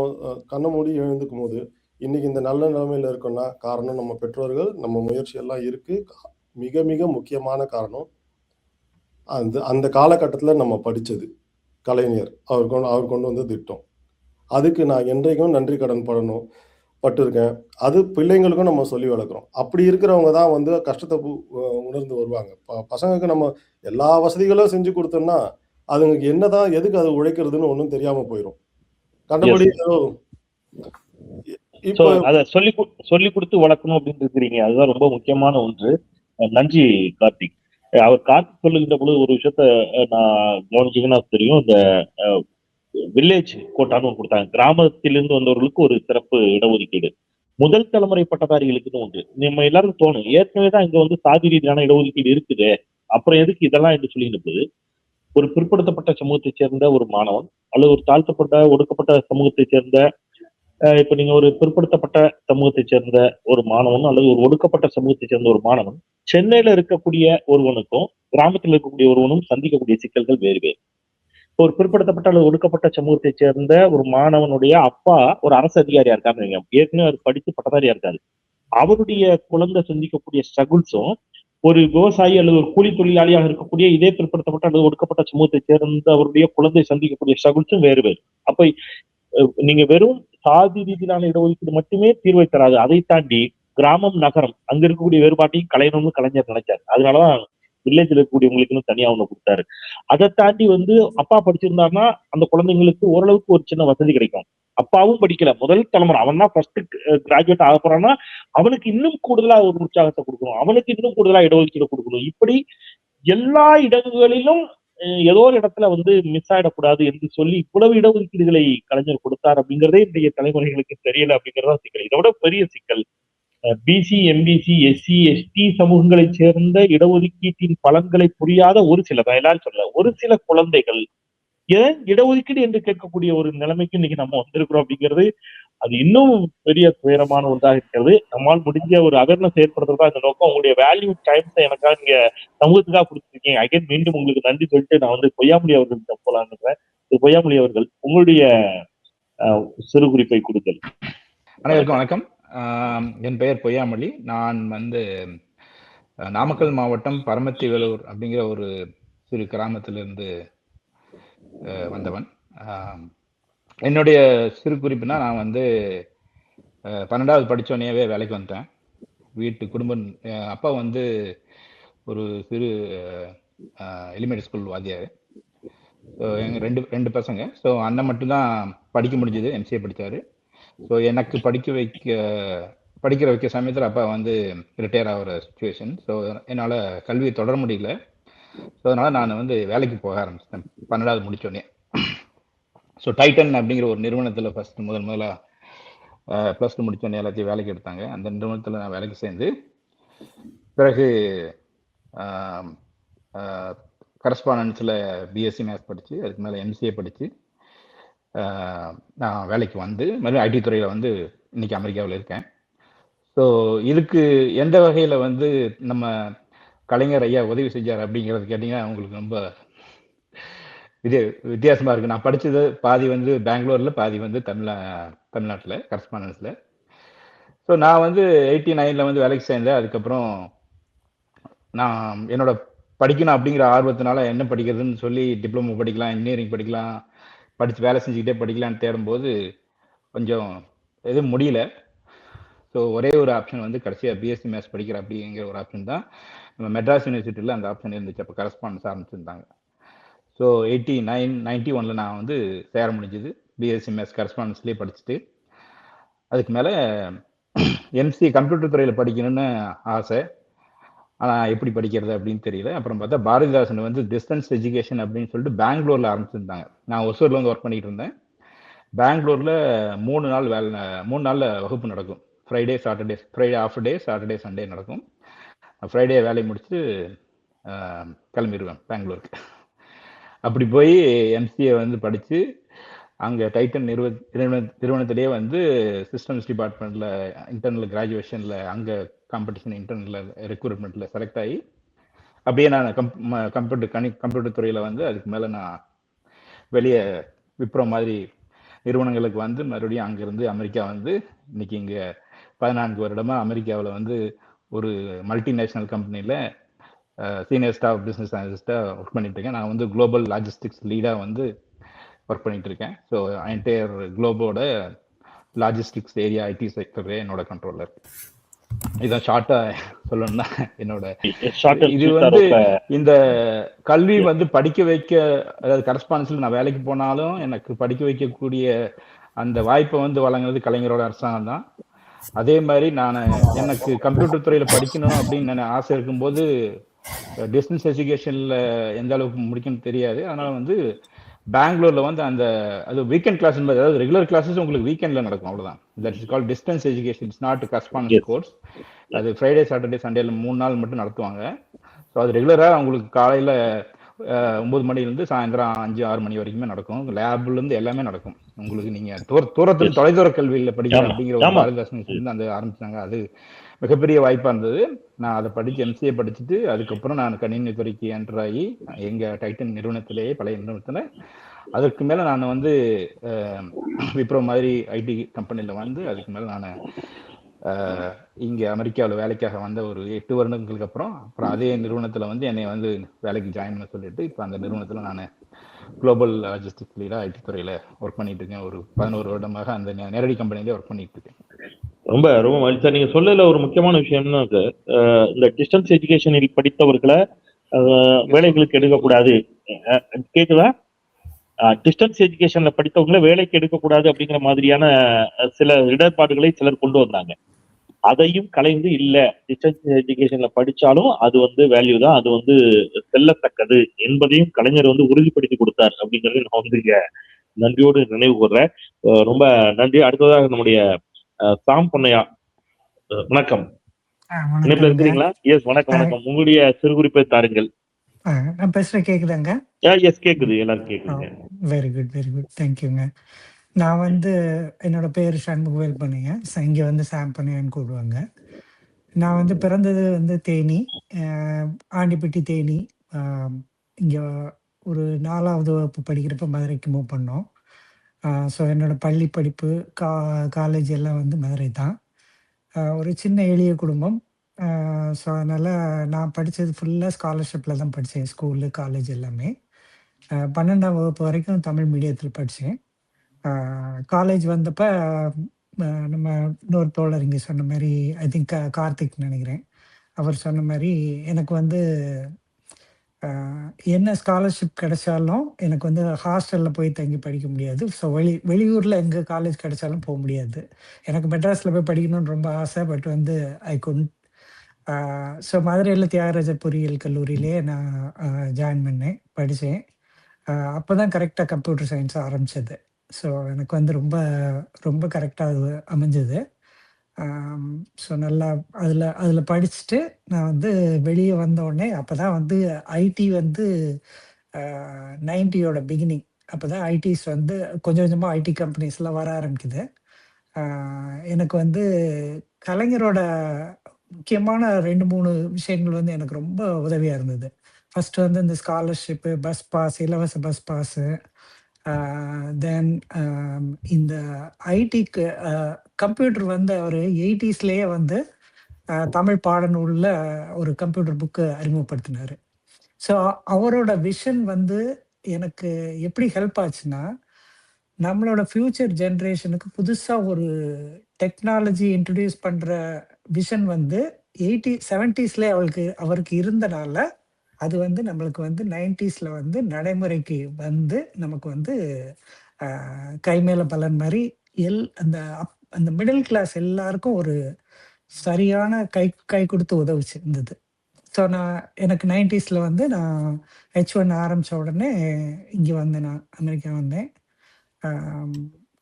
கண்ணை மூடி எழுந்துக்கும் போது இன்னைக்கு இந்த நல்ல நிலைமையில இருக்கோம்னா காரணம் நம்ம பெற்றோர்கள், நம்ம முயற்சி எல்லாம் இருக்கு. மிக மிக முக்கியமான காரணம் அந்த காலகட்டத்தில் நம்ம படிச்சது கலைஞர் அவர் கொண்டு வந்த திட்டம். அதுக்கு நான் என்றைக்கும் நன்றி கடன் பட்டிருக்கேன். அது பிள்ளைங்களுக்கும் நம்ம சொல்லி வளர்க்குறோம். அப்படி இருக்கிறவங்க தான் வந்து கஷ்டத்தை உணர்ந்து வருவாங்க. பசங்களுக்கு நம்ம எல்லா வசதிகளும் செஞ்சு கொடுத்தோம்னா அதுங்களுக்கு என்னதான் எதுக்கு அது உழைக்கிறதுன்னு ஒன்றும் தெரியாம போயிடும். கண்டபடி இப்போ அதை சொல்லி கொடுத்து வளர்க்கணும் அப்படின்னு இருக்கிறீங்க. அதுதான் ரொம்ப முக்கியமான ஒன்று. நன்றி கார்த்திக். அவர் கார்த்திக் சொல்லுகின்ற பொழுது ஒரு விஷயத்த நான் கவனிச்சீங்கன்னா தெரியும். இந்த வில்லேஜ் கோட்டான்னு கொடுத்தாங்க. கிராமத்திலிருந்து வந்தவர்களுக்கு ஒரு சிறப்பு இடஒதுக்கீடு. முதல் தலைமுறை பட்டதாரிகளுக்குன்னு உண்டு. நம்ம எல்லாருக்கும் தோணும், ஏற்கனவே தான் இங்க வந்து சாதி ரீதியான இடஒதுக்கீடு இருக்குது, அப்புறம் எதுக்கு இதெல்லாம் என்று சொல்லிட்டு போது, ஒரு பிற்படுத்தப்பட்ட சமூகத்தைச் சேர்ந்த ஒரு மாணவன் அல்லது ஒரு தாழ்த்தப்பட்ட ஒடுக்கப்பட்ட சமூகத்தைச் சேர்ந்த இப்ப நீங்க ஒரு பிற்படுத்தப்பட்ட சமூகத்தைச் சேர்ந்த ஒரு மாணவன் அல்லது ஒரு ஒடுக்கப்பட்ட சமூகத்தைச் சேர்ந்த ஒரு மாணவன் சென்னையில இருக்கக்கூடிய ஒருவனுக்கும் கிராமத்தில் இருக்கக்கூடிய ஒருவனும் சந்திக்கக்கூடிய சிக்கல்கள் வேறு வேறு. ஒரு பிற்படுத்தப்பட்ட அல்லது ஒடுக்கப்பட்ட சமூகத்தைச் சேர்ந்த ஒரு மாணவனுடைய அப்பா ஒரு அரசு அதிகாரியா இருக்காருன்னு, ஏற்கனவே அவர் படித்து பட்டதாரியா இருக்காரு. அவருடைய குழந்தை சந்திக்கக்கூடிய ஸ்ட்ரகுல்ஸும் ஒரு விவசாயி அல்லது ஒரு கூலி தொழிலாளியாக இருக்கக்கூடிய இதே பிற்படுத்தப்பட்ட அல்லது ஒடுக்கப்பட்ட சமூகத்தை சேர்ந்த அவருடைய குழந்தை சந்திக்கக்கூடிய ஸ்ட்ரகுல்ஸும் வேறு வேறு. அப்ப நீங்க வெறும் சாதி ரீதியிலான இடஒதுக்கீடு மட்டுமே தீர்வை தராது. அதை தாண்டி கிராமம் நகரம் அங்க இருக்கக்கூடிய வேறுபாட்டையும் கலையணும்னு கலைஞர் நினைச்சாரு. அதனாலதான் வில்லேஜ்ல இருக்கக்கூடியவங்களுக்குன்னு தனியா ஒண்ணு கொடுத்தாரு. அதை தாண்டி வந்து அப்பா படிச்சிருந்தாருன்னா அந்த குழந்தைங்களுக்கு ஓரளவுக்கு ஒரு சின்ன வசதி கிடைக்கும். அப்பாவும் படிக்கல, முதல் தலைமுறை, அவன் தான் ஃபர்ஸ்ட் கிராஜுவேட் ஆக போறான்னா அவனுக்கு இன்னும் கூடுதலா ஒரு உற்சாகத்தை கொடுக்கணும், அவனுக்கு இன்னும் கூடுதலா இடஒதுக்கீடு கொடுக்கணும். இப்படி எல்லா இடங்களிலும் ஏதோ ஒரு இடத்துல வந்து மிஸ் ஆயிடக்கூடாது என்று சொல்லி இவ்வளவு இடஒதுக்கீடுகளை கலைஞர் கொடுத்தார் அப்படிங்கிறதே இன்றைய தலைமுறைகளுக்கு தெரியல அப்படிங்கிறதா சிக்கல். இதோட பெரிய சிக்கல், பிசி, எம்பிசி, எஸ்சி, எஸ்டி சமூகங்களை சேர்ந்த இடஒதுக்கீட்டின் பலன்களை புரியாத ஒரு சில, எல்லாரும் சொல்ல, ஒரு சில குழந்தைகள் ஏன் இடஒதுக்கீடு என்று கேட்கக்கூடிய ஒரு நிலைமைக்கு இன்னைக்கு நம்ம வந்திருக்கிறோம் அப்படிங்கிறது அது இன்னும் பெரிய துயரமான ஒன்றாக இருக்கிறது. நம்மால் முடிஞ்ச ஒரு அவேர்னஸ் ஏற்படுத்துறதா இந்த நோக்கம். உங்களுடைய வேல்யூ டைம்ஸை எனக்காக நீங்க சமூகத்துக்காக கொடுத்துருக்கீங்க. அகைன் மீண்டும் உங்களுக்கு நன்றி சொல்லிட்டு நான் வந்து பொய்யாமொழி அவர்கள்ட்ட போலான்னு. பொய்யாமொழி அவர்கள், உங்களுடைய சிறு குறிப்பை கொடுத்தல். அனைவருக்கும் வணக்கம். என் பெயர் பொய்யாமொழி. நான் வந்து நாமக்கல் மாவட்டம் பரமத்தி வேலூர் அப்படிங்கிற ஒரு சிறு கிராமத்திலிருந்து வந்தவன். என்னுடைய சிறு குறிப்புனா, நான் வந்து 12வது படித்தோடனே வேலைக்கு வந்துட்டேன். குடும்பம், அப்பா வந்து ஒரு சிறு எலிமெண்ட்ரி ஸ்கூல் வாத்தியார். ஸோ எங்கள் ரெண்டு பசங்க. ஸோ அண்ணன் மட்டும்தான் படிக்க முடிஞ்சது, எம்சிஏ படித்தார். ஸோ எனக்கு படிக்கிற வைக்க சமயத்தில் அப்பா வந்து ரிட்டையர் ஆகிற சுச்சுவேஷன். ஸோ என்னால் கல்வியை தொடர முடியல. ஸோ அதனால் நான் வந்து வேலைக்கு போக ஆரம்பிச்சிட்டேன் 12வது முடித்தோடனே. ஸோ டைட்டன் அப்படிங்கிற ஒரு நிறுவனத்தில் முதலாக +2 முடித்தோடனே எல்லாத்தையும் வேலைக்கு எடுத்தாங்க. அந்த நிறுவனத்தில் நான் வேலைக்கு சேர்ந்து பிறகு கரஸ்பாண்டன்ஸில் பிஎஸ்சி மேத்ஸ் படித்து அதுக்கு மேலே எம்சிஏ படித்து நான் வேலைக்கு வந்து மறுபடியும் ஐடி துறையில் வந்து இன்னைக்கு அமெரிக்காவில் இருக்கேன். ஸோ இதுக்கு எந்த வகையில் வந்து நம்ம கலைஞர் ஐயா உதவி செஞ்சார் அப்படிங்கிறது கேட்டிங்கன்னா உங்களுக்கு ரொம்ப வித்தியாசமாக இருக்குது. நான் படித்தது பாதி வந்து பெங்களூரில், பாதி வந்து தமிழ்நாட்டில் கரஸ்பாண்டன்ஸில். ஸோ நான் வந்து 89 வந்து வேலைக்கு சேர்ந்தேன். அதுக்கப்புறம் நான் என்னோட படிக்கணும் அப்படிங்கிற ஆர்வத்தினால என்ன படிக்கிறதுன்னு சொல்லி டிப்ளமோ படிக்கலாம், இன்ஜினியரிங் படிக்கலாம், படித்து வேலை செஞ்சுக்கிட்டே படிக்கலான்னு தேடும்போது கொஞ்சம் எதுவும் முடியல. ஸோ ஒரே ஒரு ஆப்ஷன் வந்து கடைசியாக பிஎஸ்சி மேத்ஸ் படிக்கிற அப்படிங்கிற ஒரு ஆப்ஷன் தான் நம்ம மெட்ராஸ் யூனிவர்சிட்டியில் அந்த ஆப்ஷன் இருந்துச்சு. அப்போ கரஸ்பாண்டன்ஸ் ஆரம்பிச்சிருந்தாங்க. ஸோ 91 நான் வந்து சேர முடிஞ்சது. பிஎஸ்சி மேத்ஸ் கரஸ்பாண்டன்ஸ்லேயே படிச்சுட்டு அதுக்கு மேலே எம்சிஏ கம்ப்யூட்டர் துறையில் படிக்கணும்னு ஆசை. ஆனால் எப்படி படிக்கிறது அப்படின்னு தெரியல. அப்புறம் பார்த்தா பாரதிதாசன் வந்து டிஸ்டன்ஸ் எஜுகேஷன் அப்படின்னு சொல்லிட்டு பெங்களூரில் ஆரம்பிச்சிருந்தாங்க. நான் ஒசூரில் வந்து ஒர்க் பண்ணிட்டு இருந்தேன். பெங்களூரில் 3 நாளில் வகுப்பு நடக்கும். Friday off day, Saturday, Sunday நடக்கும். ஃப்ரைடே வேலையை முடிச்சுட்டு கிளம்பிடுவேன் பெங்களூருக்கு. அப்படி போய் எம்சிஏ வந்து படித்து அங்கே டைட்டன் நிறுவனத்திலேயே வந்து சிஸ்டம்ஸ் டிபார்ட்மெண்ட்டில் இன்டர்னல் கிராஜுவேஷனில் அங்கே காம்படிஷன் இன்டர்னல் ரெக்ரூட்மெண்ட்டில் செலக்ட் ஆகி அப்படியே நான் கம்ப்யூட்டர் துறையில் வந்து அதுக்கு மேலே நான் வெளியே விப்ரோ மாதிரி நிறுவனங்களுக்கு வந்து மறுபடியும் அங்கேருந்து அமெரிக்கா வந்து இன்னைக்கு இங்கே 14 வருடமாக அமெரிக்காவில் வந்து ஒரு மல்டிநேஷ்னல் கம்பெனியில் சீனியர் ஸ்டாஃப் பிஸ்னஸ் அனலிஸ்டாக ஒர்க் பண்ணிட்டு இருக்கேன். நான் வந்து குளோபல் லாஜிஸ்டிக்ஸ் லீடாக வந்து ஒர்க் பண்ணிட்டு இருக்கேன். ஸோ என்டையர் குளோபோட லாஜிஸ்டிக்ஸ் ஏரியா ஐடி செக்டரே என்னோட கண்ட்ரோலில் இருக்கு. இதான் ஷார்ட்டா சொல்லணும்னா என்னோட இது வந்து இந்த கல்வி வந்து படிக்க வைக்க, அதாவது கரஸ்பாண்டன்ஸ்ல நான் வேலைக்கு போனாலும் எனக்கு படிக்க வைக்கக்கூடிய அந்த வாய்ப்பை வந்து வழங்குறது கலைஞரோட அரசாங்கம் தான். அதே மாதிரி எனக்கு கம்ப்யூட்டர் துறையில படிக்கணும் அப்படின்னு நான் ஆசை இருக்கும்போது டிஸ்டன்ஸ் எஜுகேஷன்ல எந்த அளவுக்கு முடிக்கணும்னு தெரியாது. அதனால வந்து பெங்களூர்ல வந்து அது வீக்கெண்ட் கிளாஸ், அதாவது ரெகுலர் கிளாஸஸ் உங்களுக்கு வீக்கெண்ட்ல நடக்கும், அவ்வளவுதான். That is called distance education, it's not correspondence course. அது ஃப்ரைடே சாட்டர்டே சண்டேல 3 நாள் மட்டும் நடத்துவாங்க. ஸோ அது ரெகுலரா உங்களுக்கு காலையில 9 மணிலேருந்து சாயந்தரம் 5-6 மணி வரைக்குமே நடக்கும். லேப்ல இருந்து எல்லாமே நடக்கும் உங்களுக்கு. நீங்க தூரத்தில் தொலைதூர கல்வியில படிக்கிற அப்படிங்கிற ஒரு பாரதிதாசன் அந்த ஆரம்பிச்சாங்க. அது மிகப்பெரிய வாய்ப்பா இருந்தது. நான் அதை படிச்சு எம்சிஏ படிச்சுட்டு அதுக்கப்புறம் நான் கணினி துறைக்கு என்டர் ஆகி எங்க டைட்டன் நிறுவனத்திலேயே, பழைய நிறுவனத்துல, அதற்கு மேல நான் வந்து விப்ரோ மாதிரி ஐடி கம்பெனில வந்து அதுக்கு மேல நான் இங்க அமெரிக்காவில் வேலைக்காக வந்த ஒரு 8 வருடங்களுக்கு அப்புறம் அதே நிறுவனத்துல வந்து என்னை வந்து வேலைக்கு ஜாயின் பண்ண சொல்லிட்டு இப்போ அந்த நிறுவனத்துல நான் குளோபல் லாஜிஸ்டிக்ஸ் லீடா ஐடி துறையில ஒர்க் பண்ணிட்டு இருக்கேன். ஒரு 11 வருடமாக அந்த நேரடி கம்பெனிலே ஒர்க் பண்ணிட்டு இருக்கேன். ரொம்ப ரொம்ப மகிழ்ச்சியா நீங்க சொல்லல. ஒரு முக்கியமான விஷயம்னா இந்த டிஸ்டன்ஸ் எஜுகேஷனில் படித்தவர்களை வேலைகளுக்கு எடுக்கக்கூடாது. கேக்குதா? டிஸ்டன்ஸ் எஜுகேஷன்ல படித்தவங்களை வேலைக்கு எடுக்கக்கூடாது அப்படிங்கிற மாதிரியான சில இடர்பாடுகளை சிலர் கொண்டு வந்தாங்க. அதையும் கலைந்து இல்ல, டிஸ்டன்ஸ் எஜுகேஷன்ல படிச்சாலும் அது வந்து வேல்யூ தான், அது வந்து செல்லத்தக்கது என்பதையும் கலைஞர் வந்து உறுதிப்படுத்தி கொடுத்தார் அப்படிங்கறது நான் வந்து இங்க நன்றியோடு நினைவு கூர்றேன். ரொம்ப நன்றி. அடுத்ததாக நம்முடைய சாம் பொன்னையா, வணக்கம். இணைப்புல இருக்கிறீங்களா? எஸ், வணக்கம். வணக்கம். உங்களுடைய சிறு குறிப்பை தாருங்கள். நான் பேசுற கேக்குதாங்க? எஸ், கேக்குது. எல்லாரும் கேக்குதுங்க. Very good, very good. தேங்க்யூங்க. நான் வந்து என்னோட பேர் சண்முகவேல் பண்ணையா. இங்க வந்து சாம் பண்ணையான்னு கூடுவாங்க. நான் வந்து பிறந்தது வந்து தேனி, ஆண்டிப்பட்டி தேனி. இங்க ஒரு 4வது வகுப்பு படிக்கிறப்ப மதுரைக்கு மூவ் பண்ணோம். ஸோ என்னோட பள்ளி படிப்பு, காலேஜ் எல்லாம் வந்து மதுரை தான். ஒரு சின்ன எளிய குடும்பம். ஸோ அதனால் நான் படித்தது ஃபுல்லாக ஸ்காலர்ஷிப்பில் தான் படித்தேன். ஸ்கூலு, காலேஜ் எல்லாமே. 12ஆம் வகுப்பு வரைக்கும் தமிழ் மீடியத்தில் படித்தேன். காலேஜ் வந்தப்போ நம்ம இன்னொரு தோழர் இங்கே சொன்ன மாதிரி, ஐ திங்க் கார்த்திக் நினைக்கிறேன், அவர் சொன்ன மாதிரி எனக்கு வந்து என்ன ஸ்காலர்ஷிப் கிடைச்சாலும் எனக்கு வந்து ஹாஸ்டலில் போய் தங்கி படிக்க முடியாது. ஸோ வெளியூரில் எங்கே காலேஜ் கிடைச்சாலும் போக முடியாது. எனக்கு மெட்ராஸில் போய் படிக்கணும்னு ரொம்ப ஆசை. பட் வந்து ஐ குட். ஸோ மதுரையில் தியாகராஜர் பொறியியல் கல்லூரியிலே நான் ஜாயின் பண்ணேன், படித்தேன். அப்போ தான் கரெக்டாக கம்ப்யூட்டர் சயின்ஸ் ஆரம்பித்தது. ஸோ எனக்கு வந்து ரொம்ப ரொம்ப கரெக்டாக அது அமைஞ்சது. ஸோ நல்லா அதில் படிச்சுட்டு நான் வந்து வெளியே வந்தோடனே அப்போ தான் வந்து ஐடி வந்து 90யோட பிகினிங். அப்போ தான் ஐடிஸ் வந்து கொஞ்சம் கொஞ்சமாக ஐடி கம்பெனிஸ்லாம் வர ஆரம்பிக்குது. எனக்கு வந்து கலைஞரோட முக்கியமான 2-3 விஷயங்கள் வந்து எனக்கு ரொம்ப உதவியாக இருந்தது. ஃபர்ஸ்ட் வந்து இந்த ஸ்காலர்ஷிப்பு, பஸ் பாஸ், இலவச பஸ் பாஸு. தென் இந்த ஐடிக்கு கம்ப்யூட்டர் வந்து அவர் 80ஸ்லேயே வந்து தமிழ் பாடநூலில் ஒரு கம்ப்யூட்டர் புக்கு அறிமுகப்படுத்தினார். ஸோ அவரோட விஷன் வந்து எனக்கு எப்படி ஹெல்ப் ஆச்சுன்னா, நம்மளோட ஃபியூச்சர் ஜென்ரேஷனுக்கு புதுசாக ஒரு டெக்னாலஜி இன்ட்ரடியூஸ் பண்ணுற விஷன் வந்து 70ஸ்ல அவருக்கு இருந்தனால அது வந்து நம்மளுக்கு வந்து 90ஸ்ல வந்து நடைமுறைக்கு வந்து நமக்கு வந்து கைமேல பலன் மாதிரி அந்த மிடில் கிளாஸ் எல்லாருக்கும் ஒரு சரியான கை கொடுத்து உதவிச்சு இருந்தது. ஸோ எனக்கு 90ஸ்ல வந்து நான் H1 ஆரம்பித்த உடனே இங்கே வந்தேன், நான் அமெரிக்கா வந்தேன்.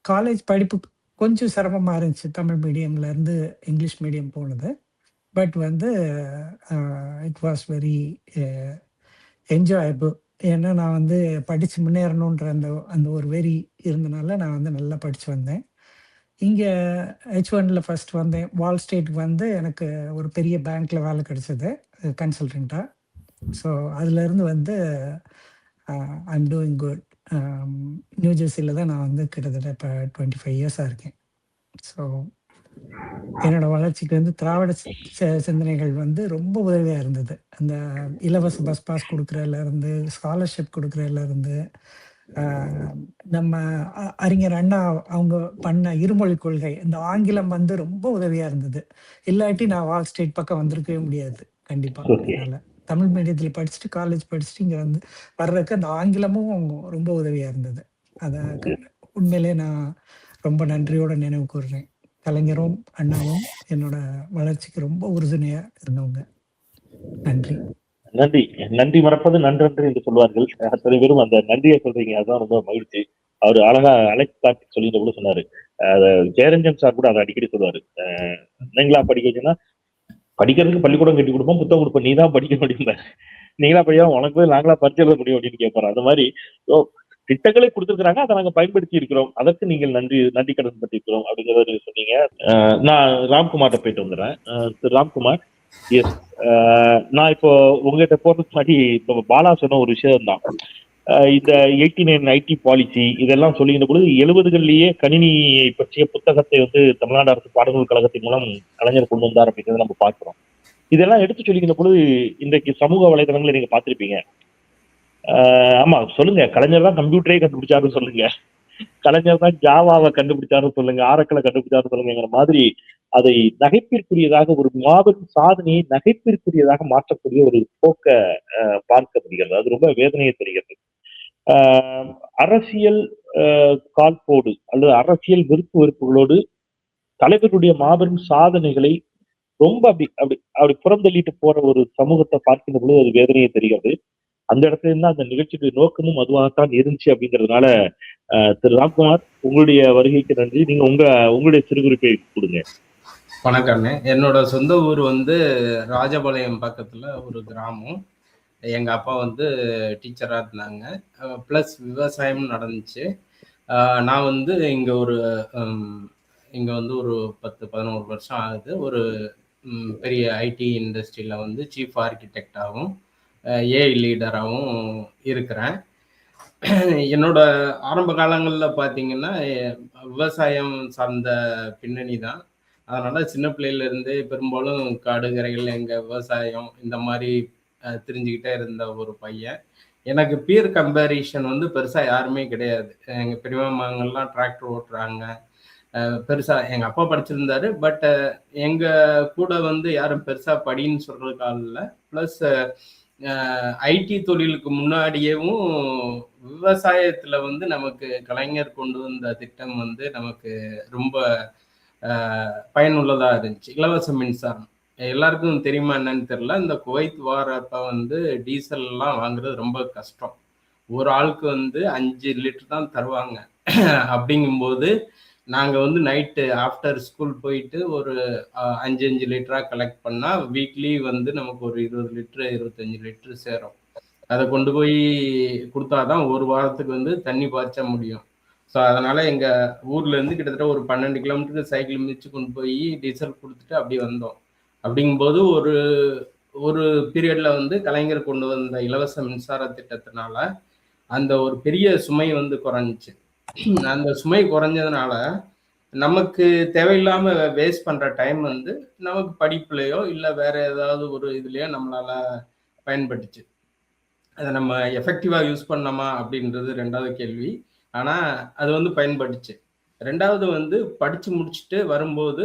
காலேஜ் படிப்பு கொஞ்சம் சிரமமாக இருந்துச்சு, தமிழ் மீடியம்லேருந்து இங்கிலீஷ் மீடியம் போனது. பட் வந்து இட் வாஸ் வெரி என்ஜாயபிள். ஏன்னா நான் வந்து படித்து முன்னேறணுன்ற அந்த ஒரு வெறி இருந்தனால நான் வந்து நல்லா படித்து வந்தேன். இங்கே H1ல ஃபர்ஸ்ட் வந்தேன். வால் ஸ்ட்ரீட்டுக்கு வந்து எனக்கு ஒரு பெரிய பேங்க்கில் வேலை கிடைச்சது கன்சல்டண்ட்டாக. ஸோ அதுலேருந்து வந்து ஐம் டூயிங் குட். நியூ ஜெர்சியில் தான் நான் வந்து கிட்டத்தட்ட இப்போ 25 இயர்ஸாக இருக்கேன். ஸோ என்னோட வளர்ச்சிக்கு வந்து திராவிட சிந்தனைகள் வந்து ரொம்ப உதவியாக இருந்தது. அந்த இலவச பஸ் பாஸ் கொடுக்குறதுலேருந்து, ஸ்காலர்ஷிப் கொடுக்குறதுலேருந்து, நம்ம அறிஞர் அண்ணா அவங்க பண்ண இருமொழி கொள்கை, இந்த ஆங்கிலம் வந்து ரொம்ப உதவியாக இருந்தது. இல்லாட்டி நான் வால் ஸ்ட்ரீட் பக்கம் வந்திருக்கவே முடியாது கண்டிப்பாக. அதனால் தமிழ் மீடியத்தில் படிச்சுட்டு காலேஜ் படிச்சுட்டு இங்கே வந்து வர்றதுக்கு அந்த ஆங்கிலமும் ரொம்ப உதவியாக இருந்தது. அதை உண்மையிலே நான் ரொம்ப நன்றியோட நினைவு கூறுறேன். கலைஞரும் அண்ணாவும் என்னோட வளர்ச்சிக்கு ரொம்ப உறுதுணையாக இருந்தவங்க. நன்றி. நன்றி. நன்றி மறப்பது நன்றன்று என்று சொல்வார்கள். அத்தனை பேரும் அந்த நன்றியை சொல்றீங்க. அதுதான் ரொம்ப மகிழ்ச்சி. அவரு அழகா அலெக்ஸ் கார்த்திக் சொல்லியிருந்த கூட சொன்னாரு. ஜெயரஞ்சன் சார் கூட அதை அடிக்கடி சொல்லுவாரு. நீங்களா படிக்க வச்சுன்னா, படிக்கிறதுக்கு பள்ளிக்கூடம் கட்டி கொடுப்போம், புத்தகம் கொடுப்போம், நீ தான் படிக்க முடியும். நீங்களா படியா உனக்கு போய் நாங்களா பரிச்சை எழுத முடியும் அப்படின்னு கேட்பாரு. அந்த மாதிரி திட்டங்களை கொடுத்துருக்காங்க, அதை நாங்க பயன்படுத்தி இருக்கிறோம். அதற்கு நீங்கள் நன்றி கடன் பட்டிருக்கிறோம் அப்படிங்கிறத நீங்க சொன்னீங்க. நான் ராம்குமார்ட்ட போயிட்டு வந்துடுறேன். திரு ராம்குமார், எஸ், நான் இப்போ உங்ககிட்ட போறதுக்கு முன்னாடி இப்போ பாலா சொன்ன ஒரு விஷயம் தான். இந்த 89 ஐடி பாலிசி இதெல்லாம் சொல்லுகின்ற பொழுது 70களிலேயே கணினியை பற்றிய புத்தகத்தை வந்து தமிழ்நாடு அரசு பாடநூல் கழகத்தின் மூலம் கலைஞர் கொண்டு வந்தார் அப்படிங்கிறத நம்ம பார்க்கிறோம். இதெல்லாம் எடுத்து சொல்லிக்கின்ற பொழுது இன்றைக்கு சமூக வலைதளங்களை நீங்க பார்த்திருப்பீங்க. ஆமா சொல்லுங்க, கலைஞர் தான் கம்ப்யூட்டரே கண்டுபிடிச்சாருன்னு சொல்லுங்க, கலைஞர் தான் ஜாவாவை கண்டுபிடிச்சாருன்னு சொல்லுங்க, ஆரக்கிளை கண்டுபிடிச்சாருன்னு சொல்லுங்கிற மாதிரி அதை நகைப்பிற்குரியதாக, ஒரு மாபெரும் சாதனையை நகைப்பிற்குரியதாக மாற்றக்கூடிய ஒரு போக்க பார்க்க முடிகிறது. அது ரொம்ப வேதனையை தருகிறது. அரசியல் காழ்ப்போடு அல்லது அரசியல் விருப்பு வெறுப்புகளோடு தலைவருடைய மாபெரும் சாதனைகளை ரொம்ப அப்படி புறந்தள்ளிட்டு போற ஒரு சமூகத்தை பார்க்கின்ற பொழுது அது வேதனையை தெரிகிறது. அந்த இடத்துல இருந்தா அந்த நிகழ்ச்சியுடைய நோக்கமும் அதுவாகத்தான் இருந்துச்சு அப்படிங்கிறதுனால திரு ராம்குமார், உங்களுடைய வருகைக்கு நன்றி. நீங்க உங்களுடைய சிறுகுறிப்பை கொடுங்க. வணக்கம்ண்ணே. என்னோட சொந்த ஊர் வந்து ராஜபாளையம் பக்கத்துல ஒரு கிராமம். எங்க அப்பா வந்து டீச்சரா இருந்தாங்க, பிளஸ் விவசாயம் நடந்துச்சு. நான் வந்து இங்க ஒரு 10-11 வருஷம் ஆகுது. ஒரு பெரிய ஐடி இண்டஸ்ட்ரியில வந்து சீஃப் ஆர்கிடெக்டாகவும் ஏஐ லீடராகவும் இருக்கிறேன். என்னோட ஆரம்ப காலங்களில் பார்த்தீங்கன்னா விவசாயம் சார்ந்த பின்னணி தான். அதனால சின்ன பிள்ளையில இருந்தே பெரும்பாலும் காடு கரைகள் எங்க விவசாயம் இந்த மாதிரி தெரிஞ்சுக்கிட்டே இருந்த ஒரு பையன். எனக்கு பியர் கம்பேரிஷன் வந்து பெருசா யாருமே கிடையாது. எங்க பெரியமாங்கெல்லாம் டிராக்டர் ஓட்டுறாங்க, பெருசா எங்க அப்பா படிச்சிருந்தாரு. பட் எங்க கூட வந்து யாரும் பெருசா படின்னு சொல்றதுக்கு ஆள் இல்லை. பிளஸ் ஐடி தொழிலுக்கு முன்னாடியேவும் விவசாயத்துல வந்து நமக்கு கலைஞர் கொண்டு வந்த திட்டம் வந்து நமக்கு ரொம்ப பயனுள்ளதா இருந்துச்சு. இலவச மின்சாரம் எல்லாருக்கும் தெரியுமா என்னன்னு தெரியல. இந்த குவைத் வாரப்ப வந்து டீசல் எல்லாம் வாங்குறது ரொம்ப கஷ்டம். ஒரு ஆளுக்கு வந்து 5 லிட்டர் தான் தருவாங்க. அப்படிங்கும்போது நாங்கள் வந்து நைட்டு ஆஃப்டர் ஸ்கூல் போயிட்டு ஒரு 5 லிட்டராக கலெக்ட் பண்ணால் வீக்லி வந்து நமக்கு ஒரு 20 லிட்டரு 25 லிட்டரு சேரும். அதை கொண்டு போய் கொடுத்தாதான் ஒரு வாரத்துக்கு வந்து தண்ணி பாய்ச்ச முடியும். ஸோ அதனால எங்கள் ஊர்லேருந்து கிட்டத்தட்ட ஒரு 12 கிலோமீட்டருக்கு சைக்கிள் மிதிச்சு கொண்டு போய் டீசல் கொடுத்துட்டு அப்படி வந்தோம். அப்படிங்கும்போது ஒரு பீரியட்ல வந்து கலைஞர் கொண்டு வந்த இலவச மின்சார திட்டத்தினால அந்த ஒரு பெரிய சுமை வந்து குறைஞ்சிச்சு. அந்த சுமை குறைஞ்சதுனால நமக்கு தேவையில்லாம வேஸ்ட் பண்ற டைம் வந்து நமக்கு படிப்புலையோ இல்லை வேற ஏதாவது ஒரு இதுலயோ நம்மளால பயன்பட்டுச்சு. அதை நம்ம எஃபெக்டிவா யூஸ் பண்ணோமா அப்படின்றது 2வது கேள்வி. ஆனா அது வந்து பயன்பட்டுச்சு. 2வது வந்து படிச்சு முடிச்சுட்டு வரும்போது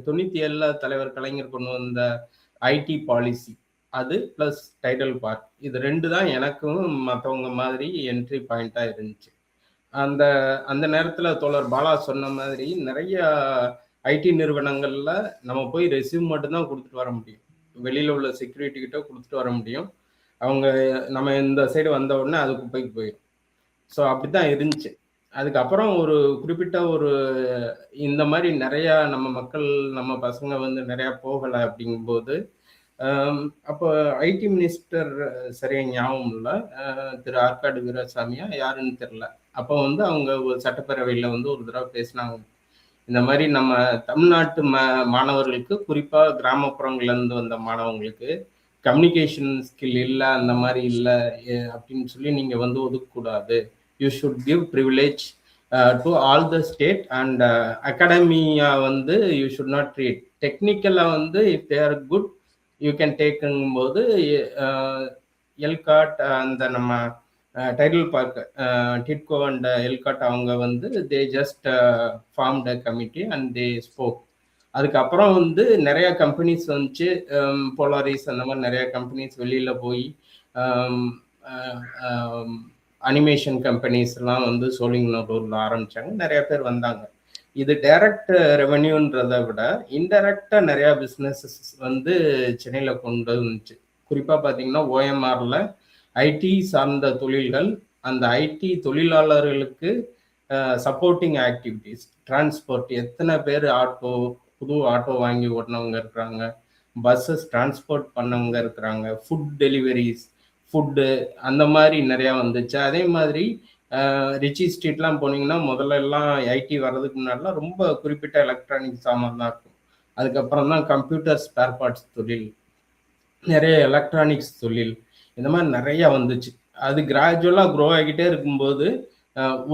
97ல தலைவர் கலைஞர் கொண்டு வந்த ஐடி பாலிசி, அது பிளஸ் டைடல் பார்க், இது 2 தான் எனக்கும் மற்றவங்க மாதிரி என்ட்ரி பாயிண்டா இருந்துச்சு. அந்த நேரத்துல தோழர் பாலா சொன்ன மாதிரி நிறைய ஐடி நிறுவனங்கள்ல நம்ம போய் ரெஸ்யூம் மட்டும்தான் கொடுத்துட்டு வர முடியும். வெளியில உள்ள செக்யூரிட்டி கிட்ட கொடுத்துட்டு வர முடியும். அவங்க நம்ம இந்த சைடு வந்த உடனே அது குப்பைக்கு போயிடும். ஸோ அப்படித்தான் இருந்துச்சு. அதுக்கப்புறம் ஒரு குறிப்பிட்ட ஒரு இந்த மாதிரி நிறைய நம்ம மக்கள் நம்ம பசங்க வந்து நிறைய போகலை. அப்படிங்கும்போது அப்போ ஐடி மினிஸ்டர் சரியா ஞாபகம் இல்லை, திரு ஆற்காடு வீராசாமியா யாருன்னு தெரியல. அப்போ வந்து அவங்க ஒரு சட்டப்பேரவையில் வந்து ஒரு தடவை பேசினாங்க. இந்த மாதிரி நம்ம தமிழ்நாட்டு மாணவர்களுக்கு குறிப்பாக கிராமப்புறங்கள்லேருந்து வந்த மாணவங்களுக்கு கம்யூனிகேஷன் ஸ்கில் இல்லை, அந்த மாதிரி இல்லை அப்படின்னு சொல்லி நீங்கள் வந்து ஒதுக்கக்கூடாது. You should give privilege to all the state and academia வந்து யூ ஷுட் நாட் ட்ரீட். டெக்னிக்கலாக வந்து if they are good you can டேக்குங்கும் போது எல்காட் அந்த நம்ம டைடல் பார்க் டிட்கோ அண்ட் எல்காட் அவங்க வந்து they just formed a committee and they spoke. அதுக்கப்புறம் வந்து நிறைய கம்பெனிஸ் வந்துச்சு, போலாரிஸ் அந்த மாதிரி நிறைய கம்பெனிஸ் வெளியில் போய் அனிமேஷன் கம்பெனிஸ்லாம் வந்து சோழிங்கநல்லூரில் ஆரம்பித்தாங்க. நிறைய பேர் வந்தாங்க. இது டைரக்ட் ரெவென்யூன்றதை விட இன்டைரக்டாக நிறையா பிஸ்னஸஸ் வந்து சென்னையில் கொண்டு வந்துச்சு. குறிப்பா பாத்தீங்கன்னா OMRல ஐடி சார்ந்த தொழில்கள், அந்த ஐடி தொழிலாளர்களுக்கு சப்போர்ட்டிங் ஆக்டிவிட்டிஸ், டிரான்ஸ்போர்ட், எத்தனை பேர் புது ஆட்டோ வாங்கி ஓட்டினவங்க இருக்கிறாங்க, பஸ்ஸஸ் டிரான்ஸ்போர்ட் பண்ணவங்க இருக்கிறாங்க, ஃபுட் டெலிவரிஸ், ஃபுட்டு, அந்த மாதிரி நிறையா வந்துச்சு. அதே மாதிரி ரிச்சி ஸ்ட்ரீட்லாம் போனீங்கன்னா முதல்ல எல்லாம் ஐடி வர்றதுக்கு முன்னாடிலாம் ரொம்ப குறிப்பிட்ட எலக்ட்ரானிக் சாமான் தான் இருக்கும். அதுக்கப்புறம் தான் கம்ப்யூட்டர் ஸ்பேர் பார்ட்ஸ் தொழில், நிறைய எலக்ட்ரானிக்ஸ் தொழில், இந்த மாதிரி நிறைய வந்துச்சு. அது கிராஜுவலாக க்ரோ ஆகிட்டே இருக்கும்போது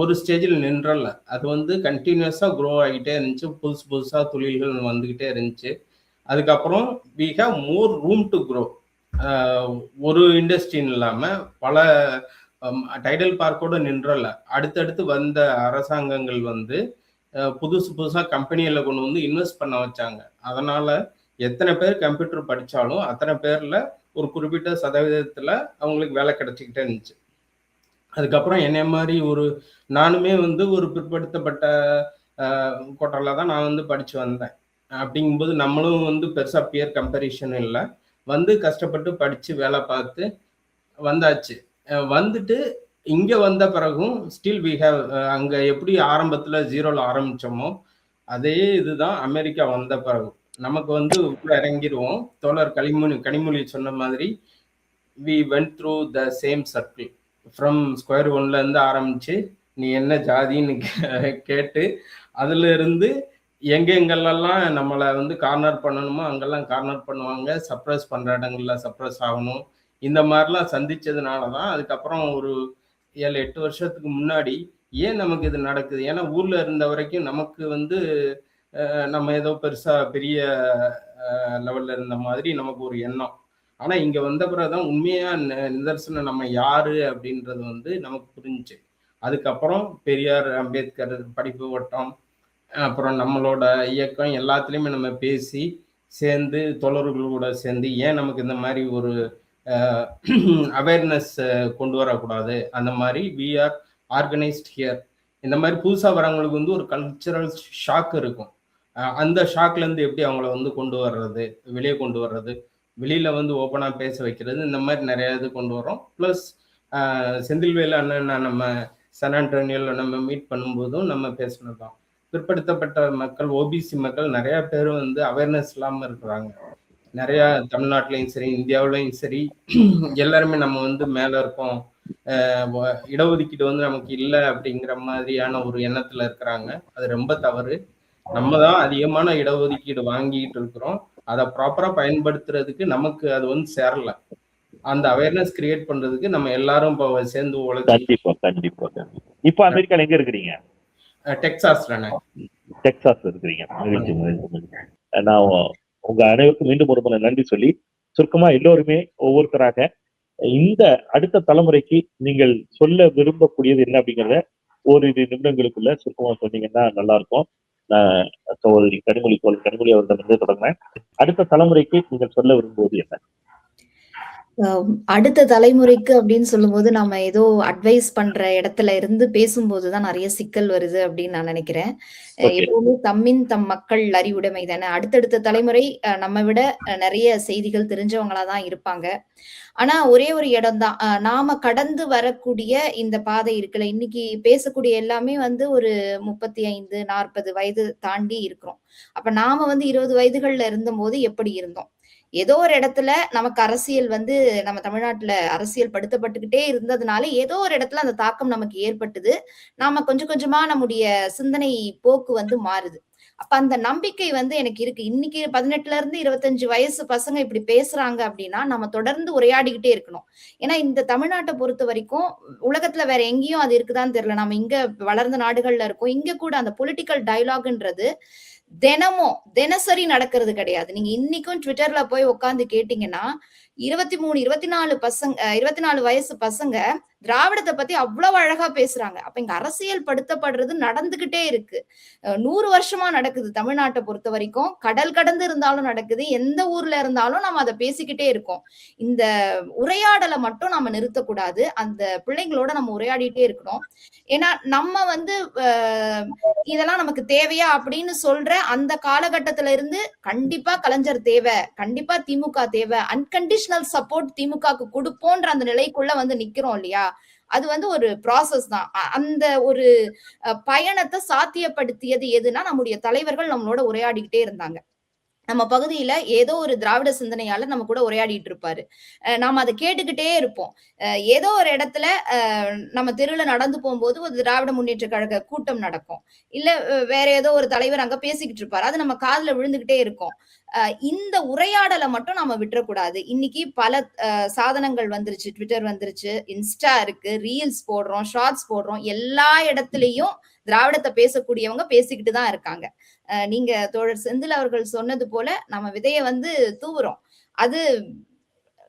ஒரு ஸ்டேஜில் நின்றல, அது வந்து கண்டினியூஸாக க்ரோ ஆகிட்டே இருந்துச்சு. புதுசாக தொழில்கள் வந்துக்கிட்டே இருந்துச்சு. அதுக்கப்புறம் we have more room to grow. ஒரு இண்டஸ்ட்ரின்னு இல்லாமல் பல டைடல் பார்க்கோட நின்றல, அடுத்தடுத்து வந்த அரசாங்கங்கள் வந்து புதுசாக கம்பெனியில் கொண்டு வந்து இன்வெஸ்ட் பண்ண வச்சாங்க. அதனால எத்தனை பேர் கம்ப்யூட்டர் படித்தாலும் அத்தனை பேரில் ஒரு குறிப்பிட்ட சதவீதத்தில் அவங்களுக்கு வேலை கிடைச்சிக்கிட்டே இருந்துச்சு. அதுக்கப்புறம் என்னை மாதிரி நானுமே வந்து ஒரு பிற்படுத்தப்பட்ட கோட்டாவில் தான் நான் வந்து படித்து வந்தேன். அப்படிங்கும்போது நம்மளும் வந்து பெருசாக பியர் கம்பேரிஷன் இல்லை, வந்து கஷ்டப்பட்டு படித்து வேலை பார்த்து வந்தாச்சு. வந்துட்டு இங்கே வந்த பிறகும் ஸ்டில் வி ஹேவ், அங்கே எப்படி ஆரம்பத்தில் 0ல் ஆரம்பித்தோமோ அதே இதுதான் அமெரிக்கா வந்த பிறகு. நமக்கு வந்து உள்ள இறங்கிடுவோம். தோழர் கனிமொழி சொன்ன மாதிரி we went through the same circle. From square 1லேருந்து ஆரம்பித்து நீ என்ன ஜாதின்னு கேட்டு அதுல இருந்து எங்கெங்கெல்லாம் நம்மளை வந்து கார்னர் பண்ணணுமோ அங்கெல்லாம் கார்னர் பண்ணுவாங்க, சப்ரஸ் பண்ணுற இடங்கள்ல சப்ரஸ் ஆகணும். இந்த மாதிரிலாம் சந்திச்சதுனால தான் அதுக்கப்புறம் ஒரு 7-8 வருஷத்துக்கு முன்னாடி ஏன் நமக்கு இது நடக்குது, ஏன்னா ஊரில் இருந்த வரைக்கும் நமக்கு வந்து நம்ம ஏதோ பெரிய லெவலில் இருந்த மாதிரி நமக்கு ஒரு எண்ணம். ஆனால் இங்கே வந்த பிறகுதான் உண்மையாக நிதர்சனம் நம்ம யாரு அப்படின்றது வந்து நமக்கு புரிஞ்சுச்சு. அதுக்கப்புறம் பெரியார், அம்பேத்கர், படிப்பு வட்டம், அப்புறம் நம்மளோட இயக்கம் எல்லாத்துலேயுமே நம்ம பேசி சேர்ந்து தோழர்களோட சேர்ந்து ஏன் நமக்கு இந்த மாதிரி ஒரு அவேர்னஸ் கொண்டு வரக்கூடாது, அந்த மாதிரி வி ஆர் ஆர்கனைஸ்ட் ஹியர். இந்த மாதிரி புதுசாக வரவங்களுக்கு வந்து ஒரு கல்ச்சுரல் ஷாக் இருக்கும். அந்த ஷாக்லேருந்து எப்படி அவங்கள வந்து கொண்டு வர்றது, வெளியே கொண்டு வர்றது, வெளியில் வந்து ஓப்பனாக பேச வைக்கிறது, இந்த மாதிரி நிறைய இது கொண்டு வரோம். ப்ளஸ் செந்தில்வேலு அண்ணன் நம்ம சான் ஆண்டோனியோவில் நம்ம மீட் பண்ணும்போதும் நம்ம பேசினது தான். பிற்படுத்தப்பட்ட மக்கள், ஓபிசி மக்கள் நிறையா பேர் வந்து அவேர்னஸ் இல்லாமல் இருக்கிறாங்க. நிறையா தமிழ்நாட்டிலையும் சரி இந்தியாவிலையும் சரி எல்லாருமே நம்ம வந்து மேலே இருக்கோம், இடஒதுக்கீடு வந்து நமக்கு இல்லை அப்படிங்கிற மாதிரியான ஒரு எண்ணத்தில் இருக்கிறாங்க. அது ரொம்ப தவறு. நம்ம தான் அதிகமான இடஒதுக்கீடு வாங்கிட்டு இருக்கிறோம். அதை ப்ராப்பராக பயன்படுத்துறதுக்கு நமக்கு அது வந்து சேரல. அந்த அவேர்னஸ் கிரியேட் பண்றதுக்கு நம்ம எல்லாரும் இப்போ சேர்ந்து கண்டிப்பா. இப்போ அமெரிக்கால எங்க இருக்கிறீங்க? டெக்சாஸ் இருக்கிறீங்க. நான் உங்க அனைவருக்கும் மீண்டும் ஒரு முறை நன்றி சொல்லி சுருக்கமா எல்லோருமே ஒவ்வொருத்தராக இந்த அடுத்த தலைமுறைக்கு நீங்கள் சொல்ல விரும்பக்கூடியது என்ன அப்படிங்கிறத ஓரிரு நிமிடங்களுக்குள்ள சுருக்கமா சொன்னீங்கன்னா நல்லா இருக்கும். நான் சகோதரி கனிமொழி அவர்களிடம் தொடங்கினேன். அடுத்த தலைமுறைக்கு நீங்கள் சொல்ல விரும்புவது என்ன? அடுத்த தலைமுறைக்கு அப்படின்னு சொல்லும்போது நம்ம ஏதோ அட்வைஸ் பண்ற இடத்துல இருந்து பேசும்போதுதான் நிறைய சிக்கல் வருது அப்படின்னு நான் நினைக்கிறேன். எப்பவுமே தம்மின் தம் மக்கள் அறிவுடைமை தானே. அடுத்தடுத்த தலைமுறை நம்ம விட நிறைய செய்திகள் தெரிஞ்சவங்களாதான் இருப்பாங்க. ஆனா ஒரே ஒரு இடம் தான் நாம கடந்து வரக்கூடிய இந்த பாதை இருக்குல்ல, இன்னைக்கு பேசக்கூடிய எல்லாமே வந்து ஒரு 35-40 வயது தாண்டி இருக்கிறோம். அப்ப நாம வந்து 20 வயதுகள்ல இருந்த போது எப்படி இருந்தோம், ஏதோ ஒரு இடத்துல நமக்கு அரசியல் வந்து நம்ம தமிழ்நாட்டுல அரசியல் படுத்தப்பட்டுக்கிட்டே இருந்ததுனால ஏதோ ஒரு இடத்துல அந்த தாக்கம் நமக்கு ஏற்பட்டது. நாம கொஞ்சம் கொஞ்சமா நம்முடைய சிந்தனை போக்கு வந்து மாறுது. அப்ப அந்த நம்பிக்கை வந்து எனக்கு இருக்கு. இன்னைக்கு 18ல இருந்து 25 வயசு பசங்க இப்படி பேசுறாங்க அப்படின்னா நம்ம தொடர்ந்து உரையாடிக்கிட்டே இருக்கணும். ஏன்னா இந்த தமிழ்நாட்டை பொறுத்த வரைக்கும் உலகத்துல வேற எங்கேயும் அது இருக்குதான்னு தெரியல. நம்ம இங்க வளர்ந்த நாடுகள்ல இருக்கோம். இங்க கூட அந்த பொலிட்டிக்கல் டயலாக்ன்றது தினசரி நடக்கிறது கிடையாது. நீங்க இன்னைக்கும் ட்விட்டர்ல போய் உட்கார்ந்து கேட்டீங்கன்னா 23-24 வயசு பசங்க திராவிடத்தை பத்தி அவ்வளவு அழகா பேசுறாங்க. அப்ப இங்க அரசியல் படுத்தப்படுறது நடந்துகிட்டே இருக்கு. 100 வருஷமா நடக்குது. தமிழ்நாட்டை பொறுத்த வரைக்கும் கடல் கடந்து இருந்தாலும் நடக்குது. எந்த ஊர்ல இருந்தாலும் நம்ம அதை பேசிக்கிட்டே இருக்கோம். இந்த உரையாடலை மட்டும் நம்ம நிறுத்தக்கூடாது. அந்த பிள்ளைங்களோட நம்ம உரையாடிட்டே இருக்கணும். ஏன்னா நம்ம வந்து இதெல்லாம் நமக்கு தேவையா அப்படின்னு சொல்ற அந்த காலகட்டத்தில இருந்து கண்டிப்பா கலைஞர் தேவை, கண்டிப்பா திமுக தேவை, அன்கண்டிஷனல் சப்போர்ட் திமுகக்கு கொடுப்போன்ற அந்த நிலைக்குள்ள வந்து நிக்கிறோம் இல்லையா? அது வந்து ஒரு ப்ராசஸ் தான். அந்த ஒரு பயணத்தை சாத்தியப்படுத்தியது எதுனா நம்முடைய தலைவர்கள் நம்மளோட உரையாடிக்கிட்டே இருந்தாங்க. நம்ம பகுதியில ஏதோ ஒரு திராவிட சிந்தனையாளர் நம்ம கூட உரையாடிட்டு இருப்பாரு. நாம அதை கேட்டுக்கிட்டே இருப்போம். ஏதோ ஒரு இடத்துல நம்ம தெருவுல நடந்து போகும்போது ஒரு திராவிட முன்னேற்ற கழக கூட்டம் நடக்கும். இல்ல வேற ஏதோ ஒரு தலைவர் அங்க பேசிக்கிட்டு இருப்பாரு. அது நம்ம காதுல விழுந்துகிட்டே இருக்கும். இந்த உரையாடலை மட்டும் நம்ம விட்டுறக்கூடாது. இன்னைக்கு பல சாதனங்கள் வந்துருச்சு. ட்விட்டர் வந்துருச்சு, இன்ஸ்டா இருக்கு, ரீல்ஸ் போடுறோம், ஷார்ட்ஸ் போடுறோம். எல்லா இடத்துலயும் திராவிடத்தை பேசக்கூடியவங்க பேசிக்கிட்டு தான் இருக்காங்க. நீங்க தோழர் செந்தில் அவர்கள் சொன்னது போல நம்ம விதையை வந்து தூவுறோம். அது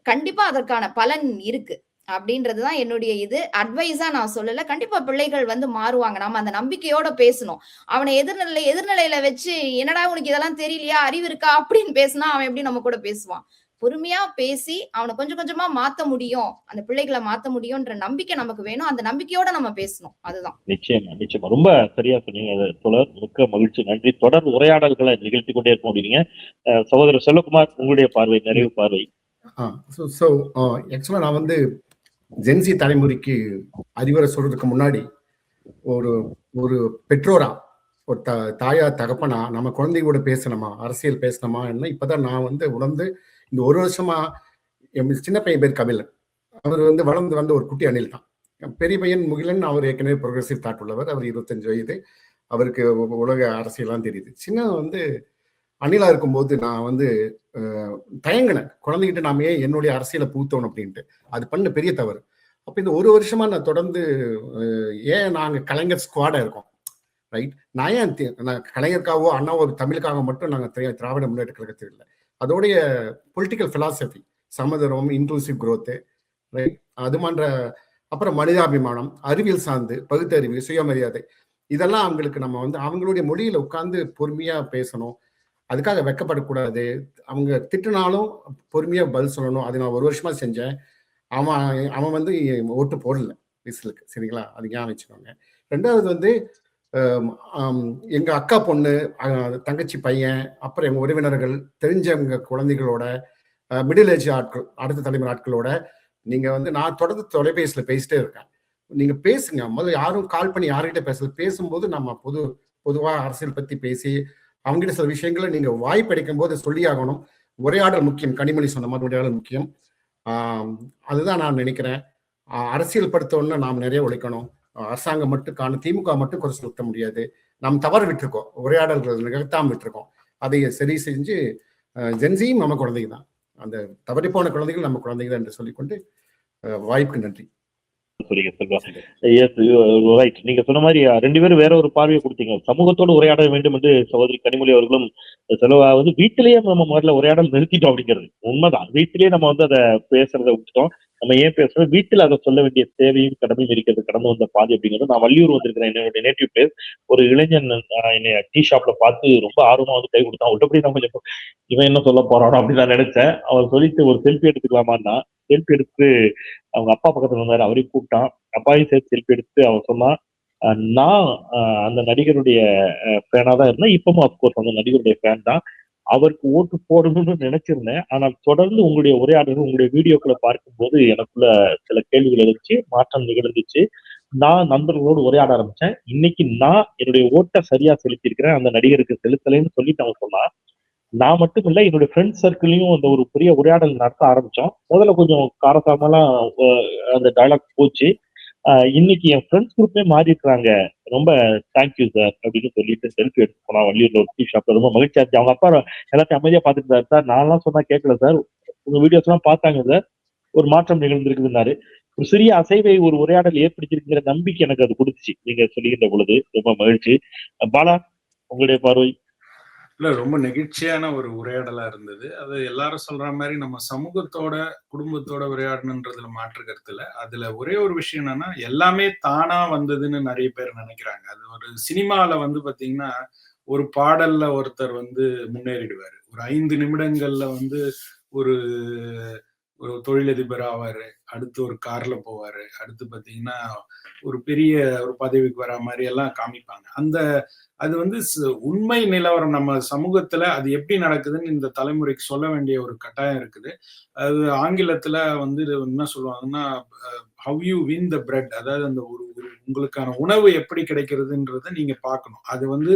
கண்டிப்பா அதற்கான பலன் இருக்கு அப்படின்றதுதான் என்னுடைய இது. அட்வைஸா நான் சொல்லல. கண்டிப்பா பிள்ளைகள் வந்து மாறுவாங்க. நாம அந்த நம்பிக்கையோட பேசணும். அவனை எதிர்நிலையில வச்சு என்னடா உனக்கு இதெல்லாம் தெரியலையா, அறிவு இருக்கா அப்படின்னு பேசினா அவன் எப்படி நம்ம கூட பேசுவான்? பொறுமையா பேசி அவனை கொஞ்சம் கொஞ்சமா மாத்த முடியும், அந்த பிள்ளைகளை மாத்த முடியும்ன்ற நம்பிக்கை நமக்கு வேணும். அந்த நம்பிக்கையோட நம்ம பேசணும். அதுதான். நிச்சயமா ரொம்ப சரியா சொன்னீங்க தோழர். மிக்க மகிழ்ச்சி, நன்றி. தொடர் உரையாடல்களை நிகழ்த்தி கொண்டே இருக்கும் அப்படிங்க. சகோதரர் செல்வகுமார், உங்களுடைய பார்வை, நிறைவு பார்வை. ஆக்சுவலா நான் வந்து ஜென்சி தலைமுறைக்கு அறிவுரை சொல்றதுக்கு முன்னாடி ஒரு ஒரு பெற்றோரா, ஒரு தாயா தகப்பனா நம்ம குழந்தையோட பேசணுமா, அரசியல் பேசணுமா என்ன இப்பதான் நான் வந்து உணர்ந்து இந்த ஒரு வருஷமா. என் சின்ன பையன் பேர் கபிலன். அவர் வந்து வளர்ந்து வந்த ஒரு குட்டி அணில் தான். பெரிய பையன் முகிலன், அவர் ஏற்கனவே ப்ரோக்ரஸிவ் தாட் உள்ளவர். அவர் 25 வயது. அவருக்கு உலக அரசியல்லாம் தெரியுது. சின்ன வந்து அணிலா இருக்கும்போது நான் வந்து தயங்கினேன், குழந்தைகிட்ட நாம ஏன் என்னுடைய அரசியலை பூத்தோம் அப்படின்ட்டு. அது பண்ண பெரிய தவறு. அப்ப இந்த ஒரு வருஷமா நான் தொடர்ந்து ஏன் நாங்க கலைஞர் ஸ்குவாடா இருக்கோம், ரைட்? நான் ஏன் நான் கலைஞருக்காகவோ அண்ணாவோ தமிழுக்காக மட்டும் நாங்க திராவிட முன்னேற்ற கழகத்தில் இல்லை. அதோடைய பொலிட்டிக்கல் பிலாசபி சமதர்மம், இன்க்ளூசிவ் குரோத்து, ரைட்? அது மாதிரி அப்புறம் மனிதாபிமானம், அறிவியல் சார்ந்து, பகுத்தறிவு, சுயமரியாதை, இதெல்லாம் அவங்களுக்கு நம்ம வந்து அவங்களுடைய மொழியில உட்கார்ந்து பொறுமையா பேசணும். அதுக்காக வெக்கப்படக்கூடாது. அவங்க திட்டுனாலும் பொறுமையா பதில் சொல்லணும். அது நான் ஒரு வருஷமா செஞ்சேன். அவன் வந்து ஓட்டு போடல விசிலுக்கு, சரிங்களா? அது ஞாபகம் வச்சுக்கோங்க. ரெண்டாவது வந்து எங்க அக்கா பொண்ணு, தங்கச்சி பையன், அப்புறம் எங்க உறவினர்கள், தெரிஞ்சவங்க குழந்தைகளோட, மிடில் ஏஜ் ஆட்கள், அடுத்த தலைமுறை ஆட்களோட நீங்க வந்து நான் தொடர்ந்து தொலைபேசியில பேசிட்டே இருக்கேன். நீங்க பேசுங்க. முதல்ல யாரும் கால் பண்ணி யார்கிட்ட பேசல. பேசும்போது நம்ம பொதுவா அரசியல் பத்தி பேசி அவங்ககிட்ட சில விஷயங்களை நீங்க வாய்ப்பு கிடைக்கும் போது சொல்லி ஆகணும். உரையாடல் முக்கியம். கனிமொழி சொன்ன மாதிரி உரையாடல் முக்கியம். அதுதான் நான் நினைக்கிறேன். அரசியல் படுத்தோன்னு நாம் நிறைய உழைக்கணும். அரசாங்கம் மட்டும் திமுக மட்டும் குறை செலுத்த முடியாது. நாம் தவறு விட்டுருக்கோம், உரையாடல்கள் நிகழ்த்தாம விட்டுருக்கோம். அதை சரி செஞ்சு ஜென்சியும் நம்ம குழந்தைங்க தான், அந்த தவறி போன குழந்தைகள் நம்ம குழந்தைங்க தான் என்று சொல்லிக்கொண்டு வாய்ப்புக்கு நன்றி. நீங்க சொன்ன மாதிரி 2 பேரும் வேற ஒரு பார்வையை கொடுத்தீங்க. சமூகத்தோடு உரையாட வேண்டும் என்று சகோதரி கனிமொழி அவர்களும் செலவாவது வீட்டிலேயே நம்ம முதல்ல உரையாடல் நிறுத்திட்டோம் அப்படிங்கிறது உண்மைதான். வீட்டிலேயே நம்ம வந்து அதை பேசுறதை விட்டுட்டோம். நம்ம ஏன் பேசுறோம், வீட்டில் அதை சொல்ல வேண்டிய தேவையும் கடமையும் இருக்கிறது, கடந்து வந்த பாதி அப்படிங்கிறது. நான் வள்ளியூர் வந்திருக்கிறேன், என்னுடைய நேட்டிவ் பிளேஸ். ஒரு இளைஞன் என்னை டீ ஷாப்ல பார்த்து ரொம்ப ஆர்வமா வந்து கை கொடுத்தான். உள்ளபடி நான் கொஞ்சம் இவன் என்ன சொல்ல போறானோ அப்படின்னு நான் நினைச்சேன். அவன் சொல்லிட்டு ஒரு செல்ஃபி எடுத்துக்கலாமான்னா, செல்ஃபி எடுத்து அவங்க அப்பா பக்கத்துல இருந்தாரு, அவரையும் கூப்பிட்டான். அப்பாவையும் சேர்த்து செல்ஃபி எடுத்து அவன் சொன்னான், நான் அந்த நடிகருடைய ஃபேனா தான் இருந்தேன், இப்பவும் அப்கோர்ஸ் அந்த நடிகருடைய ஃபேன் தான், அவருக்கு ஓட்டு போடணும்னு நினைச்சிருந்தேன். ஆனால் தொடர்ந்து உங்களுடைய உரையாடல்கள், உங்களுடைய வீடியோக்களை பார்க்கும்போது எனக்குள்ள சில கேள்விகள் இருந்துச்சு, மாற்றம் நிகழ்ந்துச்சு. நான் நண்பர்களோடு உரையாட ஆரம்பிச்சேன். இன்னைக்கு நான் என்னுடைய ஓட்டை சரியா செலுத்தியிருக்கிறேன், அந்த நடிகருக்கு செலுத்தலைன்னு சொல்லிட்டு அவன் சொன்னா. நான் மட்டும் இல்லை, என்னுடைய ஃப்ரெண்ட்ஸ் சர்க்கிளையும் அந்த ஒரு பெரிய உரையாடல் நடத்த ஆரம்பிச்சோம். முதல்ல கொஞ்சம் காரசாமெல்லாம் அந்த டயலாக் போச்சு. இன்னைக்கு என் ஃப்ரெண்ட்ஸ் குரூப்பே மாறி இருக்கிறாங்க. ரொம்ப தேங்க்யூ சார் அப்படின்னு சொல்லிட்டு செல்ஃபி எடுத்து போனா வள்ளியூர்ல ஒரு டீ ஷாப்ல. ரொம்ப மகிழ்ச்சியா இருந்துச்சு. அவங்க அப்பா எல்லாத்தையும் அமைதியா பார்த்துட்டு இருந்தாரு. சார் நான்லாம் சொன்னா கேட்கல சார், உங்க வீடியோஸ் எல்லாம் பார்த்தாங்க சார், ஒரு மாற்றம் நிகழ்ந்திருக்குதுன்னாரு. ஒரு சிறிய அசைவை, ஒரு உரையாடல் ஏற்படுத்திருக்கிற நம்பிக்கை எனக்கு அது கொடுத்துச்சு நீங்க சொல்லுகின்ற பொழுது. ரொம்ப மகிழ்ச்சி. பாலா, உங்களுடைய பார்வை. இல்ல ரொம்ப நெகிழ்ச்சியான ஒரு உரையாடலா இருந்தது. அது எல்லாரும் சொல்ற மாதிரி நம்ம சமூகத்தோட குடும்பத்தோட உரையாடணுன்றதுல மாற்று கருத்து இல்ல. அதுல ஒரே ஒரு விஷயம் என்னன்னா, எல்லாமே தானா வந்ததுன்னு நிறைய பேர் நினைக்கிறாங்க. அது ஒரு சினிமால வந்து பாத்தீங்கன்னா, ஒரு பாடல்ல ஒருத்தர் வந்து முன்னேறிடுவாரு. ஒரு 5 நிமிடங்கள்ல வந்து ஒரு ஒரு தொழிலதிபர் ஆவாரு. அடுத்து ஒரு கார்ல போவாரு. அடுத்து பாத்தீங்கன்னா ஒரு பெரிய ஒரு பதவிக்கு வர மாதிரி எல்லாம் காமிப்பாங்க. அது வந்து உண்மை நிலவரம் நம்ம சமூகத்துல அது எப்படி நடக்குதுன்னு இந்த தலைமுறைக்கு சொல்ல வேண்டிய ஒரு கட்டாயம் இருக்குது. அது ஆங்கிலத்துல வந்து என்ன சொல்லுவாங்கன்னா, how you win the bread, அதாவது அந்த ஒரு உங்களுக்கான உணவு எப்படி கிடைக்கிறதுன்றத நீங்க பார்க்கணும். அது வந்து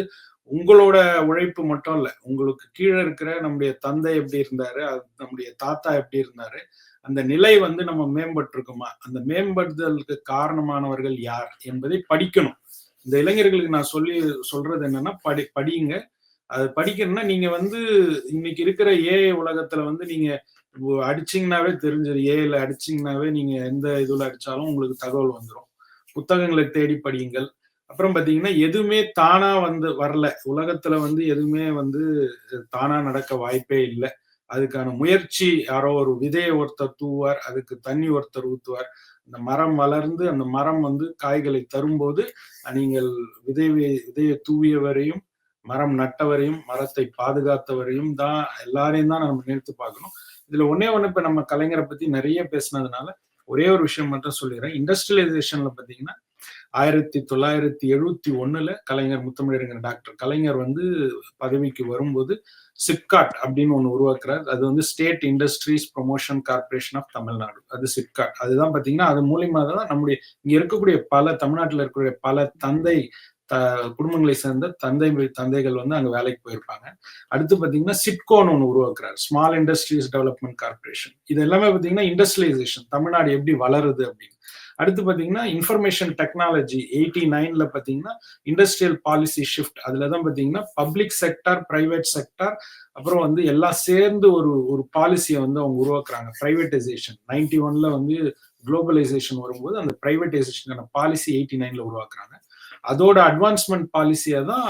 உங்களோட உழைப்பு மட்டும் இல்ல, உங்களுக்கு கீழே இருக்கிற நம்முடைய தந்தை எப்படி இருந்தாரு, நம்முடைய தாத்தா எப்படி இருந்தாரு, அந்த நிலை வந்து நம்ம மேம்பட்டு இருக்கோமா, அந்த மேம்படுதலுக்கு காரணமானவர்கள் யார் என்பதை படிக்கணும். இந்த இளைஞர்களுக்கு நான் சொல்றது என்னன்னா, படியுங்க. அது படிக்கணும்னா நீங்க வந்து இன்னைக்கு இருக்கிற ஏஐ உலகத்துல வந்து நீங்க அடிச்சீங்கன்னாவே தெரிஞ்சிடும். ஏஐல அடிச்சீங்கன்னாவே நீங்க எந்த இதுல அடிச்சாலும் உங்களுக்கு தகவல் வந்துடும். புத்தகங்களை தேடி படியுங்கள். அப்புறம் பாத்தீங்கன்னா எதுவுமே தானா வந்து வரல. உலகத்துல வந்து எதுவுமே வந்து தானா நடக்க வாய்ப்பே இல்லை. அதுக்கான முயற்சி யாரோ ஒரு விதையை ஒருத்தர் தூவார், அதுக்கு தண்ணி ஒருத்தர் ஊத்துவார். அந்த மரம் வளர்ந்து அந்த மரம் வந்து காய்களை தரும்போது நீங்கள் விதையை தூவியவரையும் மரம் நட்டவரையும் மரத்தை பாதுகாத்தவரையும் தான் எல்லாரையும் தான் நம்ம நினைத்து பார்க்கணும். இதுல ஒன்னே ஒண்ணு இப்ப நம்ம கலைஞரை பத்தி நிறைய பேசினதுனால ஒரே ஒரு விஷயம் மட்டும் சொல்லிடுறேன். இண்டஸ்ட்ரியலைசேஷன்ல பாத்தீங்கன்னா 1971 கலைஞர் முத்தமிழறிஞர் டாக்டர் கலைஞர் வந்து பதவிக்கு வரும்போது சிப்காட் அப்படின்னு ஒண்ணு உருவாக்குறாரு. அது வந்து state industries promotion corporation of Tamil Nadu. அது சிப்காட். அதுதான் பாத்தீங்கன்னா அது மூலியமா தான் நம்முடைய இங்க இருக்கக்கூடிய தமிழ்நாட்டில் இருக்கக்கூடிய பல குடும்பங்களை சேர்ந்த தந்தைகள் வந்து அங்க வேலைக்கு போயிருப்பாங்க. அடுத்து பாத்தீங்கன்னா சிட்கோன்னு ஒண்ணு உருவாக்குறாரு, ஸ்மால் இண்டஸ்ட்ரீஸ் டெவலப்மெண்ட் கார்பரேஷன். இது எல்லாமே பாத்தீங்கன்னா இண்டஸ்ட்ரியலைசேஷன், தமிழ்நாடு எப்படி வளருது அப்படின்னு. அடுத்து பாத்தீங்கன்னா இன்ஃபர்மேஷன் டெக்னாலஜி 89ல பாத்தீங்கன்னா இண்டஸ்ட்ரியல் பாலிசி ஷிஃப்ட். அதுலதான் பாத்தீங்கன்னா பப்ளிக் செக்டார், பிரைவேட் செக்டார், அப்புறம் வந்து எல்லாம் சேர்ந்து ஒரு பாலிசியை வந்து அவங்க உருவாக்குறாங்க. பிரைவேட்டைசேஷன் 91ல வந்து குளோபலைசேஷன் வரும்போது அந்த பிரைவேட்டைசேஷனுக்கான பாலிசி 89ல உருவாக்குறாங்க. அதோட அட்வான்ஸ்மெண்ட் பாலிசியா தான்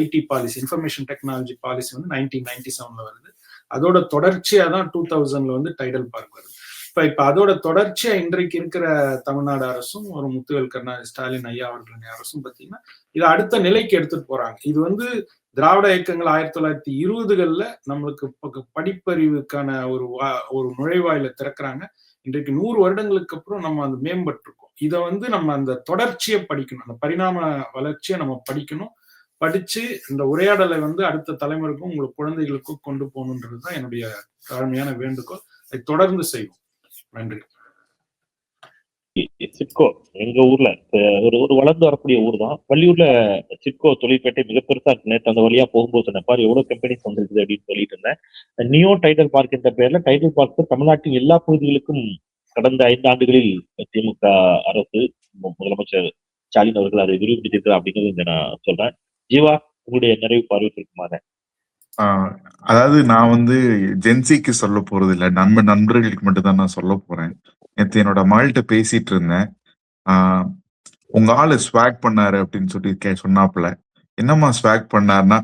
ID policy, information technology policy வந்து 1997ல வருது. அதோட தொடர்ச்சியா தான் 2000ல வந்து டைடல் பார்க் வருது. இப்ப அதோட தொடர்ச்சியா இன்றைக்கு இருக்கிற தமிழ்நாடு அரசும் ஒரு முத்துவேல் கருணாநிதி ஸ்டாலின் ஐயா அவர்களின் அரசும் பாத்தீங்கன்னா இதை அடுத்த நிலைக்கு எடுத்துட்டு போறாங்க. இது வந்து திராவிட இயக்கங்கள் 1920களில் நம்மளுக்கு படிப்பறிவுக்கான ஒரு நுழைவாயில திறக்கிறாங்க. இன்றைக்கு 100 வருடங்களுக்கு அப்புறம் நம்ம அந்த மேம்பட்டு இருக்கோம். இதை வந்து நம்ம அந்த தொடர்ச்சியை படிக்கணும், அந்த பரிணாம வளர்ச்சியை நம்ம படிக்கணும். படிச்சு இந்த உரையாடலை வந்து அடுத்த தலைமுறைக்கும் உங்களுக்கு குழந்தைகளுக்கும் கொண்டு போகணுன்றதுதான் என்னுடைய தாழ்மையான வேண்டுகோள். அதை தொடர்ந்து செய்வோம். நன்றி. சிட்கோ எங்க ஊர்ல ஒரு வளர்ந்து வரக்கூடிய ஊர் தான். வள்ளியூர்ல சிட்கோ தொழிற்பேட்டை மிக பெருசா இருக்கு. நேற்று அந்த வழியா போகும்போது சொன்ன பாரு எவ்வளவு கம்பெனிஸ் வந்திருக்குது அப்படின்னு சொல்லிட்டு இருந்தேன். நியோ டைடல் பார்க் என்ற பெயர்ல டைடல் பார்க் தமிழ்நாட்டின் எல்லா பகுதிகளுக்கும் கடந்த 5 ஆண்டுகளில் திமுக அரசு முதலமைச்சர் ஸ்டாலின் அவர்கள் அதை விரிவுபடுத்தியிருக்கிறார் அப்படிங்கிறது நான் சொல்றேன். ஜீவா, உங்களுடைய நிறைவு பார்வை இருக்குமான? அதாவது நான் வந்து ஜென்சிக்கு சொல்ல போறது இல்லை, நண்பர்களுக்கு மட்டும்தான் நான் சொல்ல போறேன். நேற்று என்னோட மகள்கிட்ட பேசிட்டு இருந்தேன். உங்க ஆளு ஸ்வாக் பண்ணாரு அப்படின்னு சொல்லி சொன்னாப்புல. என்னம்மா ஸ்வாக் பண்ணாருன்னா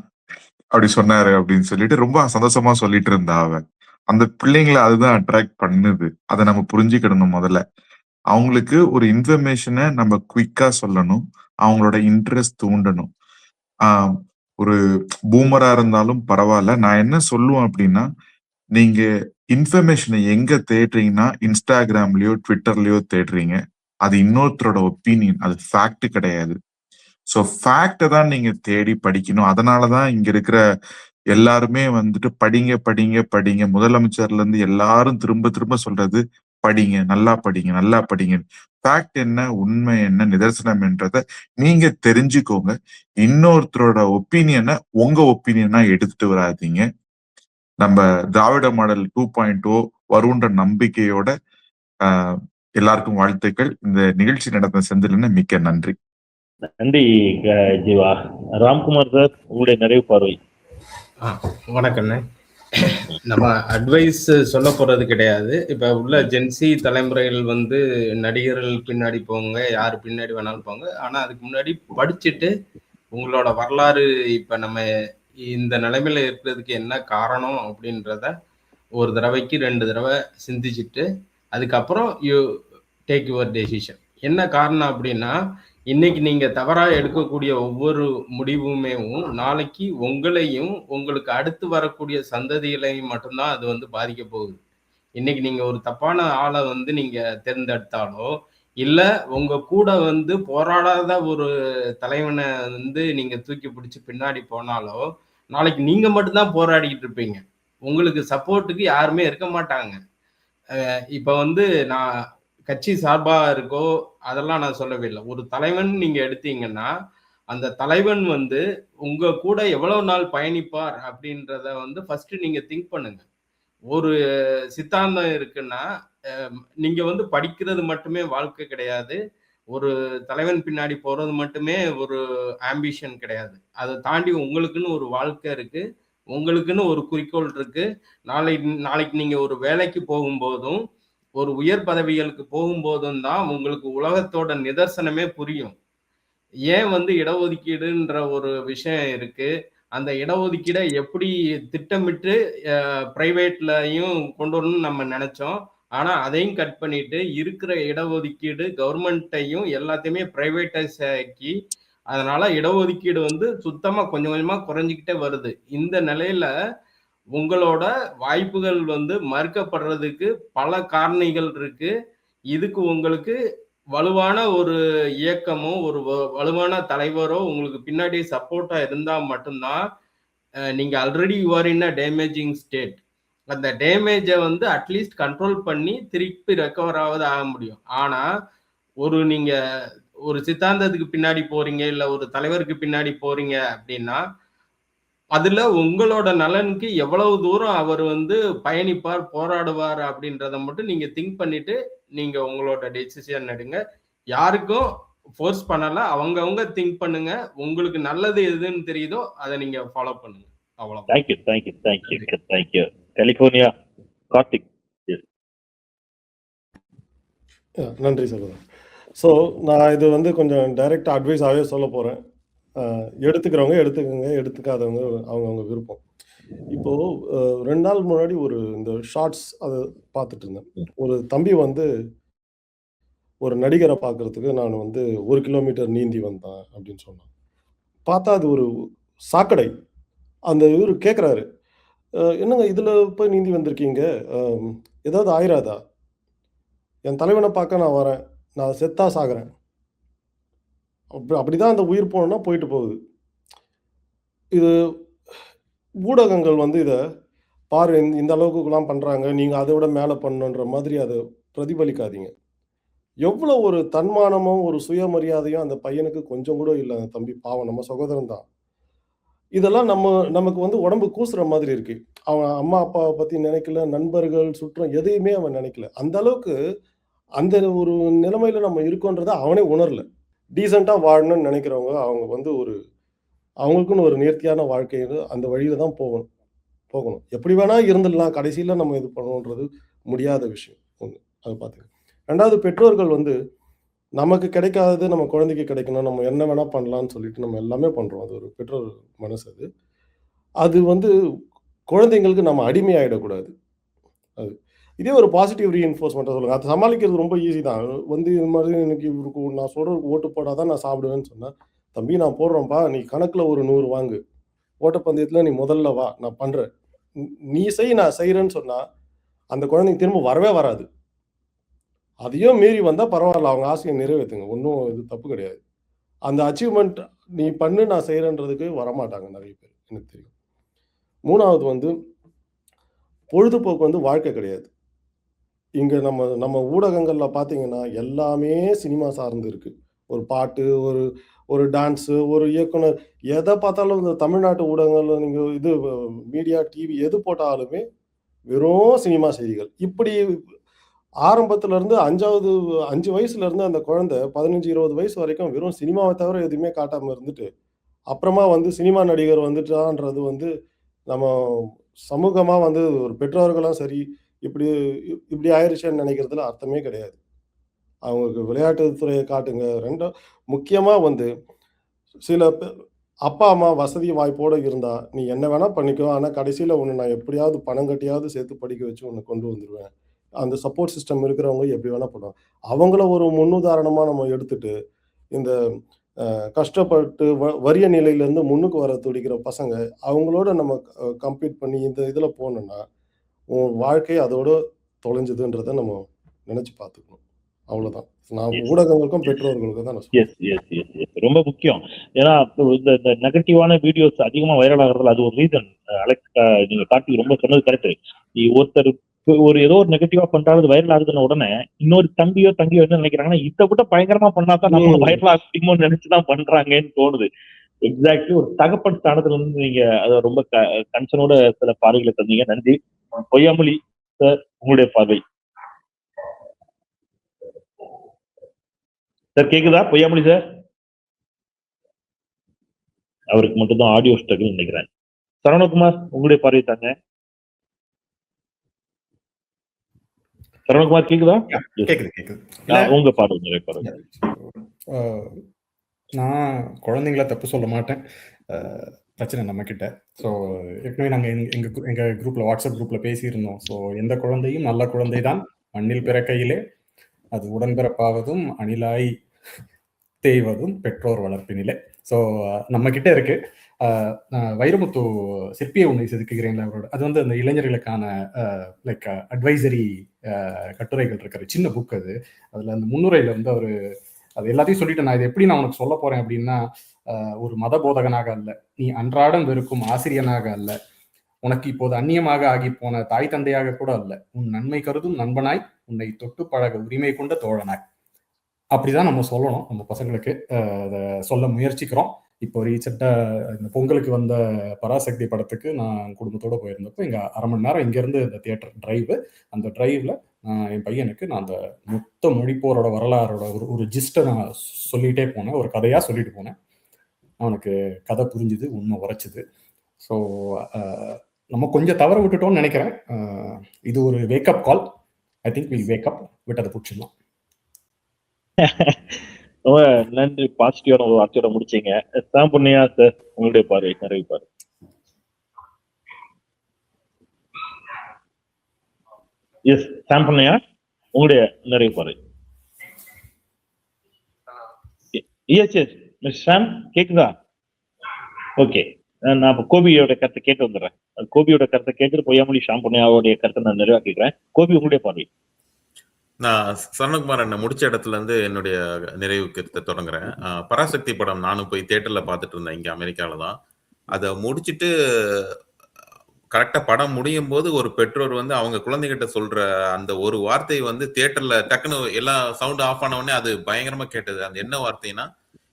அப்படி சொன்னாரு அப்படின்னு சொல்லிட்டு ரொம்ப சந்தோஷமா சொல்லிட்டு இருந்தா அவ. அந்த பிள்ளைங்களை அதுதான் அட்ராக்ட் பண்ணுது. அதை நம்ம புரிஞ்சுக்கிடணும். முதல்ல அவங்களுக்கு ஒரு இன்ஃபர்மேஷனை நம்ம குயிக்கா சொல்லணும், அவங்களோட இன்ட்ரெஸ்ட் தூண்டணும். ஒரு பூமரா இருந்தாலும் பரவாயில்ல. நான் என்ன சொல்லுவேன் அப்படின்னா, நீங்க இன்ஃபர்மேஷனை எங்க தேடுறீங்கன்னா இன்ஸ்டாகிராம்லயோ ட்விட்டர்லயோ தேடுறீங்க. அது இன்னொருத்தரோட ஒப்பீனியன், அது ஃபேக்ட் கிடையாது. ஸோ ஃபேக்டை தான் நீங்க தேடி படிக்கணும். அதனாலதான் இங்க இருக்கிற எல்லாருமே வந்துட்டு படிங்க படிங்க படிங்க, முதலமைச்சர்ல இருந்து எல்லாரும் திரும்ப திரும்ப சொல்றது படிங்க, நல்லா படிங்க, நல்லா படிங்க. ஃபேக்ட் என்ன, உண்மை என்ன, நிதர்சனம் என்றதை நீங்க தெரிஞ்சுக்கோங்க. இன்னொருத்தரோட ஒப்பீனியனை உங்க ஒப்பீனியனா எடுத்துட்டு வராதீங்க. நம்ம திராவிட மாடல் 2.0 வருன்ற நம்பிக்கையோட எல்லாருக்கும் வாழ்த்துக்கள். இந்த நிகழ்ச்சி நடந்த செந்திலன்னு மிக்க நன்றி. நன்றி ஜீவா. ராம்குமார் சார், உங்களுடைய நிறைவு பார்வை. வணக்கண்ணே. நம்ம அட்வைஸ் சொல்ல போறது கிடையாது. இப்ப உள்ள ஜென்சி தலைமுறைகள் வந்து நடிகர்கள் பின்னாடி போங்க, யாரு பின்னாடி வேணாலும் போங்க. ஆனா அதுக்கு முன்னாடி படிச்சுட்டு உங்களோட வரலாறு இப்ப நம்ம இந்த நிலைமையில இருக்கிறதுக்கு என்ன காரணம் அப்படின்றத ஒரு தடவைக்கு 2 தடவை சிந்திச்சுட்டு அதுக்கப்புறம் யூ டேக் யுவர் டெசிஷன். என்ன காரணம் அப்படின்னா, இன்னைக்கு நீங்க தவறா எடுக்கக்கூடிய ஒவ்வொரு முடிவுமே நாளைக்கு உங்களையும் உங்களுக்கு அடுத்து வரக்கூடிய சந்ததிகளையும் மட்டும்தான் அது வந்து பாதிக்க போகுது. இன்னைக்கு நீங்க ஒரு தப்பான ஆளை வந்து நீங்க தேர்ந்தெடுத்தாலோ, இல்ல உங்க கூட வந்து போராடாத ஒரு தலைவனை வந்து நீங்க தூக்கி பிடிச்சு பின்னாடி போனாலோ, நாளைக்கு நீங்க மட்டும்தான் போராடிக்கிட்டு இருப்பீங்க. உங்களுக்கு சப்போர்ட்டுக்கு யாருமே இருக்க மாட்டாங்க. இப்ப வந்து நான் கட்சி சார்பா இருக்கோ அதெல்லாம் நான் சொல்லவே இல்லை. ஒரு தலைவன் நீங்க எடுத்தீங்கன்னா அந்த தலைவன் வந்து உங்க கூட எவ்வளவு நாள் பயணிப்பார் அப்படின்றத வந்து ஃபர்ஸ்ட் நீங்க திங்க் பண்ணுங்க. ஒரு சித்தாந்தம் இருக்குன்னா நீங்க வந்து படிக்கிறது மட்டுமே வாழ்க்கை கிடையாது. ஒரு தலைவன் பின்னாடி போறது மட்டுமே ஒரு ஆம்பிஷன் கிடையாது. அதை தாண்டி உங்களுக்குன்னு ஒரு வாழ்க்கை இருக்கு, உங்களுக்குன்னு ஒரு குறிக்கோள் இருக்கு. நாளைக்கு நீங்க ஒரு வேலைக்கு போகும்போதும் ஒரு உயர் பதவிகளுக்கு போகும்போதும் தான் உங்களுக்கு உலகத்தோட நிதர்சனமே புரியும். ஏன் வந்து இடஒதுக்கீடுன்ற ஒரு விஷயம் இருக்கு, அந்த இடஒதுக்கீடை எப்படி திட்டமிட்டு பிரைவேட்லயும் கொண்டு வரணும்னு நம்ம நினைச்சோம். ஆனா அதையும் கட் பண்ணிட்டு இருக்கிற இடஒதுக்கீடு கவர்மெண்ட்டையும் எல்லாத்தையுமே பிரைவேட்டைஸ் ஆக்கி அதனால இடஒதுக்கீடு வந்து சுத்தமா கொஞ்சம் கொஞ்சமா குறைஞ்சிக்கிட்டே வருது. இந்த நிலையில உங்களோட வாய்ப்புகள் வந்து மறுக்கப்படுறதுக்கு பல காரணிகள் இருக்கு. இதுக்கு உங்களுக்கு வலுவான ஒரு இயக்கமோ ஒரு வலுவான தலைவரோ உங்களுக்கு பின்னாடி சப்போர்ட்டா இருந்தா மட்டும்தான் நீங்க already you are in a damaging state. அந்த டேமேஜை வந்து அட்லீஸ்ட் கண்ட்ரோல் பண்ணி திருப்பி ரெக்கவர் ஆக முடியும். ஆனா நீங்க ஒரு சித்தாந்தத்துக்கு பின்னாடி போறீங்க, இல்ல ஒரு தலைவருக்கு பின்னாடி போறீங்க அப்படின்னா அதுல உங்களோட நலனுக்கு எவ்வளவு தூரம் அவர் வந்து பயணிப்பார், போராடுவார் அப்படின்றத மட்டும் நீங்க திங்க் பண்ணிட்டு நீங்க உங்களோட டெசிஷன் எடுங்க. யாருக்கும் ஃபோர்ஸ் பண்ணல, அவங்கவங்க திங்க் பண்ணுங்க. உங்களுக்கு நல்லது எதுன்னு தெரியுதோ அதை நீங்க ஃபாலோ பண்ணுங்க. அவ்வளவுதான். தேங்க்யூ. கலிபோர்னியா கார்த்திக். நன்றி சகோதரர். ஸோ நான் இது வந்து கொஞ்சம் டைரக்ட் அட்வைஸாகவே சொல்ல போகிறேன். எடுத்துக்கிறவங்க எடுத்துக்கோங்க, எடுத்துக்காதவங்க அவங்கவுங்க விருப்பம். இப்போது 2 நாள் முன்னாடி ஒரு இந்த ஷார்ட்ஸ் அதை பார்த்துட்டு இருந்தேன். ஒரு தம்பி வந்து ஒரு நடிகரை பார்க்கறதுக்கு நான் வந்து 1 கிலோமீட்டர் நீந்தி வந்தேன் அப்படின்னு சொன்னான். பார்த்தா அது ஒரு சாக்கடை. அந்த இவர் கேட்குறாரு, என்னங்க இதில் போய் நீந்தி வந்திருக்கீங்க, ஏதாவது ஆயிராதா? என் தலைவனை பார்க்க நான் வரேன், நான் செத்தா சாகிறேன். அப்படிதான் அந்த உயிர் போனோம்னா போயிட்டு போகுது. இது ஊடகங்கள் வந்து இதை பாரு இந்த அளவுக்குலாம் பண்ணுறாங்க, நீங்கள் அதை விட மேலே பண்ணணுன்ற மாதிரி அதை பிரதிபலிக்காதீங்க. எவ்வளோ ஒரு தன்மானமும் ஒரு சுயமரியாதையும் அந்த பையனுக்கு கொஞ்சம் கூட இல்லை. அந்த தம்பி பாவம், நம்ம சகோதரன் தான். இதெல்லாம் நமக்கு வந்து உடம்பு கூசுற மாதிரி இருக்கு. அவன் அம்மா அப்பாவை பற்றி நினைக்கல, நண்பர்கள் சுற்றம் எதையுமே அவன் நினைக்கல. அந்த அளவுக்கு அந்த ஒரு நிலைமையில நம்ம இருக்கோன்றதை அவனே உணரல. டீசெண்டாக வாழணும்னு நினைக்கிறவங்க அவங்க வந்து அவங்களுக்குன்னு ஒரு நேர்த்தியான வாழ்க்கைன்னு அந்த வழியில தான் போகணும். எப்படி வேணா இருந்துடலாம், கடைசியில் நம்ம இது பண்ணணுன்றது முடியாத விஷயம். ஒன்று அதை பார்த்துக்க. 2வது, பெற்றோர்கள் வந்து நமக்கு கிடைக்காதது நம்ம குழந்தைக்கு கிடைக்கணும், நம்ம என்ன வேணா பண்ணலாம்னு சொல்லிட்டு நம்ம எல்லாமே பண்ணுறோம். அது ஒரு பெற்றோர் மனசு. அது வந்து குழந்தைங்களுக்கு நம்ம அடிமையாயிடக்கூடாது. அது இதே ஒரு பாசிட்டிவ் ரீஎன்ஃபோர்ஸ்மெண்ட்டாக சொல்லுங்கள். அதை சமாளிக்கிறது ரொம்ப ஈஸி தான். வந்து இது மாதிரி எனக்கு இவருக்கு நான் சொல்கிறதுக்கு ஓட்டு போட்டால் தான் நான் சாப்பிடுவேன்னு சொன்னேன். தம்பி நான் போடுறேன்ப்பா, நீ கணக்கில் ஒரு 100 வாங்கு, ஓட்டப்பந்தயத்தில் நீ முதல்ல வா, நான் பண்ணுறேன், நீ நான் செய்கிறேன்னு சொன்னால் அந்த குழந்தைங்க திரும்ப வரவே வராது. அதையும் மீறி வந்தால் பரவாயில்ல, அவங்க ஆசையை நிறைவேற்றுங்க, ஒன்றும் இது தப்பு கிடையாது. அந்த அச்சீவ்மெண்ட் நீ பண்ணு நான் செய்கிறேன்றதுக்கு வரமாட்டாங்க நிறைய பேர், எனக்கு தெரியும். 3வது வந்து பொழுதுபோக்கு வந்து வாழ்க்கை கிடையாது. இங்கே நம்ம ஊடகங்களில் பார்த்தீங்கன்னா எல்லாமே சினிமா சார்ந்து இருக்கு. ஒரு பாட்டு, ஒரு டான்ஸு, ஒரு இயக்குனர், எதை பார்த்தாலும் இந்த தமிழ்நாட்டு ஊடகங்களில் நீங்கள் இது மீடியா, டிவி எது போட்டாலுமே வெறும் சினிமா செய்திகள். இப்படி ஆரம்பத்திலேருந்து 5 வயசுலேருந்து அந்த குழந்தை 15-20 வயசு வரைக்கும் வெறும் சினிமாவை தவிர எதுவுமே காட்டாமல் இருந்துட்டு அப்புறமா வந்து சினிமா நடிகர் வந்துட்டான்றது வந்து நம்ம சமூகமாக வந்து ஒரு பெற்றோர்களும் சரி இப்படி ஆயிடுச்சுன்னு நினைக்கிறதுல அர்த்தமே கிடையாது. அவங்களுக்கு விளையாட்டு துறையை காட்டுங்க. முக்கியமாக வந்து சில அப்பா அம்மா வசதி வாய்ப்போட இருந்தா நீ என்ன வேணா பண்ணிக்கோ, ஆனா கடைசியில உன்னை நான் எப்படியாவது பணம் கட்டியாவது சேர்த்து படிக்க வச்சு உன்னை கொண்டு வந்துருவேன். அந்த சப்போர்ட் சிஸ்டம் இருக்கிறவங்க எப்படி வேணா பண்ணுவாங்க. அவங்கள ஒரு முன்னுதாரணமா நம்ம எடுத்துட்டு, இந்த கஷ்டப்பட்டு வறிய நிலையிலேருந்து முன்னுக்கு வர துடிக்கிற பசங்க, அவங்களோட நம்ம கம்பீட் பண்ணி இந்த இதில போனோம்னா, உன் வாழ்க்கை அதோட தொலைஞ்சுதுன்றத நம்ம நினைச்சு பார்த்துக்கணும். அவ்வளோதான். நான் எஸ் ஊடகங்களுக்கும், பெற்றோர்களுக்கும் தான் நான் சொல்றேன். எஸ் எஸ் எஸ் எஸ் ரொம்ப முக்கியம். ஏன்னா இந்த இந்த நெகட்டிவான வீடியோஸ் அதிகமா வைரல் ஆகுறதுல அது ஒரு ரீசன். அலெக்ஸ் நீங்க கார்த்திக் ரொம்ப சொன்னது கரெக்ட். ஒருத்தர் ஒரு ஏதோ ஒரு நெகட்டிவா பண்றாரு வைரல் ஆகுதுன்னு உடனே இன்னொரு தம்பியோ தங்கியோ என்ன நினைக்கிறாங்கன்னா இதை விட பயங்கரமா பண்ணாதான் நம்ம வைரல் ஆகுமோன்னு நினைச்சுதான் பண்றாங்கன்னு தோணுது. எக்ஸாக்ட்லி ஒரு தகப்பன் ஸ்தானத்துல இருந்து நீங்க அதை ரொம்ப கன்சர்னோட சில பார்வைகளை தந்தீங்க. நன்றி. பொய்யாமொழி சார், உங்களுடைய பார்வை சார். கேக்குதா பொய்யாமொழி சார்? அவருக்கு மட்டும்தான் ஆடியோ ஸ்ட்ரகிள் நினைக்கிறேன். சரவணகுமார், உங்களுடைய பார்வை தாங்க. சரவணகுமார் கேக்குதா? கேக்குது. உங்க பார்வை நிறைய பார்வை. நான் குழந்தைங்கள தப்பு சொல்ல மாட்டேன். பிரச்சனை நம்ம கிட்ட. ஸோ ஏற்கனவே நாங்கள் எங்க குரூப்ல, வாட்ஸ்அப் குரூப்ல பேசியிருந்தோம். ஸோ எந்த குழந்தையும் நல்ல குழந்தை தான் மண்ணில் பிறக்கையிலே, அது உடன்பிறப்பாவதும் அணிலாய் தேய்வதும் பெற்றோர் வளர்ப்பினிலே. ஸோ நம்ம கிட்ட இருக்கு. வைரமுத்து சிற்பியை ஒன்றை செதுக்குகிறேன் அவரோட. அது வந்து அந்த இளைஞர்களுக்கான லைக் அட்வைசரி கட்டுரைகள் இருக்கிற சின்ன புக் அது. அதுல அந்த முன்னுரையில வந்து அவரு அது எல்லாத்தையும் சொல்லிட்டு, நான் இதை எப்படி நான் உனக்கு சொல்ல போறேன் அப்படின்னா, ஒரு மத போதகனாக அல்ல, நீ அன்றாடம் வெறுக்கும் ஆசிரியனாக அல்ல, உனக்கு இப்போது அந்நியமாக ஆகி போன தாய் தந்தையாக கூட அல்ல, உன் நன்மை கருதும் நண்பனாய், உன்னை தொட்டு பழக உரிமை கொண்ட தோழனாய். அப்படிதான் நம்ம சொல்லணும் நம்ம பசங்களுக்கு. அதை சொல்ல முயற்சிக்கிறோம். இப்போ ரீசெண்டா இந்த பொங்கலுக்கு வந்த பராசக்தி படத்துக்கு நான் குடும்பத்தோட போயிருந்தப்போ இங்க 1/2 மணி நேரம் இங்கிருந்து இந்த தியேட்டர் டிரைவ், அந்த டிரைவ்ல என் பையனுக்கு நான் அந்த மொத்த மொழிப்போரோட வரலாறோட ஒரு ஜிஸ்ட்டை நான் சொல்லிட்டே போனேன், ஒரு கதையா சொல்லிட்டு போனேன். அவனுக்கு கதை புரிஞ்சுது, உண்மை உரைச்சுது. ஸோ நம்ம கொஞ்சம் தவற விட்டுட்டோம்னு நினைக்கிறேன். இது ஒரு wake up call. I think will wake up, விட்டதை பிடிச்சிடலாம். ரொம்ப நன்றி. பாசிட்டிவான ஒரு வார்த்தையோட முடிச்சீங்க. சாம் பொன்னையா சார், உங்களுடைய பார்வை, நிறைவு பார்வை. எஸ் சாம் பொன்னையா, உங்களுடைய நிறைவு பார்வை. எஸ் எஸ் மிஸ் சாம் கேக்குதா? ஓகே, நான் இப்போ கோபியோட கருத்தை கேட்டு வந்துடுறேன். கோபியோட கருத்தை கேட்டுட்டு பொய்யாமொழி ஷாம் பொன்னையாவோடைய கருத்தை நான் நிறைவாக்கிக்கிறேன். கோபி, உங்களுடைய பார்வை. நான் சரணகுமார் என்ன முடிச்ச இடத்துல இருந்து என்னுடைய நிறைவு கருத்தை தொடங்குறேன். பராசக்தி படம் நானும் போய் தியேட்டர்ல பார்த்துட்டு இருந்தேன், இங்க அமெரிக்கால தான். அதை முடிச்சுட்டு கரெக்டா படம் முடியும் போது ஒரு பெற்றோர் வந்து அவங்க குழந்தைகிட்ட சொல்ற அந்த ஒரு வார்த்தை வந்து தியேட்டர்ல டக்குன்னு எல்லாம் சவுண்ட் ஆஃப் ஆன உடனே அது பயங்கரமா கேட்டது. அந்த என்ன வார்த்தைன்னா,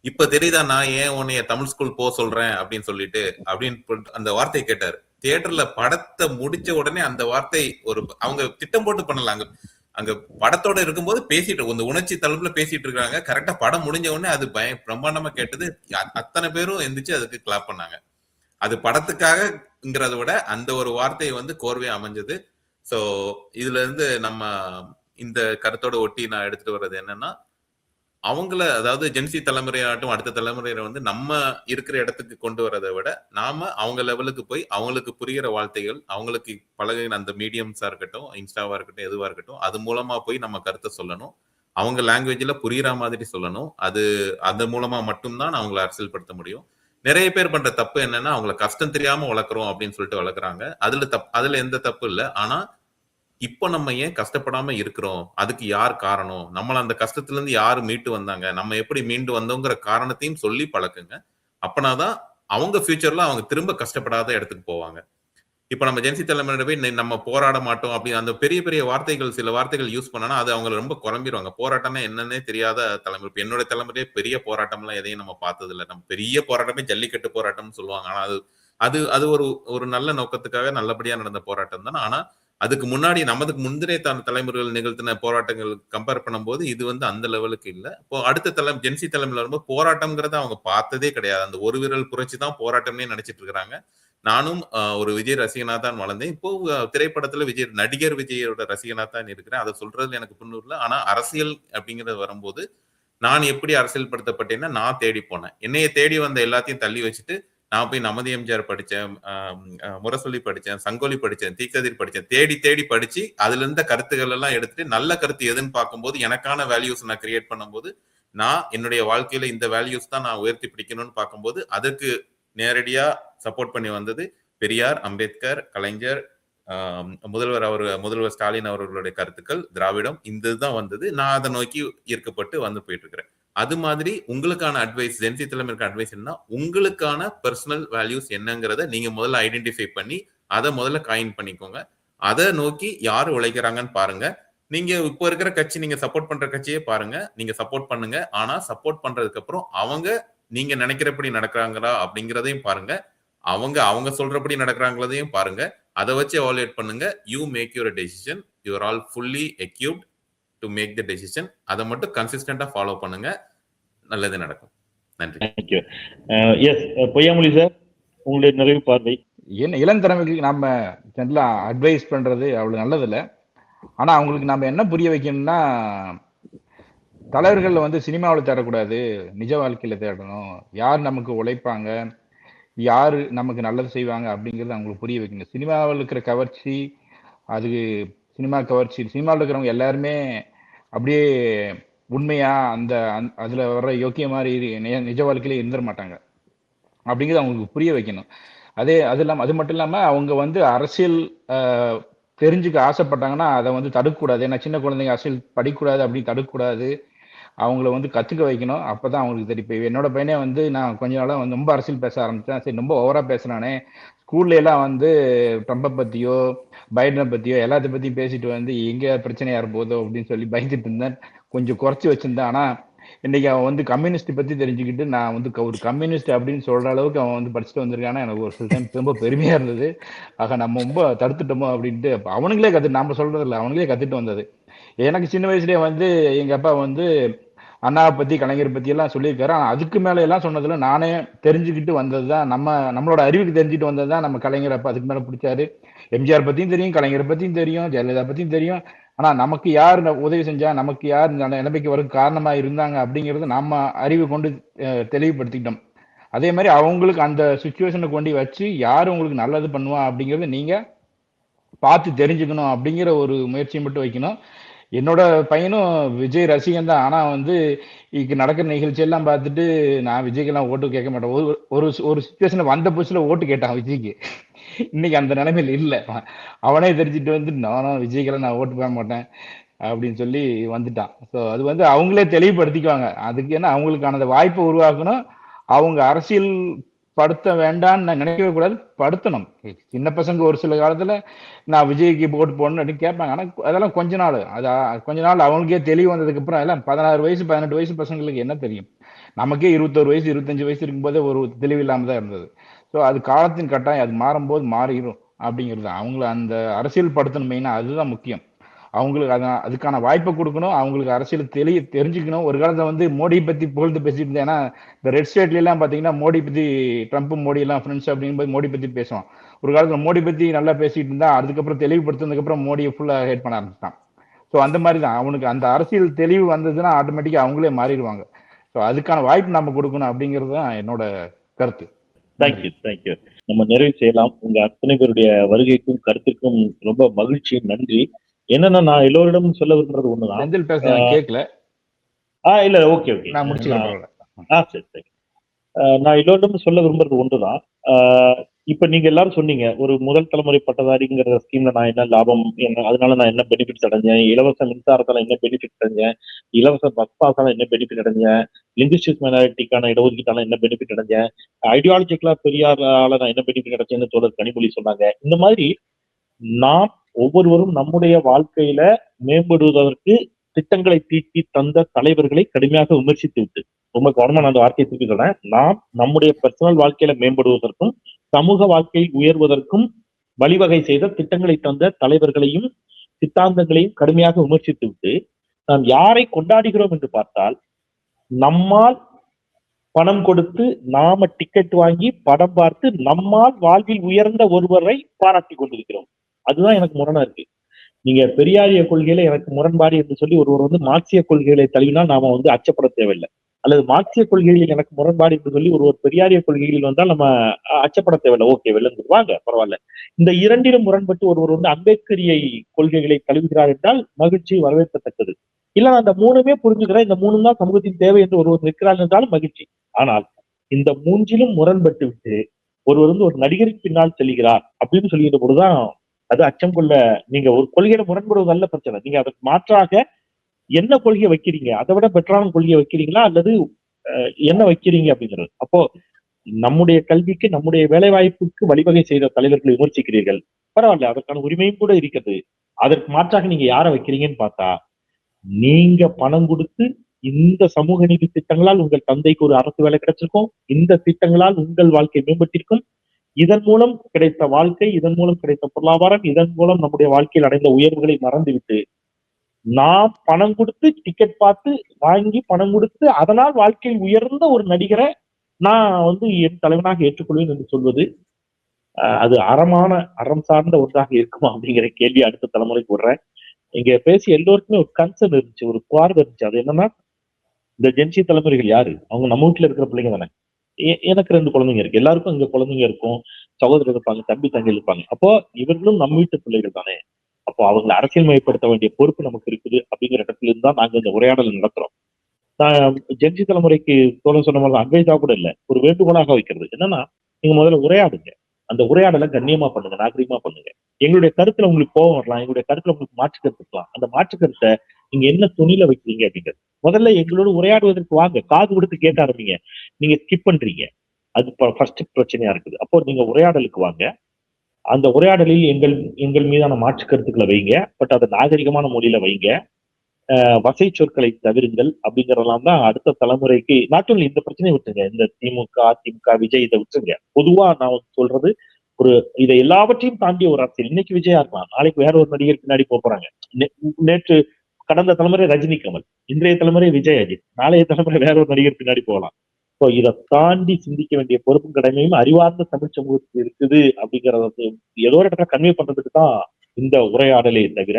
இப்ப தெரியுதா நான் ஏன் உன்னைய தமிழ் ஸ்கூல் போக சொல்றேன் அப்படின்னு சொல்லிட்டு அப்படின்னு அந்த வார்த்தையை கேட்டாரு. தியேட்டர்ல படத்தை முடிச்ச உடனே அந்த வார்த்தை ஒரு அவங்க திட்டம் போட்டு பண்ணலாங்க. அங்க படத்தோட இருக்கும்போது பேசிட்டு இந்த உணர்ச்சி தளவுல பேசிட்டு இருக்காங்க. கரெக்டா படம் முடிஞ்ச உடனே அது பிரம்மாண்டமா கேட்டது. அத்தனை பேரும் எந்திரிச்சு அதுக்கு கிளாப் பண்ணாங்க. அது படத்துக்காகங்கிறத விட அந்த ஒரு வார்த்தை வந்து கோர்வையா அமைஞ்சது. சோ இதுல இருந்து நம்ம இந்த கருத்தோட ஒட்டி நான் எடுத்துட்டு வர்றது என்னன்னா, அவங்கள அதாவது ஜென்சி தலைமுறையாகட்டும் அடுத்த தலைமுறையில வந்து நம்ம இருக்கிற இடத்துக்கு கொண்டு வரதை விட நாம அவங்க லெவலுக்கு போய் அவங்களுக்கு புரிகிற வார்த்தைகள், அவங்களுக்கு பழகின அந்த மீடியம்ஸா இருக்கட்டும், இன்ஸ்டாவா இருக்கட்டும், எதுவா இருக்கட்டும், அது மூலமா போய் நம்ம கருத்தை சொல்லணும். அவங்க லாங்குவேஜ்ல புரியுற மாதிரி சொல்லணும். அது மூலமா மட்டும்தான் அவங்களை அரசியல்படுத்த முடியும். நிறைய பேர் பண்ற தப்பு என்னன்னா, அவங்களை கஷ்டம் தெரியாம வளர்க்குறோம் அப்படின்னு சொல்லிட்டு வளர்க்குறாங்க. அதுல எந்த தப்பு இல்லை. ஆனா இப்போ நம்ம ஏன் கஷ்டப்படாம இருக்கிறோம், அதுக்கு யார் காரணம், நம்மள அந்த கஷ்டத்துல இருந்து யாரு மீட்டு வந்தாங்க, நம்ம எப்படி மீண்டு வந்தோங்கிற காரணத்தையும் சொல்லி பழக்குங்க. அப்பனாதான் அவங்க ஃபியூச்சர்ல அவங்க திரும்ப கஷ்டப்படாத இடத்துக்கு போவாங்க. இப்ப நம்ம ஜென்சி தலைமுறையில போய் நம்ம போராட மாட்டோம் அப்படி அந்த பெரிய பெரிய வார்த்தைகள், சில வார்த்தைகள் யூஸ் பண்ணனா அது அவங்க ரொம்ப குழம்பிடுவாங்க. போராட்டம்னா என்னன்னே தெரியாத தலைமுறை. இப்ப என்னோட தலைமுறையே பெரிய போராட்டம் எல்லாம் எதையும் நம்ம பார்த்தது இல்லை. நம்ம பெரிய போராட்டமே ஜல்லிக்கட்டு போராட்டம்னு சொல்லுவாங்க. ஆனா அது அது ஒரு நல்ல நோக்கத்துக்காக நல்லபடியா நடந்த போராட்டம் தான். ஆனா அதுக்கு முன்னாடி நமதுக்கு முந்திரே தலைமுறைகள் நிகழ்த்தின போராட்டங்கள் கம்பேர் பண்ணும்போது இது வந்து அந்த லெவலுக்கு இல்லை. இப்போ அடுத்த ஜென்சி தலைமையில வரும்போது போராட்டம்ங்கிறத அவங்க பார்த்ததே கிடையாது. அந்த ஒரு விரல் புரட்சி தான் போராட்டமே நினைச்சிட்டு இருக்கிறாங்க. நானும் ஒரு விஜய் ரசிகனா தான் வளர்ந்தேன். இப்போ திரைப்படத்துல நடிகர் விஜயோட ரசிகனா தான் இருக்கிறேன். அதை சொல்றதுல எனக்கு புண்ணூர்ல. ஆனா அரசியல் அப்படிங்கிறது வரும்போது நான் எப்படி அரசியல்படுத்தப்பட்டேன்னா நான் தேடி போனேன். என்னைய தேடி வந்த எல்லாத்தையும் தள்ளி வச்சுட்டு நான் போய் நமதி எம்ஜிஆர் படிச்சேன், முரசொலி படிச்சேன், சங்கொலி படிச்சேன், தீக்கதிர் படிச்சேன். தேடி தேடி படிச்சு அதுல இருந்த கருத்துக்கள் எல்லாம் எடுத்துட்டு நல்ல கருத்து எதுன்னு பார்க்கும்போது எனக்கான வேல்யூஸ் நான் கிரியேட் பண்ணும்போது நான் என்னுடைய வாழ்க்கையில இந்த வேல்யூஸ் தான் நான் உயர்த்தி பிடிக்கணும்னு பார்க்கும்போது அதற்கு நேரடியா சப்போர்ட் பண்ணி வந்தது பெரியார், அம்பேத்கர், கலைஞர், முதல்வர் ஸ்டாலின் அவர்களுடைய கருத்துக்கள், திராவிடம், இந்த இதுதான் வந்தது. நான் அதை நோக்கி ஈர்க்கப்பட்டு வந்து போயிட்டு இருக்கிறேன். அது மாதிரி உங்களுக்கான அட்வைஸ், ஜென்சி தலைமைக்கு அட்வைஸ் என்ன, உங்களுக்கான பர்சனல் வேல்யூஸ் என்னங்கிறத நீங்க முதல்ல ஐடென்டிஃபை பண்ணி அதை முதல்ல காயின் பண்ணிக்கோங்க. அதை நோக்கி யாரு உழைக்கிறாங்கன்னு பாருங்க. நீங்க இப்போ இருக்கிற கட்சி, நீங்க சப்போர்ட் பண்ற கட்சியே பாருங்க, நீங்க சப்போர்ட் பண்ணுங்க. ஆனா சப்போர்ட் பண்றதுக்கு அப்புறம் அவங்க நீங்க நினைக்கிறபடி நடக்கிறாங்களா அப்படிங்கிறதையும் பாருங்க. அவங்க சொல்றபடி நடக்கிறாங்களதையும் பாருங்க. அதை வச்சு எவாலுவேட் பண்ணுங்க. You make your decision. You are all fully equipped to make the decision. அதை மட்டும் கன்சிஸ்டண்டா ஃபாலோ பண்ணுங்க. நல்லது நடக்கும். நன்றி. தேங்க்யூ. எஸ், பொய்யாமொழி சார், உங்களுடைய நிறைவு பார்வை. என்ன இளந்தலைமைக்கு நம்ம ஜென்ரலா அட்வைஸ் பண்றது அவ்வளவு நல்லதில்லை. ஆனா அவங்களுக்கு நம்ம என்ன புரிய வைக்கணும்னா, தலைவர்கள் வந்து சினிமாவில் தேடக்கூடாது, நிஜ வாழ்க்கையில தேடணும். யார் நமக்கு உழைப்பாங்க, யாரு நமக்கு நல்லது செய்வாங்க அப்படிங்கறது அவங்களுக்கு புரிய வைக்கணும். சினிமாவில் இருக்கிற கவர்ச்சி, அது சினிமா கவர்ச்சி, சினிமாவில் இருக்கிறவங்க எல்லாருமே அப்படியே உண்மையா அதுல வர்ற யோக்கிய மாதிரி நிஜ வாழ்க்கையில இருந்துட மாட்டாங்க அப்படிங்கிறது அவங்களுக்கு புரிய வைக்கணும். அது மட்டும் இல்லாம அவங்க வந்து அரசியல் தெரிஞ்சுக்க ஆசைப்பட்டாங்கன்னா அதை வந்து தடுக்கக்கூடாது. ஏன்னா சின்ன குழந்தைங்க அரசியல் படிக்கக்கூடாது அப்படின்னு தடுக்கக்கூடாது. அவங்கள வந்து கத்துக்க வைக்கணும். அப்பதான் அவங்களுக்கு தெரியும். இப்போ என்னோட பையனே வந்து நான் கொஞ்ச நாளா வந்து ரொம்ப அரசியல் பேச ஆரம்பிச்சேன். சரி, ரொம்ப ஓவரா பேசுறானே, ஸ்கூல்ல எல்லாம் வந்து ட்ரம்பை பத்தியோ பைடனை பத்தியோ எல்லாத்தையும் பத்தியும் பேசிட்டு வந்து எங்க பிரச்சனையா இருப்போதோ அப்படின்னு சொல்லி பயந்துட்டு இருந்தேன். கொஞ்சம் குறைச்சி வச்சிருந்தேன். ஆனா இன்னைக்கு அவன் வந்து கம்யூனிஸ்ட் பத்தி தெரிஞ்சுக்கிட்டு நான் வந்து ஒரு கம்யூனிஸ்ட் அப்படின்னு சொல்ற அளவுக்கு அவன் வந்து படிச்சுட்டு வந்திருக்கானா எனக்கு ஒரு சில டைம் ரொம்ப பெருமையா இருந்தது. ஆக நம்ம ரொம்ப தடுத்துட்டோமோ அப்படின்ட்டு அவனுங்களே நாம சொல்றது இல்லை, அவனுங்களே கத்துட்டு வந்தது. எனக்கு சின்ன வயசுலயே வந்து எங்க அப்பா வந்து அண்ணாவை பத்தி கலைஞரை பத்தி எல்லாம் சொல்லியிருக்காரு. ஆனா அதுக்கு மேல எல்லாம் சொன்னதுல நானே தெரிஞ்சுக்கிட்டு வந்ததுதான், நம்மளோட அறிவுக்கு தெரிஞ்சுட்டு வந்ததுதான் நம்ம கலைஞர். அப்ப அதுக்கு மேல பிடிச்சாரு. எம்ஜிஆர் பத்தியும் தெரியும், கலைஞரை பத்தியும் தெரியும், ஜெயலலிதா பத்தியும் தெரியும். ஆனா நமக்கு யார் உதவி செஞ்சா, நமக்கு யார் இந்த நிலைமைக்கு வரும் காரணமா இருந்தாங்க அப்படிங்கறது நம்ம அறிவு கொண்டு தெளிவுபடுத்திக்கிட்டோம். அதே மாதிரி அவங்களுக்கு அந்த சுச்சுவேஷனை கொண்டு வச்சு யாரு உங்களுக்கு நல்லது பண்ணுவா அப்படிங்கறத நீங்க பார்த்து தெரிஞ்சுக்கணும் அப்படிங்கிற ஒரு முயற்சியை மட்டும் வைக்கணும். என்னோட பையனும் விஜய் ரசிகன் தான். ஆனா வந்து இங்க நடக்கிற நிகழ்ச்சி எல்லாம் பார்த்துட்டு நான் விஜய்க்கெல்லாம் ஓட்டு கேட்க மாட்டேன். ஒரு சுச்சுவேஷன்ல வந்த புதுசுல ஓட்டு கேட்டான் விஜய்க்கு. இன்னைக்கு அந்த நிலைமையில இல்லை. அவனே தெரிஞ்சுட்டு வந்து நானும் விஜய்க்கெல்லாம் நான் ஓட்டு போக மாட்டேன் அப்படின்னு சொல்லி வந்துட்டான். ஸோ அது வந்து அவங்களே தெளிவுபடுத்திக்குவாங்க. அதுக்கு என்ன அவங்களுக்கான வாய்ப்பை உருவாக்கணும். அவங்க அரசியல் படுத்த வேண்டாம்னு நான் நினைக்கவே கூடாது, படுத்தணும். சின்ன பசங்க ஒரு சில காலத்துல நான் விஜய்க்கு போட்டு போடணும் அப்படின்னு கேட்பாங்க. ஆனா அதெல்லாம் கொஞ்ச நாள் அவங்களுக்கே தெளிவு வந்ததுக்கு அப்புறம் எல்லாம் 16 வயசு 18 வயசு பசங்களுக்கு என்ன தெரியும்? நமக்கே 21 வயசு 25 வயசு இருக்கும்போதே ஒரு தெளிவு இல்லாம தான் இருந்தது. ஸோ அது காலத்தின் கட்டாயம், அது மாறும்போது மாறிடும் அப்படிங்கிறது. அவங்கள அந்த அரசியல் படுத்தணும். மெயினா அதுதான் முக்கியம். அவங்களுக்கு அதுக்கான வாய்ப்பை கொடுக்கணும். அவங்களுக்கு அரசியல் தெரிஞ்சுக்கணும். ஒரு காலத்துல வந்து மோடி பத்தி புகழ்ந்து பேசிட்டு இருந்தேன். ஏன்னா இந்த ரெட் ஸ்டேட்ல எல்லாம் பாத்தீங்கன்னா மோடி பத்தி, ட்ரம்ப் மோடி எல்லாம் ஃப்ரெண்ட்ஸ் அப்படிங்கும்போது மோடி பத்தி பேசுவான். ஒரு காலத்துல மோடி பத்தி நல்லா பேசிட்டு இருந்தா அதுக்கப்புறம் தெளிவுபடுத்தினதுக்கு அப்புறம் மோடியை ஃபுல்லா ஹேட் பண்ண ஆரம்பிச்சிட்டான். ஸோ அந்த மாதிரி தான் அவனுக்கு அந்த அரசியல் தெளிவு வந்ததுன்னா ஆட்டோமேட்டிக்கா அவங்களே மாறிடுவாங்க. ஸோ அதுக்கான வாய்ப்பு நம்ம கொடுக்கணும் அப்படிங்கிறது தான் என்னோட கருத்து. தேங்க்யூ. நம்ம நிறைவு செய்யலாம். உங்க அத்தனை பேருடைய வருகைக்கும் கருத்துக்கும் ரொம்ப மகிழ்ச்சி, நன்றி. என்னன்னா நான் எல்லோரிடமும் சொல்ல விரும்புறது ஒண்ணுதான். கேட்கல. இல்ல, ஓகே, நான் முடிச்சுக்கிறேன். சரி. நான் எல்லோரிடமும் சொல்ல விரும்புறது ஒன்றுதான். இப்ப நீங்க எல்லாரும் சொன்னீங்க, ஒரு முதல் தலைமுறை பட்டதாரிங்கிற ஸ்கீம்ல நான் என்ன லாபம், அதனால நான் என்ன பெனிஃபிட்ஸ் அடைஞ்சேன், இலவச மின்சாரத்தால என்ன பெனிஃபிட் அடைஞ்சேன், இலவச பஸ் பாஸால என்ன பெனிஃபிட் அடைஞ்சேன், லிங்குஸ்டிக் மைனாரிட்டிக்கான இடஒதுக்கீட்டால என்ன பெனிஃபிட் அடைஞ்சேன், ஐடியாலஜிக்கலா பெரியாரால நான் என்ன பெனிஃபிட் அடைச்சேன்னு தோழர் கனிமொழி சொன்னாங்க. இந்த மாதிரி நாம் ஒவ்வொருவரும் நம்முடைய வாழ்க்கையில மேம்படுவதற்கு திட்டங்களை தீட்டி தந்த தலைவர்களை கடுமையாக விமர்சித்து விட்டு, ரொம்ப கவனமா நான் அந்த வார்த்தையை திருப்பி சொல்றேன், நாம் நம்முடைய பர்சனல் வாழ்க்கையில மேம்படுவதற்கும் சமூக வாழ்க்கையில் உயர்வதற்கும் வழிவகை செய்த திட்டங்களை தந்த தலைவர்களையும் சித்தாந்தங்களையும் கடுமையாக விமர்சித்து விட்டு நாம் யாரை கொண்டாடுகிறோம் என்று பார்த்தால், நம்மால் பணம் கொடுத்து நாம டிக்கெட் வாங்கி படம் பார்த்து நம்மால் வாழ்வில் உயர்ந்த ஒருவரை பாராட்டி கொண்டிருக்கிறோம். அதுதான் எனக்கு முரணா இருக்கு. நீங்க பெரியாரிய கொள்கையில எனக்கு முரண்பாடு என்று சொல்லி ஒருவர் வந்து மார்க்சிய கொள்கைகளை தழுவினால் நாம வந்து அச்சப்பட தேவையில்லை. அல்லது மார்க்சிய கொள்கைகளில் எனக்கு முரண்பாடு என்று சொல்லி ஒருவர் பெரியாரிய கொள்கைகளில் வந்தால் நம்ம அச்சப்பட தேவையில்லை. ஓகே, வெள்ளந்து வாங்க, பரவாயில்ல. இந்த இரண்டிலும் முரண்பட்டு ஒருவர் வந்து அம்பேத்கரியை கொள்கைகளை தழுவுகிறார் என்றால் மகிழ்ச்சி, வரவேற்கத்தக்கது. இல்ல நான் இந்த மூணுமே புரிஞ்சுக்கிறேன், இந்த மூணும் தான் சமூகத்தின் தேவை என்று ஒருவர் நிற்கிறார் என்றாலும் மகிழ்ச்சி. ஆனால் இந்த மூன்றிலும் முரண்பட்டு விட்டு ஒருவர் வந்து ஒரு நடிகரின் பின்னால் செல்கிறார் அப்படின்னு சொல்லிக்கிற பொழுதுதான் அது அச்சம் கொள்ள. நீங்க ஒரு கொள்கையில முரண்படுவது அல்ல பிரச்சனை, நீங்க அதற்கு மாற்றாக என்ன கொள்கையை வைக்கிறீங்க, அதை விட பெட்டரான கொள்கையை வைக்கிறீங்களா அல்லது என்ன வைக்கிறீங்க அப்படிங்கிறது. அப்போ நம்முடைய கல்விக்கு, நம்முடைய வேலை வாய்ப்புக்கு வழிவகை செய்த தலைவர்களை விமர்சிக்கிறீர்கள், பரவாயில்ல, அதற்கான உரிமையும் கூட இருக்கிறது. அதற்கு மாற்றாக நீங்க யாரை வைக்கிறீங்கன்னு பார்த்தா, நீங்க பணம் கொடுத்து இந்த சமூக நீதி திட்டங்களால் உங்கள் தந்தைக்கு ஒரு அரசு வேலை கிடைச்சிருக்கும், இந்த திட்டங்களால் உங்கள் வாழ்க்கை மேம்பட்டிருக்கும், இதன் மூலம் கிடைத்த வாழ்க்கை, இதன் மூலம் கிடைத்த பொருளாதாரம், இதன் மூலம் நம்முடைய வாழ்க்கையில் அடைந்த உயர்வுகளை மறந்துவிட்டு நான் பணம் கொடுத்து டிக்கெட் பார்த்து வாங்கி பணம் கொடுத்து அதனால் வாழ்க்கையில் உயர்ந்த ஒரு நடிகரை நான் வந்து என் தலைவனாக ஏற்றுக்கொள்வேன் என்று சொல்வது அது அறம் சார்ந்த ஒன்றாக இருக்குமா அப்படிங்கிற கேள்வி அடுத்த தலைமுறைக்கு விடுறேன். இங்க பேசி எல்லோருக்குமே ஒரு கன்சர்ன் இருந்துச்சு, ஒரு பார்வை இருந்துச்சு. அது என்னன்னா, இந்த ஜென்சி தலைமுறைகள் யாரு, அவங்க நம்ம வீட்டுல இருக்கிற பிள்ளைங்க தானே. எனக்கு 2 குழந்தைங்க இருக்கு, எல்லாருக்கும் இங்க குழந்தைங்க இருக்கும், சகோதரர் இருப்பாங்க, தம்பி தங்கி இருப்பாங்க. அப்போ இவர்களும் நம்ம வீட்டு பிள்ளைகள் தானே. அப்போ அவங்களை அரசியல் மயப்படுத்த வேண்டிய பொறுப்பு நமக்கு இருக்குது அப்படிங்கிற இடத்துல இருந்து தான் நாங்க இந்த உரையாடல் நடத்துறோம். நான் ஜென்சி தலைமுறைக்கு தோழன் சொன்ன மாதிரி அட்வைஸா கூட இல்லை, ஒரு வேண்டுகோளாக வைக்கிறது என்னன்னா, நீங்க முதல்ல உரையாடுங்க, அந்த உரையாடலை கண்ணியமா பண்ணுங்க, நாகரிகமா பண்ணுங்க. எங்களுடைய கருத்துல உங்களுக்கு கோபம் வரலாம், எங்களுடைய கருத்துல உங்களுக்கு மாற்று கருத்து இருக்கலாம், அந்த மாற்று கருத்தை நீங்க என்ன துணியில வைக்கிறீங்க அப்படிங்கிறது. முதல்ல எங்களோட உரையாடுவதற்கு வாங்க, காது கொடுத்து கேட்ட ஆரம்பிங்க. நீங்க ஸ்கிப் பண்றீங்க, அது ஃபர்ஸ்ட் பிரச்சனையா இருக்குது. அப்போ நீங்க உரையாடலுக்கு வாங்க, அந்த உரையாடலில் எங்கள் மீதான மாற்று கருத்துக்களை வைங்க, பட் அதை நாகரிகமான மொழியில வைங்க, வசை சொற்களை தவிருங்கள் அப்படிங்கறதெல்லாம் தான் அடுத்த தலைமுறைக்கு. நாட் ஒன்லி இந்த பிரச்சனையை விட்டுருங்க, இந்த திமுக, அதிமுக, விஜய் இதை விட்டுருங்க. பொதுவா நான் சொல்றது, ஒரு இதை எல்லாவற்றையும் தாண்டிய ஒரு அரசியல். இன்னைக்கு விஜயா இருக்கலாம், நாளைக்கு வேற ஒரு நடிகர் பின்னாடி போறாங்க. நேற்று கடந்த தலைமுறை ரஜினி கமல், இன்றைய தலைமுறை விஜய் அஜித், நாளைய தலைமுறை வேற ஒரு நடிகர் பின்னாடி போகலாம். ஸோ இதை தாண்டி சிந்திக்க வேண்டிய பொறுப்பும் கடமையும் அறிவார்ந்த தமிழ் சமூகத்துக்கு இருக்குது அப்படிங்கறத ஏதோ ஒரு இடத்துல கன்வே பண்றதுக்கு தான் இந்த உரையாடலே தவிர,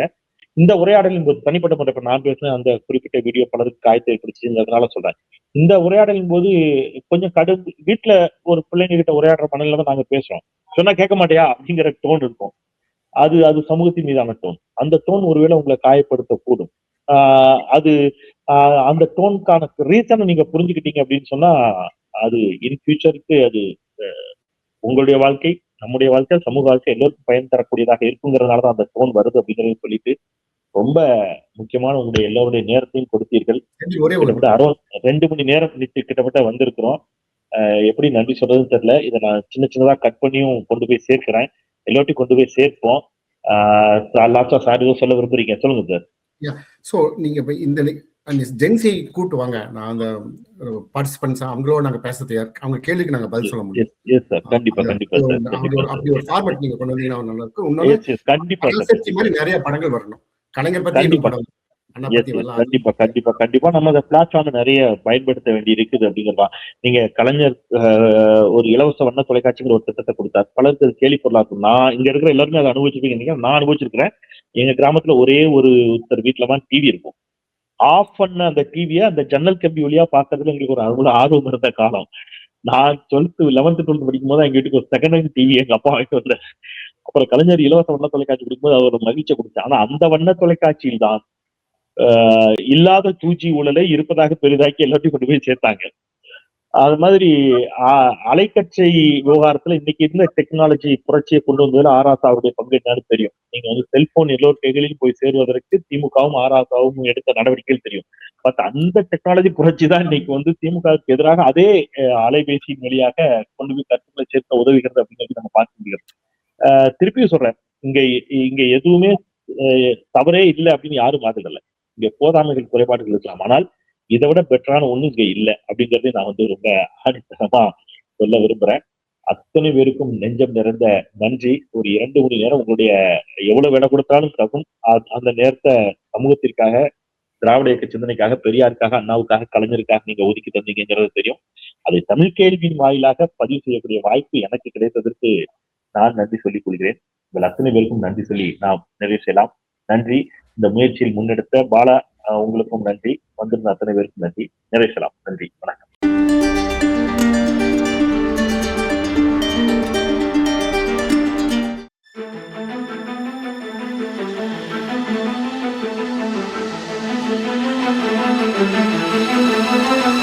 இந்த உரையாடலின் போது தனிப்பட்ட முறை நான் பேசுன அந்த குறிப்பிட்ட வீடியோ பலருக்கு காயத்தை ஏற்படுச்சுங்கிறதுனால சொல்றேன். இந்த உரையாடலின் போது கொஞ்சம் வீட்டுல ஒரு பிள்ளைங்க கிட்ட உரையாடுற மனநிலை தான் நாங்க பேசுறோம். சொன்னா கேட்க மாட்டியா அப்படிங்கிற டோன் இருக்கும். அது சமூகத்தின் மீதான டோன். அந்த டோன் ஒருவேளை உங்களை காயப்படுத்தக்கூடும். அது அந்த டோனுக்கான ரீசனை நீங்க புரிஞ்சுக்கிட்டீங்க அப்படின்னு சொன்னா, அது இன் ஃபியூச்சருக்கு அது உங்களுடைய வாழ்க்கை, நம்முடைய வாழ்க்கை, சமூக வாழ்க்கை எல்லோருக்கும் பயன் தரக்கூடியதாக இருக்குங்கிறதுனாலதான் அந்த டோன் வருது அப்படிங்கறத சொல்லிட்டு, ரொம்ப முக்கியமான உங்களுடைய எல்லோருடைய நேரத்தையும் கொடுத்தீர்கள். கிட்டத்தட்ட 2 மணி நேரம் கிட்டத்தட்ட வந்திருக்கிறோம். எப்படி நன்றி சொல்றதுன்னு தெரியல. இதை நான் சின்னதா கட் பண்ணியும் கொண்டு போய் சேர்க்கிறேன், எல்லாத்தையும் கொண்டு போய் சேர்ப்போம். லாஸ்டா சார் ஏதோ சொல்ல விரும்புறீங்க, சொல்லுங்க சார். ஸோ நீங்க இந்த ஜென்சி கூட்டு வாங்க, நான் அந்த பார்ட்டிசிபென்ட்ஸ் அவங்களோட நாங்க பேச தயார், அவங்க கேள்விக்கு நாங்க பதில் சொல்ல முடியும். கண்டிப்பா கண்டிப்பா அப்படி ஒரு ஃபார்மட் நீங்க கொண்டு வந்தீங்கன்னா நல்லா இருக்கும். இன்னொரு கண்டிப்பா மாதிரி நிறைய படங்கள் வரணும், கலைஞர் பத்தி படம். கண்டிப்பா நம்ம அந்த பிளாட்ஃபார்ம் நிறைய பயன்படுத்த வேண்டி இருக்குது அப்படிங்கிறதா. நீங்க கலைஞர் ஒரு இலவச வண்ண தொலைக்காட்சிங்கிற ஒரு திட்டத்தை கொடுத்தார், பலருக்கு கேள்வி பொருளாக்கும். நான் இங்க இருக்கிற எல்லாருமே அதை அனுபவிச்சிருப்பீங்க, நான் அனுபவிச்சிருக்கிறேன். எங்க கிராமத்துல ஒரே ஒருத்தர் வீட்டுலதான் டிவி இருக்கும். ஆஃப் பண்ண அந்த டிவியை அந்த ஜன்னல் கம்பி வழியா பாக்குறதுல எங்களுக்கு ஒரு அவ்வளவு ஆர்வம் இருந்த காலம். நான் 11th 12th படிக்கும் போது எங்க வீட்டுக்கு ஒரு செகண்ட் ஹேண்ட் டிவி எங்க அப்பா வாங்கிட்டு வந்தார். அப்புறம் கலைஞர் இலவச வண்ண தொலைக்காட்சி கொடுக்கும்போது அவர் ஒரு மகிழ்ச்சியை கொடுத்தேன். ஆனா அந்த வண்ண தொலைக்காட்சியில் தான் இல்லாத 2G ஊழலை இருப்பதாக பெரிதாக்கி எல்லாத்தையும் கொண்டு போய் சேர்த்தாங்க. அது மாதிரி அலைக்கற்றை விவகாரத்துல இன்னைக்கு இருந்த டெக்னாலஜி புரட்சியை கொண்டு வந்ததுல ஆராசாவுடைய பங்கு என்னன்னு தெரியும். நீங்க செல்போன் எல்லோரு கைகளிலும் போய் சேருவதற்கு திமுகவும் ஆராசாவும் எடுத்த நடவடிக்கைகள் தெரியும். பட் அந்த டெக்னாலஜி புரட்சி தான் இன்னைக்கு திமுகவுக்கு எதிராக அதே அலைபேசியின் வழியாக கொண்டு போய் கருத்துக்களை சேர்க்க உதவுகிறது அப்படிங்கிறது நம்ம பார்க்க முடியும். திருப்பியும் சொல்றேன், இங்க எதுவுமே தவறே இல்லை அப்படின்னு யாரும் மாற்றல. இங்க போதாமைகள் குறைபாடுகள் இருக்கலாம், ஆனால் இதை விட பெட்டரான ஒண்ணு இங்க இல்லை அப்படிங்கறதே நான் ரொம்ப ஆணித்தனமா சொல்ல விரும்புறேன். அத்தனை பேருக்கும் நெஞ்சம் நிறைந்த நன்றி. ஒரு 2 மணி நேரம் உங்களுடைய எவ்வளவு விலை கொடுத்தாலும் தகும் அந்த நேரத்தை சமூகத்திற்காக, திராவிட இயக்க சிந்தனைக்காக, பெரியாருக்காக, அண்ணாவுக்காக, கலைஞருக்காக நீங்க ஒதுக்கி தந்தீங்கிறது தெரியும். அதை தமிழ் கேள்வியின் வாயிலாக பதிவு செய்யக்கூடிய வாய்ப்பு எனக்கு கிடைத்ததற்கு நான் நன்றி சொல்லிக் கொள்கிறேன். உங்கள் அத்தனை பேருக்கும் நன்றி சொல்லி நாம் நிறைவு செய்யலாம். நன்றி. இந்த முயற்சியில் முன்னெடுத்த பாலா உங்களுக்கும் நன்றி. வந்திருந்த அத்தனை பேருக்கும் நன்றி. நிறைவேற்றலாம். நன்றி, வணக்கம். Thank you.